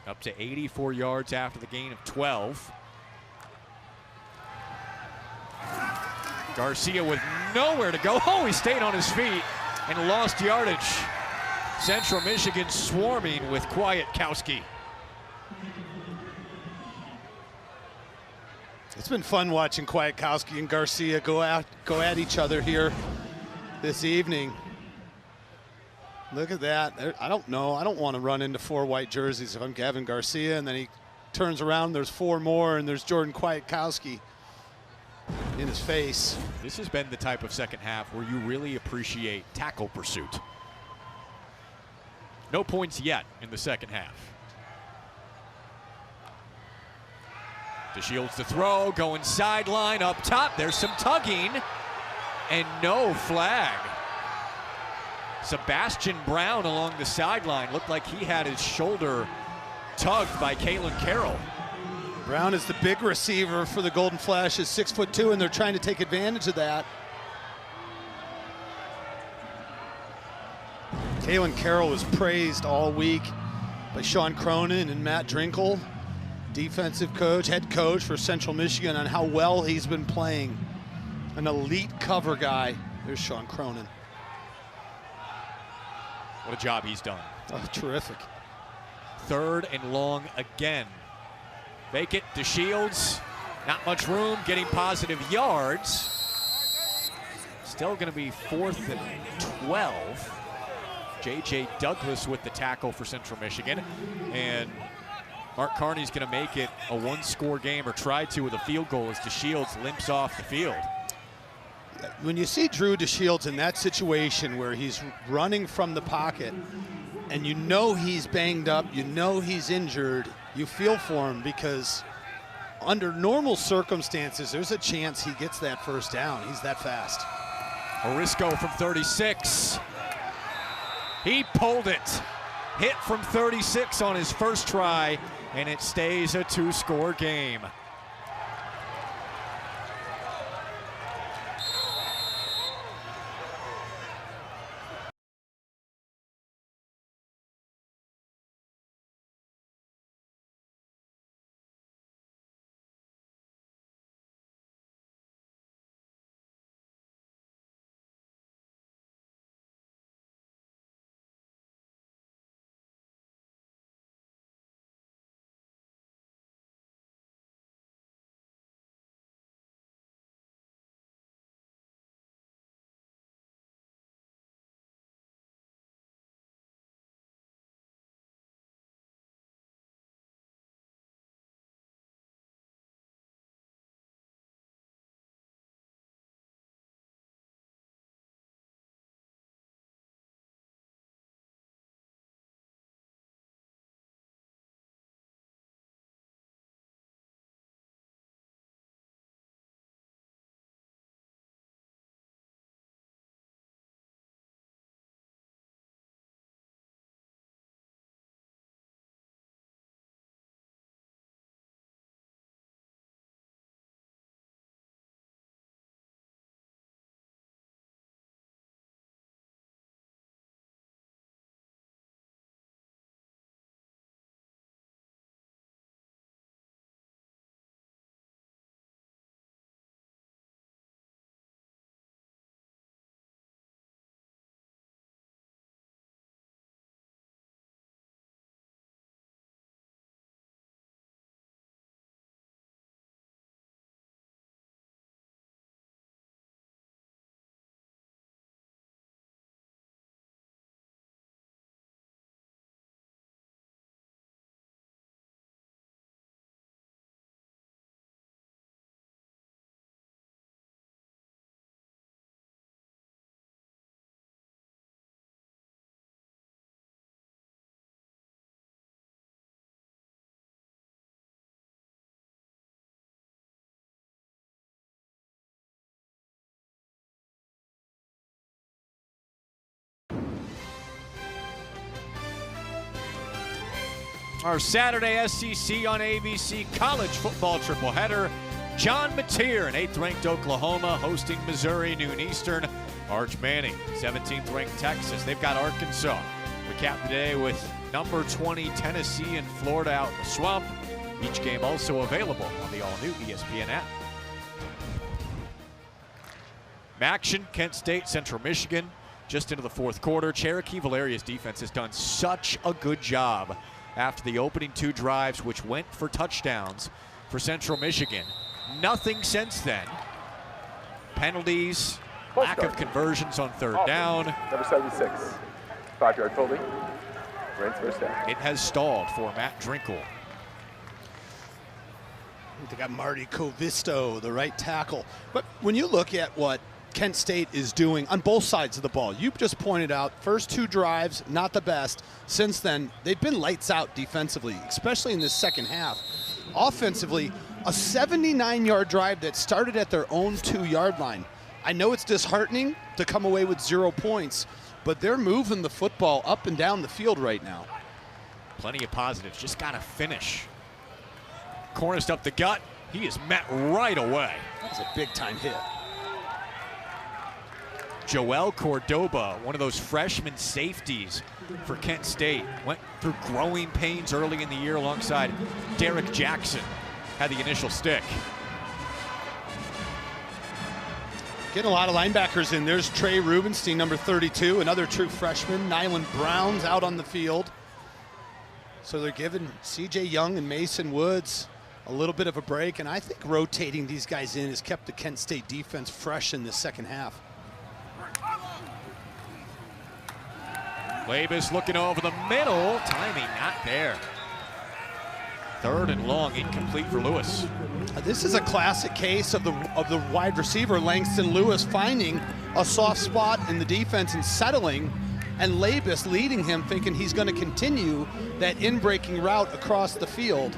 Up to 84 yards after the gain of 12. Garcia with nowhere to go. Oh, he stayed on his feet and lost yardage. Central Michigan swarming with Kwiatkowski. It's been fun watching Kwiatkowski and Garcia go at each other here this evening. Look at that. I don't know. I don't want to run into 4 white jerseys if I'm Gavin Garcia, and then he turns around, there's 4 more, and there's Jordan Kwiatkowski in his face. This has been the type of second half where you really appreciate tackle pursuit. No points yet in the second half. DeShields to throw, going sideline up top. There's some tugging and no flag. Sebastian Brown along the sideline looked like he had his shoulder tugged by Kalen Carroll. Brown is the big receiver for the Golden Flashes, 6'2", and they're trying to take advantage of that. Kalen Carroll was praised all week by Sean Cronin and Matt Drinkle, defensive coach, head coach for Central Michigan, on how well he's been playing. An elite cover guy. There's Sean Cronin. What a job he's done. Oh, terrific. 3rd and long again. Fake it to Shields. Not much room, getting positive yards. Still going to be 4th and 12. J.J. Douglas with the tackle for Central Michigan. And Mark Carney's going to make it a 1-score game, or try to, with a field goal as DeShields limps off the field. When you see Drew DeShields in that situation where he's running from the pocket and you know he's banged up, you know he's injured, you feel for him, because under normal circumstances, there's a chance he gets that first down. He's that fast. Orisco from 36. He pulled it. Hit from 36 on his first try, and it stays a 2-score game. Our Saturday SEC on ABC college football triple-header. John Mateer, an 8th-ranked Oklahoma, hosting Missouri, noon Eastern. Arch Manning, 17th-ranked Texas. They've got Arkansas. We cap the day with number 20 Tennessee and Florida out in the swamp. Each game also available on the all-new ESPN app. MACtion, Kent State, Central Michigan, just into the fourth quarter. Cherokee Valeria's defense has done such a good job after the opening 2 drives, which went for touchdowns for Central Michigan. Nothing since then. Penalties, lack of conversions on third down. Number 76, 5-yard holding. Rents first down. It has stalled for Matt Drinkle. They got Marty Covisto, the right tackle. But when you look at what Kent State is doing on both sides of the ball, you just pointed out, first 2 drives, not the best. Since then, they've been lights out defensively, especially in this second half. Offensively, a 79-yard drive that started at their own 2-yard line. I know it's disheartening to come away with 0 points, but they're moving the football up and down the field right now. Plenty of positives, just got to finish. Corniced up the gut, he is met right away. That's a big-time hit. Joel Cordoba, one of those freshman safeties for Kent State, went through growing pains early in the year alongside Derek Jackson, had the initial stick. Getting a lot of linebackers in. There's Trey Rubenstein, number 32, another true freshman. Nyland Brown's out on the field. So they're giving C.J. Young and Mason Woods a little bit of a break, and I think rotating these guys in has kept the Kent State defense fresh in the second half. Labus looking over the middle, timing not there. 3rd and long, incomplete for Lewis. This is a classic case of the wide receiver, Langston Lewis, finding a soft spot in the defense and settling, and Labus leading him, thinking he's going to continue that in-breaking route across the field.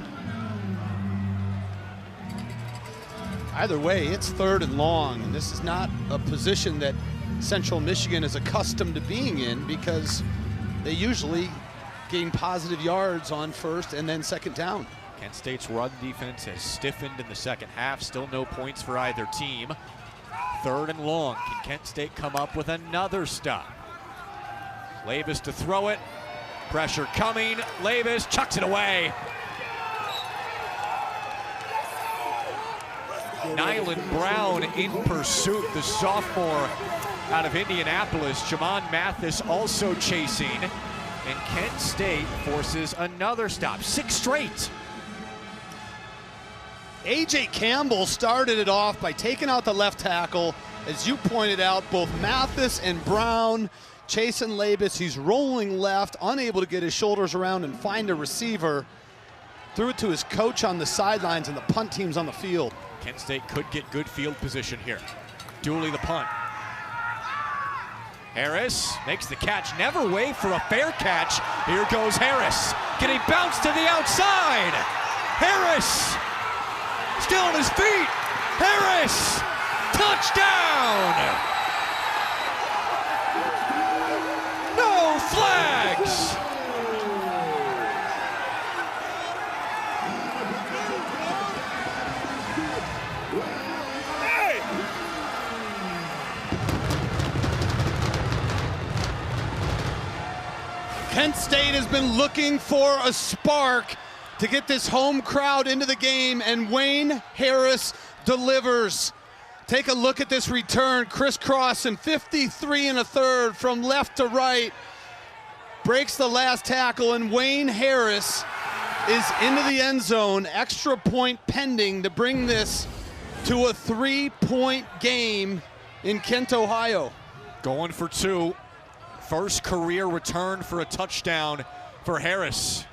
Either way, it's 3rd and long, and this is not a position that Central Michigan is accustomed to being in, because they usually gain positive yards on 1st and then 2nd down. Kent State's run defense has stiffened in the second half. Still no points for either team. 3rd and long. Can Kent State come up with another stop? Labus to throw it. Pressure coming. Labus chucks it away. Nyland Brown in pursuit, the sophomore out of Indianapolis. Jamon Mathis also chasing. And Kent State forces another stop. 6 straight. A.J. Campbell started it off by taking out the left tackle. As you pointed out, both Mathis and Brown chasing Labus. He's rolling left, unable to get his shoulders around and find a receiver. Threw it to his coach on the sidelines, and the punt team's on the field. Kent State could get good field position here. Dooley the punt. Harris makes the catch, never wait for a fair catch. Here goes Harris. Can he bounce to the outside? Harris still on his feet. Harris, touchdown! No flags! Kent State has been looking for a spark to get this home crowd into the game, and Wayne Harris delivers. Take a look at this return, crisscrossing 53 1/3 from left to right. Breaks the last tackle, and Wayne Harris is into the end zone. Extra point pending to bring this to a 3-point game in Kent, Ohio. Going for 2. First career return for a touchdown for Harris.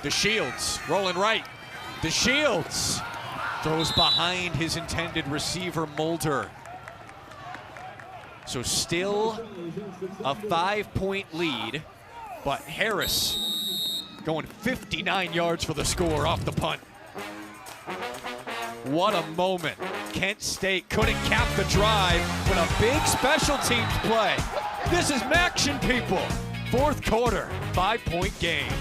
DeShields rolling right. DeShields throws behind his intended receiver, Mulder. So still a 5-point lead, but Harris going 59 yards for the score off the punt. What a moment. Kent State couldn't cap the drive with a big special teams play. This is MACtion, people. Fourth quarter, 5-point game.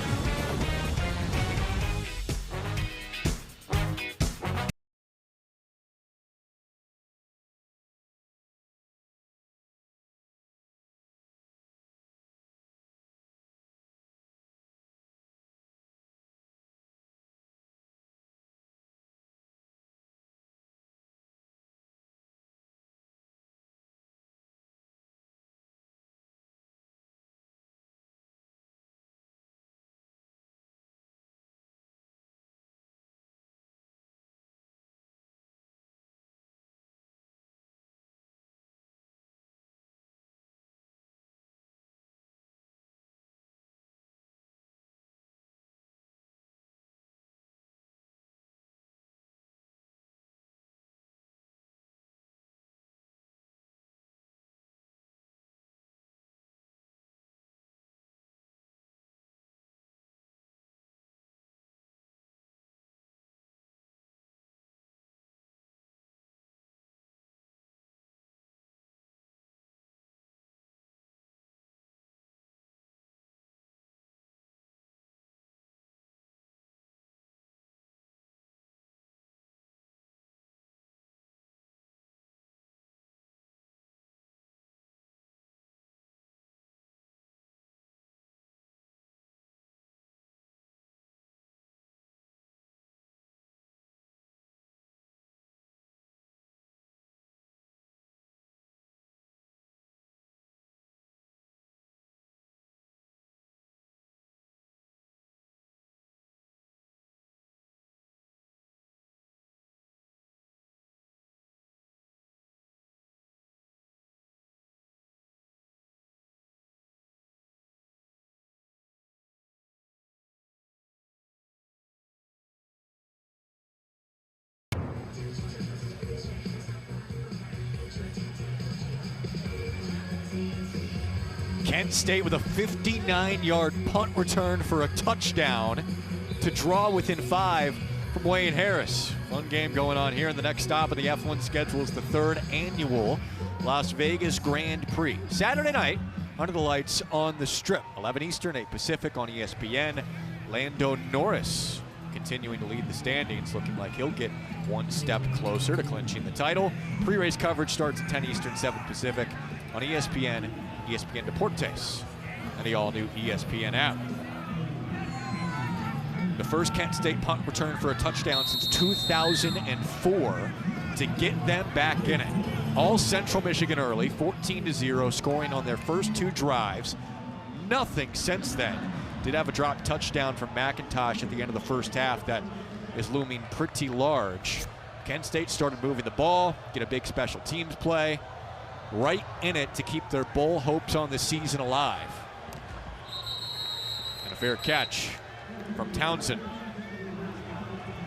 Kent State with a 59-yard punt return for a touchdown to draw within 5 from Wayne Harris. Fun game going on here, and the next stop of the F1 schedule is the 3rd annual Las Vegas Grand Prix. Saturday night, under the lights on the Strip, 11 Eastern, 8 Pacific on ESPN. Lando Norris continuing to lead the standings, looking like he'll get one step closer to clinching the title. Pre-race coverage starts at 10 Eastern, 7 Pacific on ESPN, ESPN Deportes, and the all-new ESPN app. The first Kent State punt return for a touchdown since 2004 to get them back in it. All Central Michigan early, 14-0, scoring on their first 2 drives. Nothing since then. Did have a drop touchdown from McIntosh at the end of the first half that is looming pretty large. Kent State started moving the ball, get a big special teams play, right in it to keep their bowl hopes on the season alive. And a fair catch from Townsend.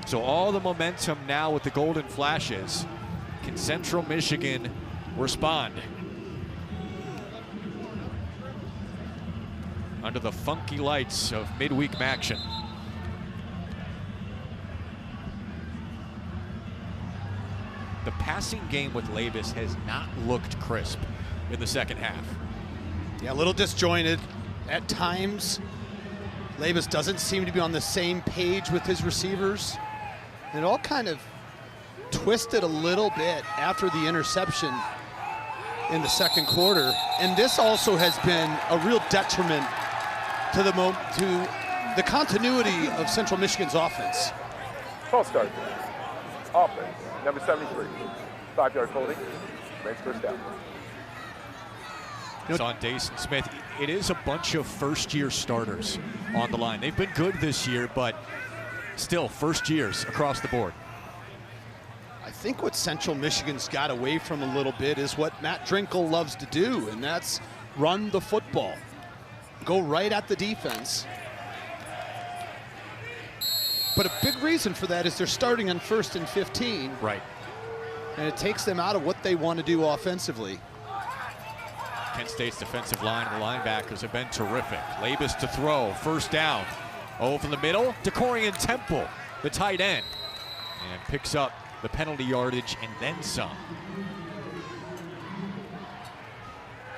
So all the momentum now with the Golden Flashes. Can Central Michigan respond? Under the funky lights of midweek MACtion. The passing game with Labus has not looked crisp in the second half. Yeah, a little disjointed at times. Labus doesn't seem to be on the same page with his receivers. It all kind of twisted a little bit after the interception in the second quarter. And this also has been a real detriment to the continuity of Central Michigan's offense. False start. Offense, number 73. 5-yard holding. Remains first down. It's on Dason Smith. It is a bunch of first-year starters on the line. They've been good this year, but still first years across the board. I think what Central Michigan's got away from a little bit is what Matt Drinkle loves to do, and that's run the football. Go right at the defense. But a big reason for that is they're starting on 1st and 15. Right. And it takes them out of what they want to do offensively. Kent State's defensive line and the linebackers have been terrific. Labus to throw, first down. Over the middle, DeCorian Temple, the tight end. And picks up the penalty yardage and then some.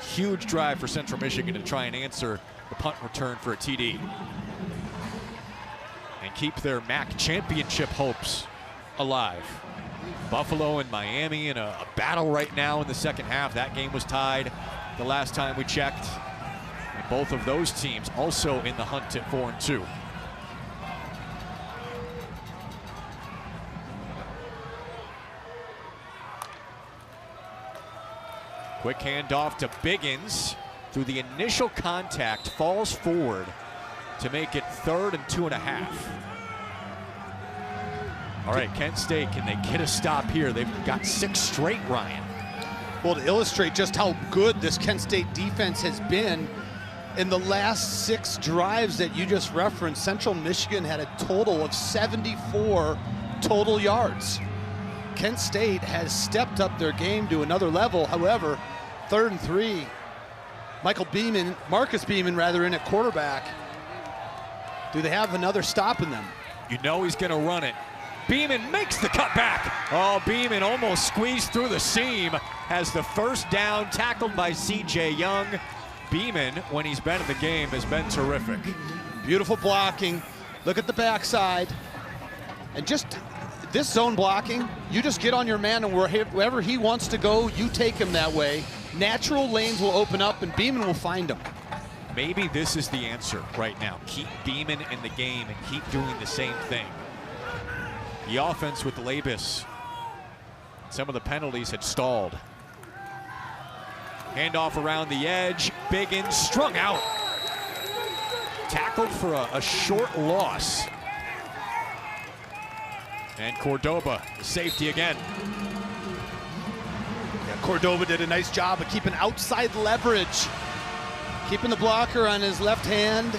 Huge drive for Central Michigan to try and answer the punt return for a TD and keep their MAC championship hopes alive. Buffalo and Miami in a battle right now in the second half. That game was tied the last time we checked. And both of those teams also in the hunt at 4-2. Quick handoff to Biggins. Through the initial contact, falls forward to make it 3rd and 2.5. All right, Kent State, can they get a stop here? They've got 6 straight, Ryan. Well, to illustrate just how good this Kent State defense has been, in the last 6 drives that you just referenced, Central Michigan had a total of 74 total yards. Kent State has stepped up their game to another level. However, 3rd and 3, Marcus Beeman in at quarterback. Do they have another stop in them? You know he's gonna run it. Beeman makes the cutback. Oh, Beeman almost squeezed through the seam. Has the first down, tackled by C.J. Young. Beeman, when he's been in the game, has been terrific. Beautiful blocking. Look at the backside. And just this zone blocking, you just get on your man, and wherever he wants to go, you take him that way. Natural lanes will open up, and Beeman will find him. Maybe this is the answer right now. Keep Beeman in the game and keep doing the same thing. The offense with Labus. Some of the penalties had stalled. Handoff around the edge. Biggins strung out. Tackled for a short loss. And Cordoba, the safety again. Yeah, Cordoba did a nice job of keeping outside leverage. Keeping the blocker on his left hand.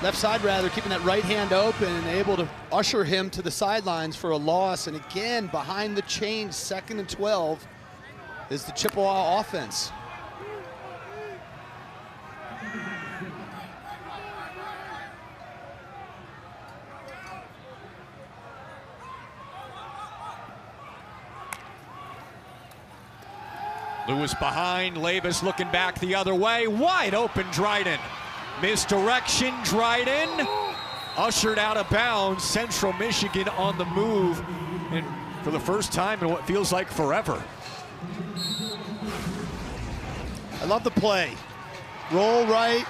Left side rather, keeping that right hand open and able to usher him to the sidelines for a loss. And again, behind the chains, 2nd and 12 is the Chippewa offense. Lewis behind, Labus looking back the other way. Wide open Dryden. Misdirection, Dryden. Ushered out of bounds. Central Michigan on the move. And for the first time in what feels like forever. I love the play. Roll right,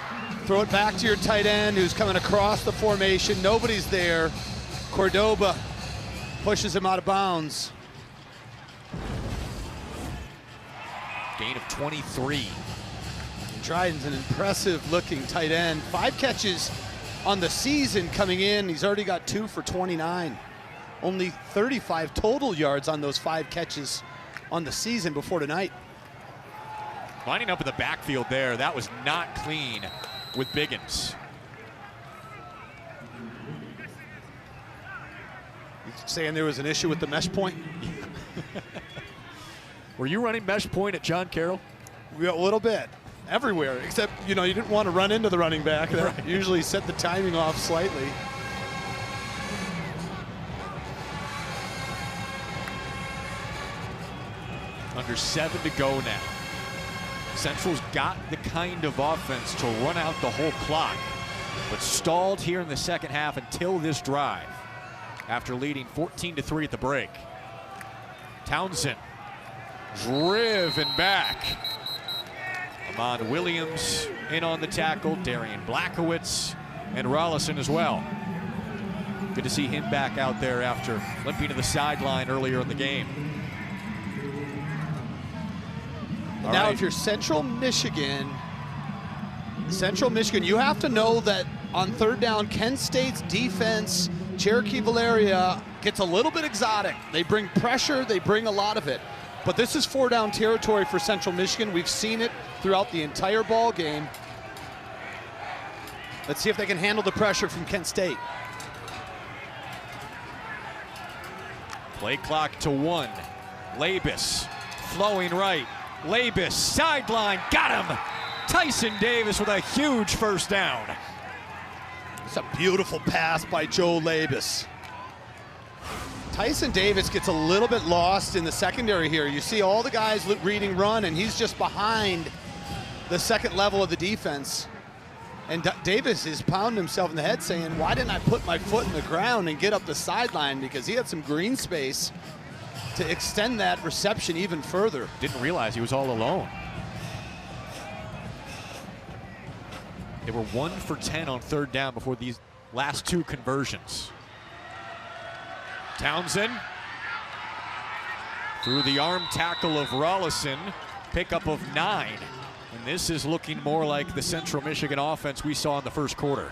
throw it back to your tight end who's coming across the formation. Nobody's there. Cordoba pushes him out of bounds. Gain of 23. Dryden's an impressive looking tight end. 5 catches on the season coming in. He's already got 2 for 29. Only 35 total yards on those 5 catches on the season before tonight. Lining up in the backfield there, that was not clean with Biggins. You saying there was an issue with the mesh point? Were you running mesh point at John Carroll? A little bit. Everywhere, except, you didn't want to run into the running back. That right. Usually set the timing off slightly. Under 7 to go now. Central's got the kind of offense to run out the whole clock, but stalled here in the second half until this drive after leading 14-3 at the break. Townsend driven back. Ahmad Williams in on the tackle, Darian Blackowitz and Rollison as well. Good to see him back out there after limping to the sideline earlier in the game. Now, if you're Central Michigan, you have to know that on 3rd down, Kent State's defense, Cherokee Valeria, gets a little bit exotic. They bring pressure, they bring a lot of it. But this is 4-down territory for Central Michigan. We've seen it throughout the entire ball game. Let's see if they can handle the pressure from Kent State. Play clock to 1. Labus flowing right. Labus sideline, got him. Tyson Davis with a huge first down. It's a beautiful pass by Joe Labus. Tyson Davis gets a little bit lost in the secondary here. You see all the guys reading run, and he's just behind the second level of the defense. And Davis is pounding himself in the head saying, why didn't I put my foot in the ground and get up the sideline? Because he had some green space to extend that reception even further. Didn't realize he was all alone. They were 1 for 10 on third down before these last 2 conversions. Townsend through the arm tackle of Rollison, pickup of 9. And this is looking more like the Central Michigan offense we saw in the first quarter.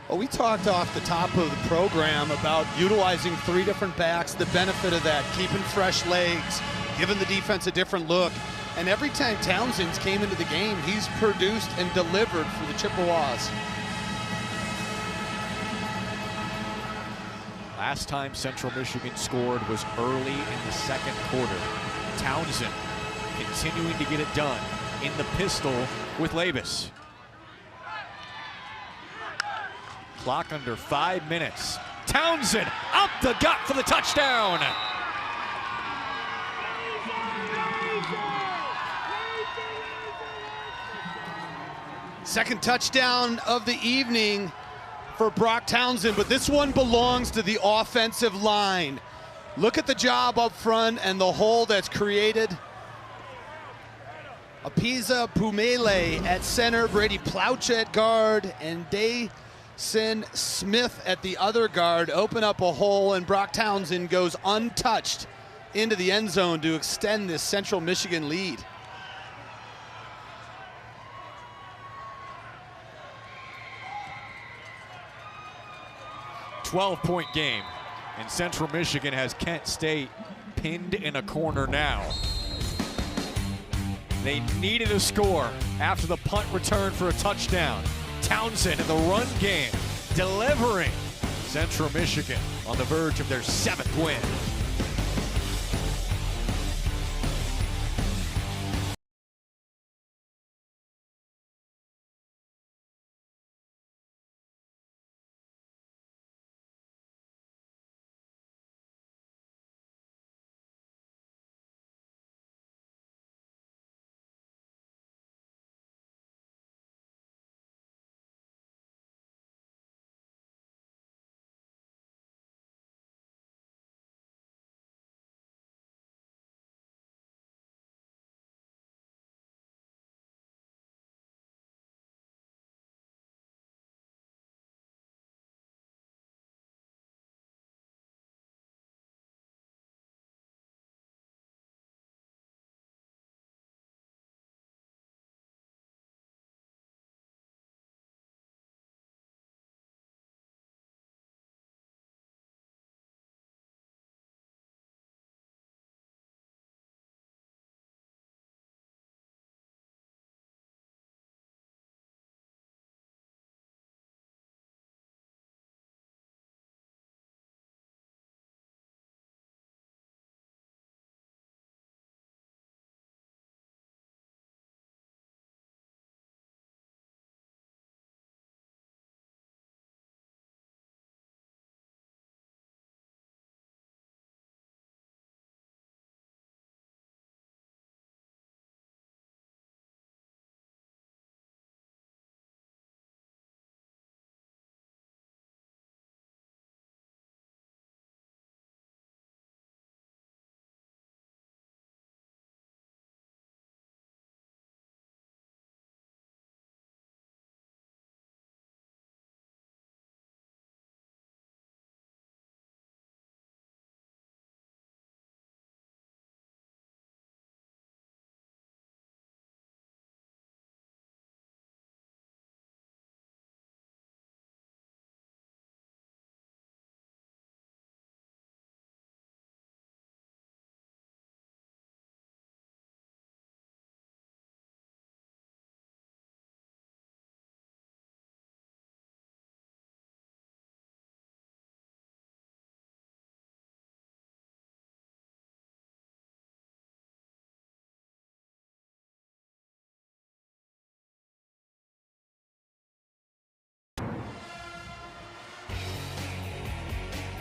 Well, we talked off the top of the program about utilizing 3 different backs, the benefit of that, keeping fresh legs, giving the defense a different look. And every time Townsend's came into the game, he's produced and delivered for the Chippewas. Last time Central Michigan scored was early in the second quarter. Townsend continuing to get it done in the pistol with Labus. Clock under 5 minutes. Townsend up the gut for the touchdown. Second touchdown of the evening for Brock Townsend, but this one belongs to the offensive line. Look at the job up front and the hole that's created. Apiza Pumele at center, Brady Plouch at guard, and Dayson Smith at the other guard open up a hole, and Brock Townsend goes untouched into the end zone to extend this Central Michigan lead. A 12-point game, and Central Michigan has Kent State pinned in a corner now. They needed a score after the punt return for a touchdown. Townsend in the run game, delivering. Central Michigan on the verge of their 7th win.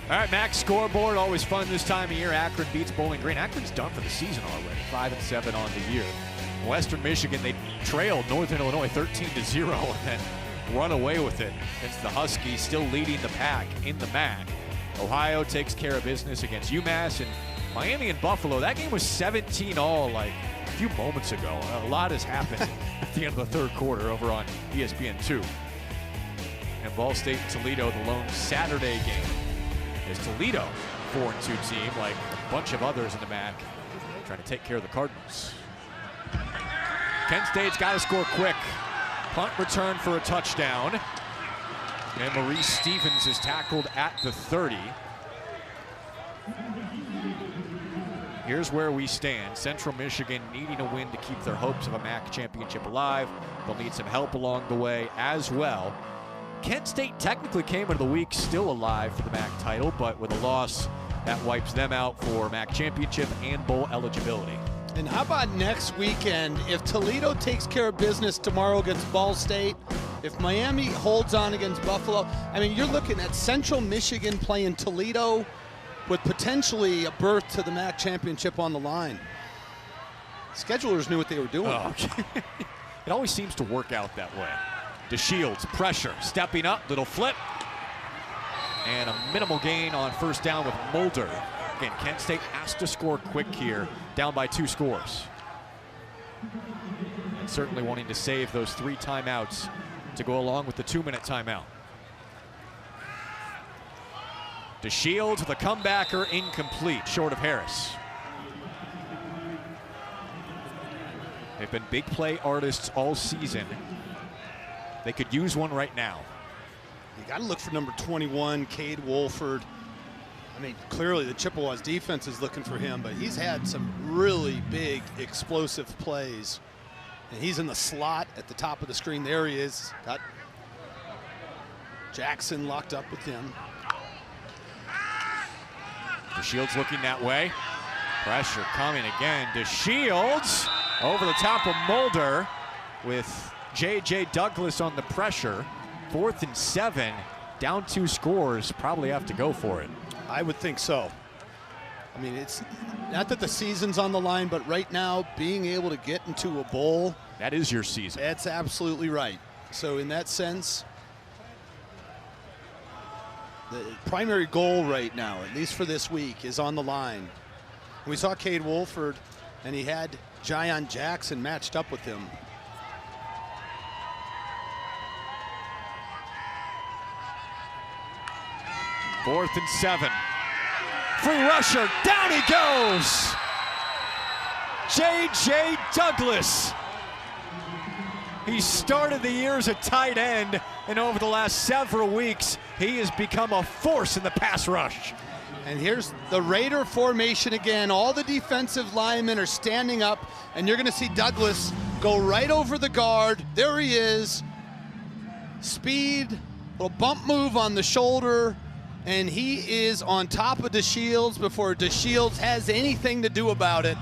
All right, Max scoreboard, always fun this time of year. Akron beats Bowling Green. Akron's done for the season already, 5-7 on the year. Western Michigan, they trailed Northern Illinois 13-0 and then run away with it against the Huskies, still leading the pack in the MAC. Ohio takes care of business against UMass, and Miami and Buffalo. That game was 17-all like a few moments ago. A lot has happened at the end of the third quarter over on ESPN2. And Ball State and Toledo, the lone Saturday game. Is Toledo 4-2 team, like a bunch of others in the MAC, trying to take care of the Cardinals. Kent State's got to score quick. Punt return for a touchdown. And Maurice Stevens is tackled at the 30. Here's where we stand. Central Michigan needing a win to keep their hopes of a MAC championship alive. They'll need some help along the way as well. Kent State technically came into the week still alive for the MAC title, but with a loss, that wipes them out for MAC championship and bowl eligibility. And how about next weekend? If Toledo takes care of business tomorrow against Ball State, if Miami holds on against Buffalo, I mean, you're looking at Central Michigan playing Toledo with potentially a berth to the MAC championship on the line. Schedulers knew what they were doing. Oh, it always seems to work out that way. DeShields, pressure, stepping up, little flip. And a minimal gain on first down with Mulder. Again, Kent State has to score quick here, down by 2 scores. And certainly wanting to save those 3 timeouts to go along with the 2-minute timeout. DeShields, the comebacker, incomplete, short of Harris. They've been big play artists all season. They could use one right now. You got to look for number 21, Cade Wolford. I mean, clearly the Chippewas defense is looking for him, but he's had some really big, explosive plays. And he's in the slot at the top of the screen. There he is. Got Jackson locked up with him. DeShields looking that way. Pressure coming again. DeShields over the top of Mulder with J.J. Douglas on the pressure. 4th and 7, down 2 scores, probably have to go for it. I would think so. I mean, it's not that the season's on the line, but right now, being able to get into a bowl. That is your season. That's absolutely right. So in that sense, the primary goal right now, at least for this week, is on the line. And we saw Cade Wolford, and he had Jayon Jackson matched up with him. Fourth and 7. Free rusher, down he goes! J.J. Douglas. He started the year as a tight end, and over the last several weeks, he has become a force in the pass rush. And here's the Raider formation again. All the defensive linemen are standing up, and you're going to see Douglas go right over the guard. There he is. Speed, little bump move on the shoulder, and he is on top of DeShields before DeShields has anything to do about it.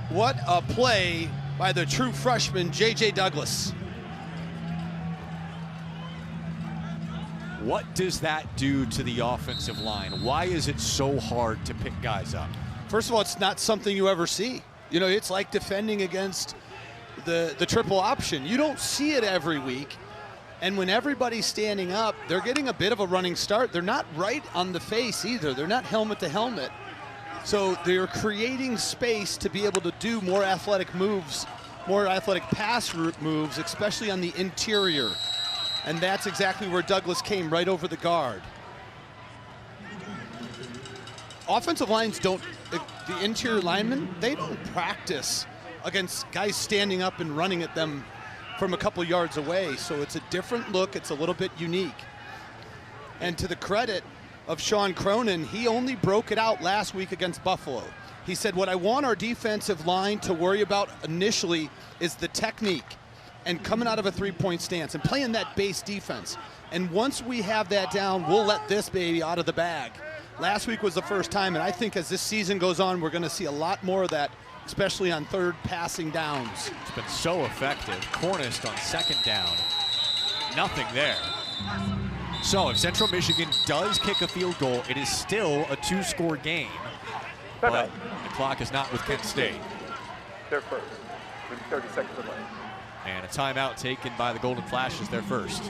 What a play by the true freshman, J.J. Douglas. What does that do to the offensive line? Why is it so hard to pick guys up? First of all, it's not something you ever see. You know, it's like defending against the triple option. You don't see it every week. And when everybody's standing up, they're getting a bit of a running start. They're not right on the face either. They're not helmet to helmet. So they're creating space to be able to do more athletic moves, more athletic pass route moves, especially on the interior. And that's exactly where Douglas came, right over the guard. Offensive lines don't, the interior linemen, they don't practice against guys standing up and running at them from a couple yards away. So it's a different look. It's a little bit unique. And to the credit of Sean Cronin, he only broke it out last week against Buffalo. He said, what I want our defensive line to worry about initially is the technique and coming out of a three-point stance and playing that base defense. And once we have that down, we'll let this baby out of the bag. Last week was the first time, and I think as this season goes on, we're going to see a lot more of that, especially on third passing downs. It's been so effective. Cornist on second down. Nothing there. So if Central Michigan does kick a field goal, it is still a 2-score game. But the clock is not with Kent State. They're first, with 30 seconds left. And a timeout taken by the Golden Flashes, their first.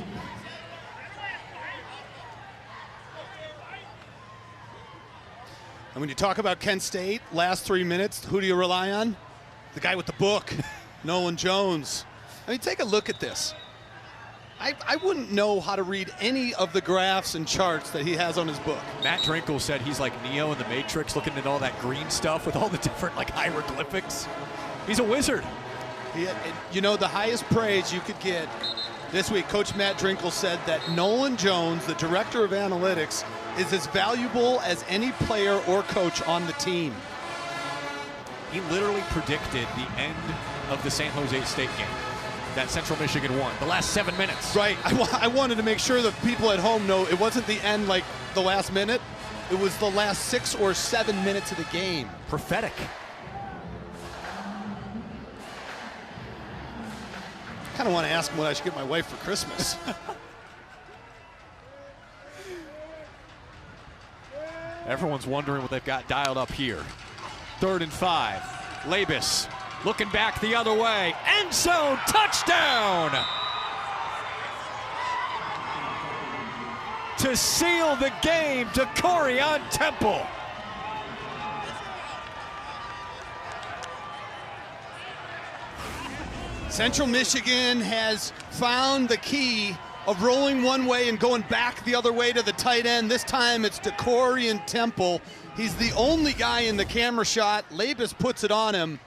And when you talk about Kent State, last 3 minutes, who do you rely on? The guy with the book, Nolan Jones. I mean, take a look at this. I wouldn't know how to read any of the graphs and charts that he has on his book. Matt Drinkle said he's like Neo in the Matrix, looking at all that green stuff with all the different like hieroglyphics. He's a wizard. You know, the highest praise you could get this week, Coach Matt Drinkle said that Nolan Jones, the director of analytics, is as valuable as any player or coach on the team. He literally predicted the end of the San Jose State game that Central Michigan won, the last 7 minutes. Right, I wanted to make sure that people at home know it wasn't the end like the last minute. It was the last 6 or 7 minutes of the game. Prophetic. I kind of want to ask him what I should get my wife for Christmas. Everyone's wondering what they've got dialed up here. 3rd and 5. Labus looking back the other way. End zone touchdown! To seal the game to Corian Temple. Central Michigan has found the key of rolling one way and going back the other way to the tight end. This time it's to Corian Temple. He's the only guy in the camera shot. Labus puts it on him.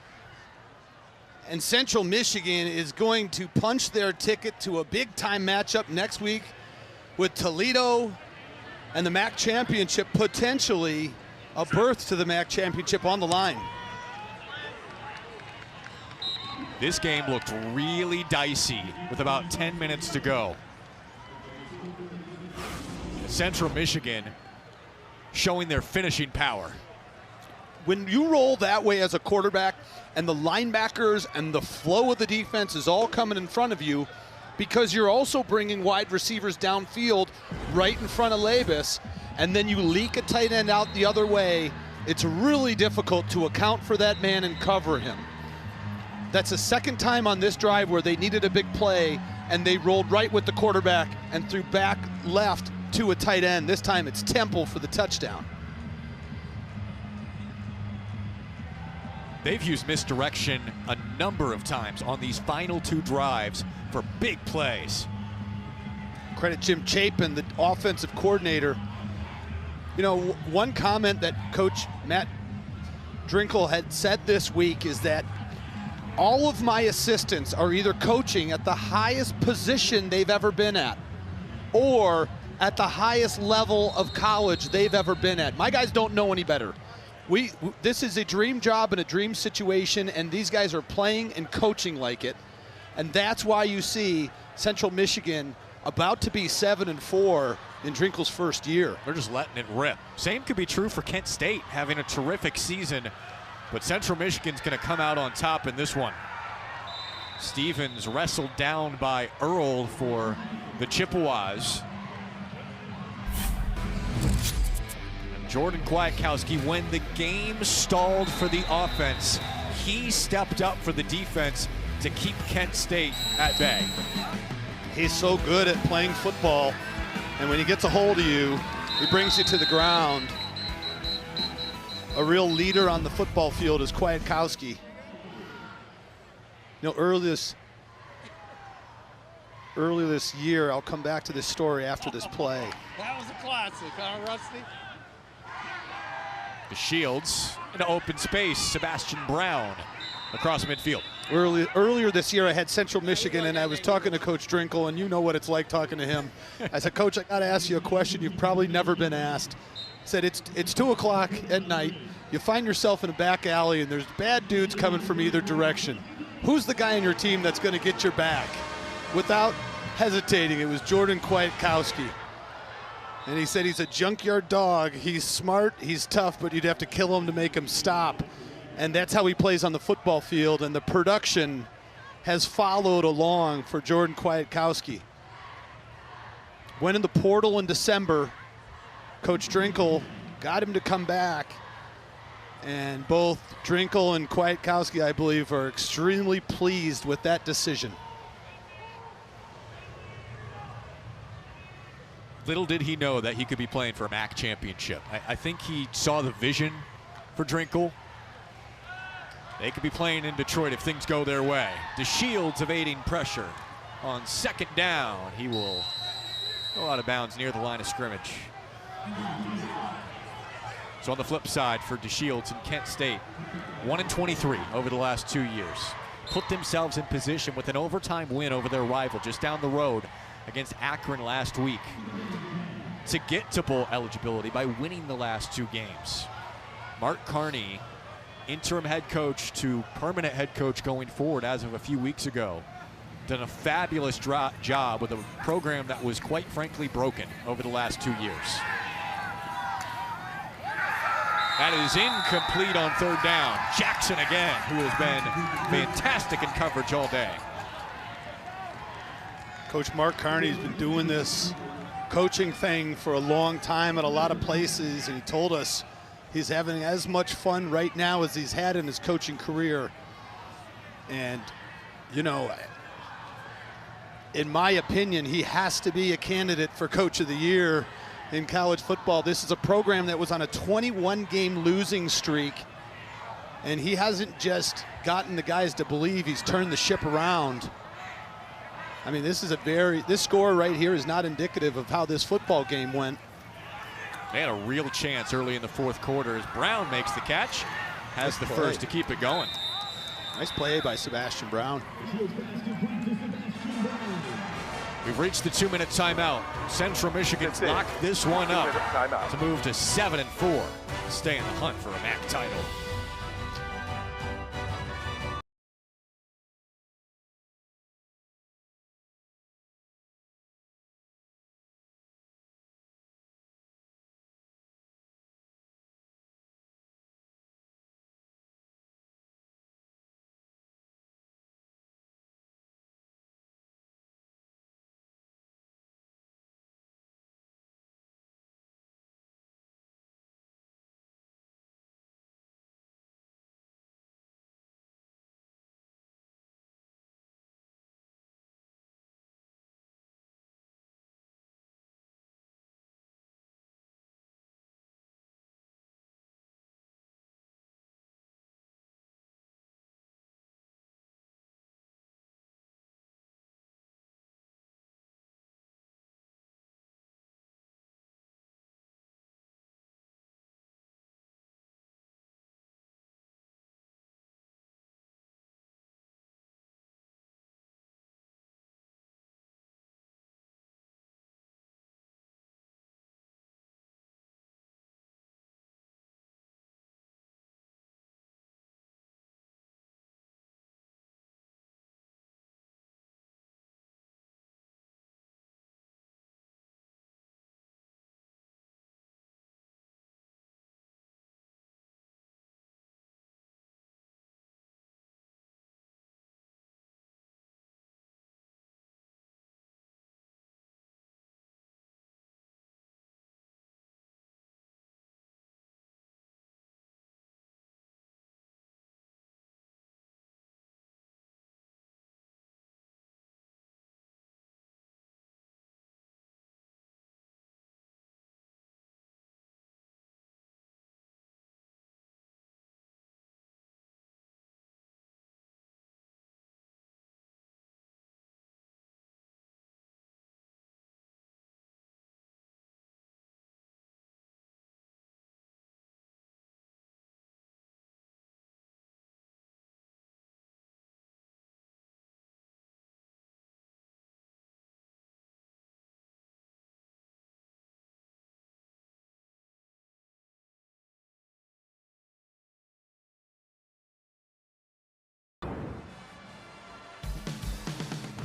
And Central Michigan is going to punch their ticket to a big-time matchup next week with Toledo and the MAC championship, potentially a berth to the MAC championship on the line. This game looked really dicey with about 10 minutes to go. Central Michigan showing their finishing power. When you roll that way as a quarterback and the linebackers and the flow of the defense is all coming in front of you, because you're also bringing wide receivers downfield right in front of Labus, and then you leak a tight end out the other way, it's really difficult to account for that man and cover him. That's the second time on this drive where they needed a big play and they rolled right with the quarterback and threw back left to a tight end. This time it's Temple for the touchdown. They've used misdirection a number of times on these final 2 drives for big plays. Credit Jim Chapin, the offensive coordinator. You know, one comment that Coach Matt Drinkle had said this week is that all of my assistants are either coaching at the highest position they've ever been at or at the highest level of college they've ever been at. My guys don't know any better. This is a dream job and a dream situation, and these guys are playing and coaching like it. And that's why you see Central Michigan about to be 7-4 in Drinkle's first year. They're just letting it rip. Same could be true for Kent State, having a terrific season, but Central Michigan's going to come out on top in this one. Stevens wrestled down by Earl for the Chippewas. Jordan Kwiatkowski, when the game stalled for the offense, he stepped up for the defense to keep Kent State at bay. He's so good at playing football, and when he gets a hold of you, he brings you to the ground. A real leader on the football field is Kwiatkowski. You know, earlier this year, I'll come back to this story after this play. That was a classic, huh, Rusty? The Shields in open space. Sebastian Brown across midfield. Earlier this year, I had Central Michigan, and I was talking to Coach Drinkle, and you know what it's like talking to him. I said, Coach, I got to ask you a question you've probably never been asked. I said, it's 2 o'clock at night. You find yourself in a back alley, and there's bad dudes coming from either direction. Who's the guy on your team that's going to get your back? Without hesitating, it was Jordan Kwiatkowski. And he said he's a junkyard dog. He's smart, he's tough, but you'd have to kill him to make him stop. And that's how he plays on the football field, and the production has followed along for Jordan Kwiatkowski. went in the portal in December. Coach Drinkle got him to come back. And both Drinkle and Kwiatkowski, I believe, are extremely pleased with that decision. Little did he know that he could be playing for a MAC championship. I think he saw the vision for Drinkle. They could be playing in Detroit if things go their way. DeShields evading pressure on second down. He will go out of bounds near the line of scrimmage. So on the flip side for DeShields and Kent State, 1-23 over the last 2 years. Put themselves in position with an overtime win over their rival just down the road against Akron last week to get to bowl eligibility by winning the last 2 games. Mark Carney, interim head coach to permanent head coach going forward as of a few weeks ago, done a fabulous job with a program that was quite frankly broken over the last 2 years. That is incomplete on third down. Jackson again, who has been fantastic in coverage all day. Coach Mark Carney's been doing this coaching thing for a long time at a lot of places, and he told us he's having as much fun right now as he's had in his coaching career. And, you know, in my opinion, he has to be a candidate for Coach of the Year in college football. This is a program that was on a 21-game losing streak, and he hasn't just gotten the guys to believe he's turned the ship around. I mean, this score right here is not indicative of how this football game went. They had a real chance early in the fourth quarter as Brown makes the catch, has the first to keep it going. Nice play by Sebastian Brown. We've reached the 2-minute timeout. Central Michigan's locked this one up to move to 7-4, stay in the hunt for a MAC title.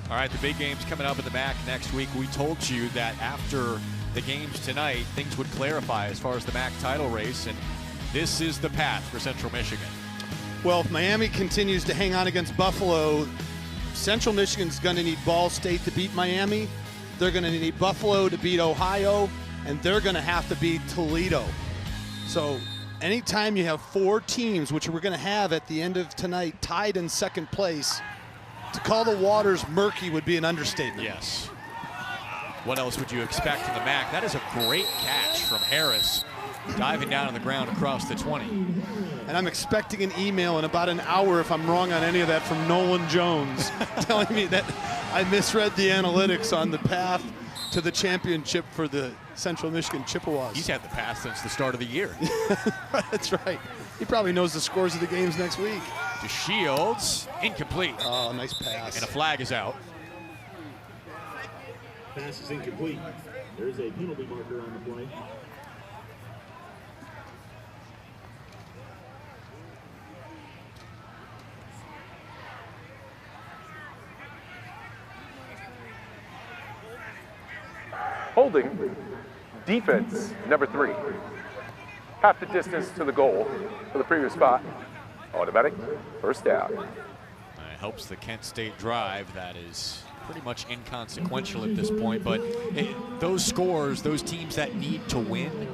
All right, the big game's coming up at the MAC next week. We told you that after the games tonight, things would clarify as far as the MAC title race, and this is the path for Central Michigan. Well, if Miami continues to hang on against Buffalo, Central Michigan's going to need Ball State to beat Miami. They're going to need Buffalo to beat Ohio, and they're going to have to beat Toledo. So anytime you have 4 teams, which we're going to have at the end of tonight, tied in second place, to call the waters murky would be an understatement. Yes. What else would you expect in the MAC? That is a great catch from Harris, diving down on the ground across the 20. And I'm expecting an email in about an hour, if I'm wrong on any of that, from Nolan Jones telling me that I misread the analytics on the path to the championship for the Central Michigan Chippewas. He's had the pass since the start of the year. That's right. He probably knows the scores of the games next week. DeShields, incomplete. Oh, nice pass. And a flag is out. Pass is incomplete. There's a penalty marker on the play. Holding, defense, number 3. Half the distance to the goal for the previous spot. Automatic first down. It helps the Kent State drive. That is pretty much inconsequential at this point, but those scores, those teams that need to win,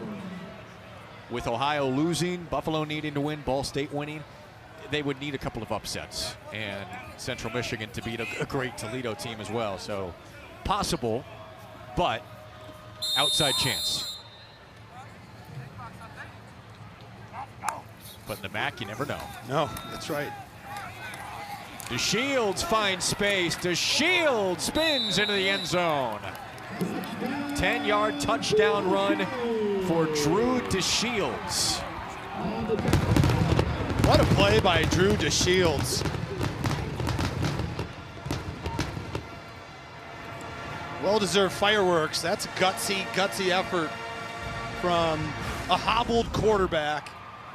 with Ohio losing, Buffalo needing to win, Ball State winning, they would need a couple of upsets, and Central Michigan to beat a great Toledo team as well. So possible, but outside chance. But in the MAC, you never know. No, that's right. DeShields finds space. DeShields spins into the end zone. 10-yard touchdown run for Drew DeShields. What a play by Drew DeShields. Well-deserved fireworks. That's a gutsy effort from a hobbled quarterback.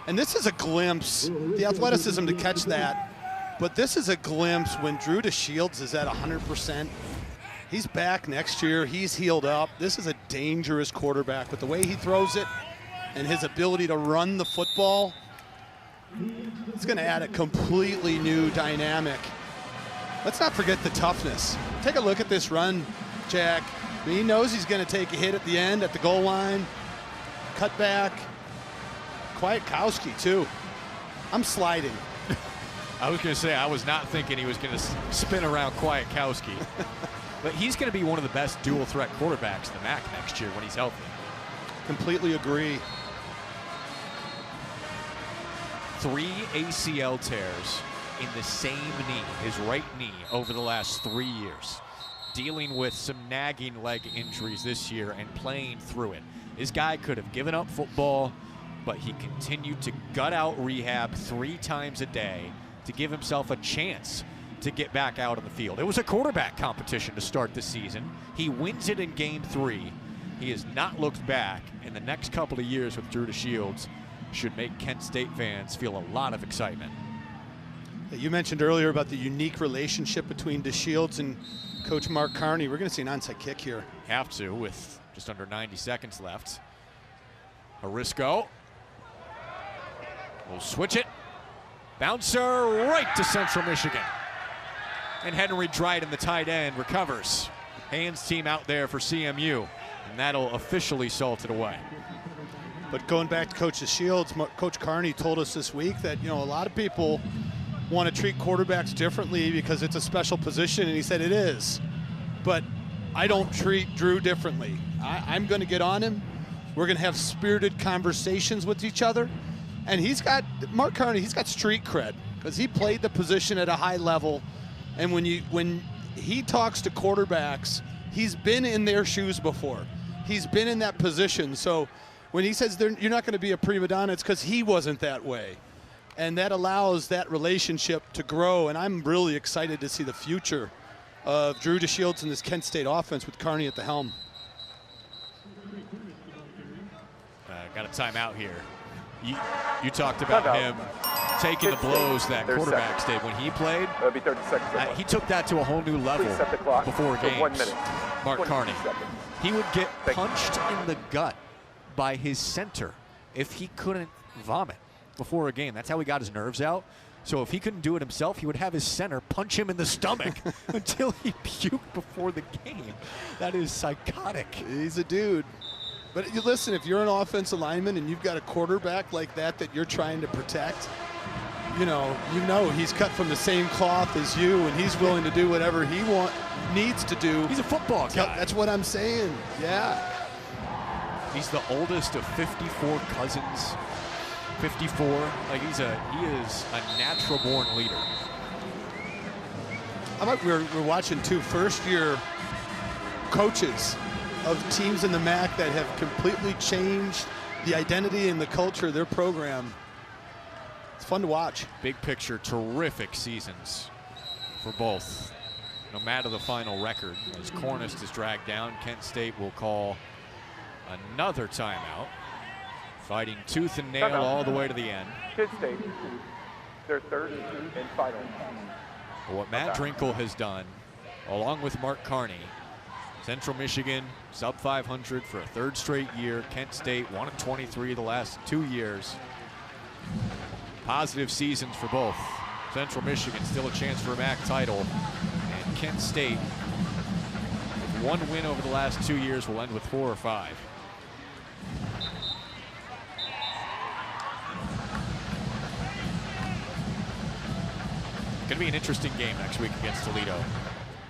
And this is a glimpse, the athleticism to catch that. But this is a glimpse when Drew DeShields is at 100%. He's back next year. He's healed up. This is a dangerous quarterback with the way he throws it and his ability to run the football. It's going to add a completely new dynamic. Let's not forget the toughness. Take a look at this run, Jack. He knows he's going to take a hit at the end, at the goal line. Cut back. Kwiatkowski, too. I'm sliding. I was going to say, I was not thinking he was going to spin around Kwiatkowski. But he's going to be one of the best dual-threat quarterbacks in the MAC next year when he's healthy. Completely agree. 3 ACL tears in the same knee, his right knee, over the last 3 years. Dealing with some nagging leg injuries this year and playing through it. This guy could have given up football, but he continued to gut out rehab 3 times a day to give himself a chance to get back out on the field. It was a quarterback competition to start the season. He wins it in game 3. He has not looked back, and the next couple of years with Drew DeShields should make Kent State fans feel a lot of excitement. You mentioned earlier about the unique relationship between DeShields and Coach Mark Carney. We're going to see an onside kick here. Have to, with just under 90 seconds left. Arisco will switch it. Bouncer right to Central Michigan. And Henry Dryden, the tight end, recovers. Hands team out there for CMU. And that'll officially salt it away. But going back to Coach DeShields, Coach Carney told us this week that, a lot of people want to treat quarterbacks differently because it's a special position, and he said it is. But I don't treat Drew differently. I'm going to get on him. We're going to have spirited conversations with each other. And Mark Carney, he's got street cred because he played the position at a high level. And when he talks to quarterbacks, he's been in their shoes before. He's been in that position. So when he says you're not going to be a prima donna, it's because he wasn't that way. And that allows that relationship to grow. And I'm really excited to see the future of Drew DeShields and this Kent State offense with Carney at the helm. Got a timeout here. You talked about him taking the blows that quarterbacks did when he played. That'll be 30 seconds. He took that to a whole new level before games. 1 minute. Mark Carney. Seconds. He would get punched in the gut by his center if he couldn't vomit before a game. That's how he got his nerves out. So if he couldn't do it himself, he would have his center punch him in the stomach until he puked before the game. That is psychotic. He's a dude. But you listen, if you're an offensive lineman and you've got a quarterback like that you're trying to protect, you know he's cut from the same cloth as you, and he's willing to do whatever he needs to do. He's a football guy. That's what I'm saying. Yeah. He's the oldest of 54 cousins. 54. Like he is a natural-born leader. How about we're watching two first-year coaches of teams in the MAC that have completely changed the identity and the culture of their program. It's fun to watch. Big picture, terrific seasons for both. No matter the final record, as Cornist is dragged down, Kent State will call another timeout. Fighting tooth and nail all the way to the end. Kent State, their third and final. But what Matt Drinkle has done, along with Mark Carney, Central Michigan sub 500 for a third straight year. Kent State 1-23 the last 2 years. Positive seasons for both. Central Michigan still a chance for a MAC title, and Kent State with one win over the last 2 years will end with 4 or 5. Going to be an interesting game next week against Toledo.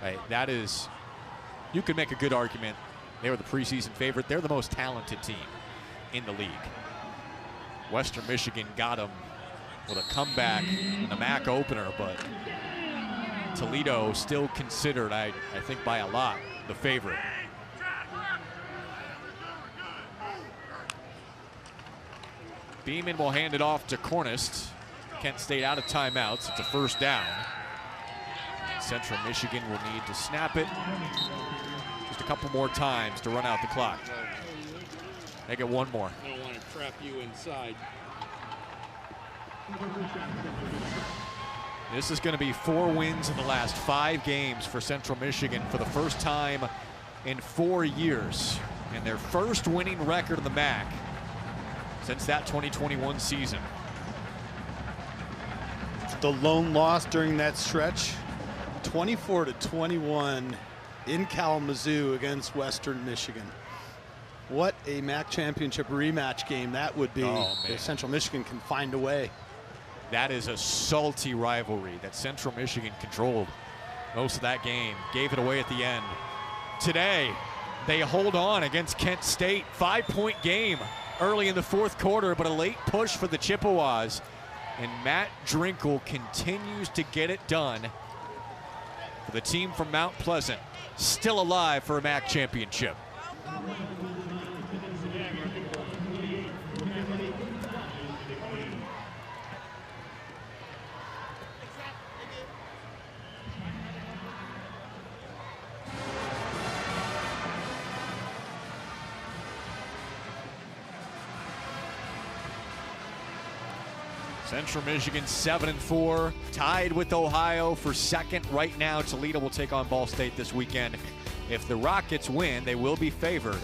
Right, that is, you could make a good argument. They were the preseason favorite. They're the most talented team in the league. Western Michigan got them with a comeback in the MAC opener, but Toledo still considered, I think by a lot, the favorite. Beeman will hand it off to Cornist. Kent State out of timeouts. It's a first down. Central Michigan will need to snap it just a couple more times to run out the clock. They get one more. I don't want to trap you inside. This is going to be 4 wins in the last 5 games for Central Michigan for the first time in 4 years, and their first winning record in the MAC since that 2021 season. The lone loss during that stretch, 24-21 in Kalamazoo against Western Michigan. What a MAC championship rematch game that would be if Central Michigan can find a way. That is a salty rivalry that Central Michigan controlled most of that game, gave it away at the end. Today, they hold on against Kent State. 5-point game early in the 4th quarter, but a late push for the Chippewas. And Matt Drinkle continues to get it done for the team from Mount Pleasant, still alive for a MAC championship. Central Michigan 7-4, tied with Ohio for second right now. Toledo will take on Ball State this weekend. If the Rockets win, they will be favored.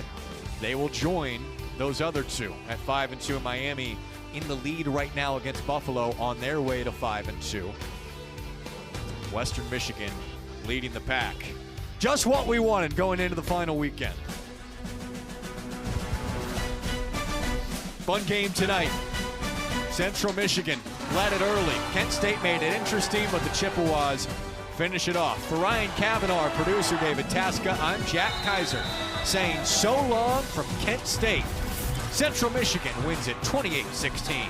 They will join those other two at 5-2 in Miami in the lead right now against Buffalo on their way to 5-2. Western Michigan leading the pack. Just what we wanted going into the final weekend. Fun game tonight. Central Michigan led it early. Kent State made it interesting, but the Chippewas finish it off. For Ryan Kavanaugh, our producer David Tasca, I'm Jack Kaiser saying so long from Kent State. Central Michigan wins it 28-16.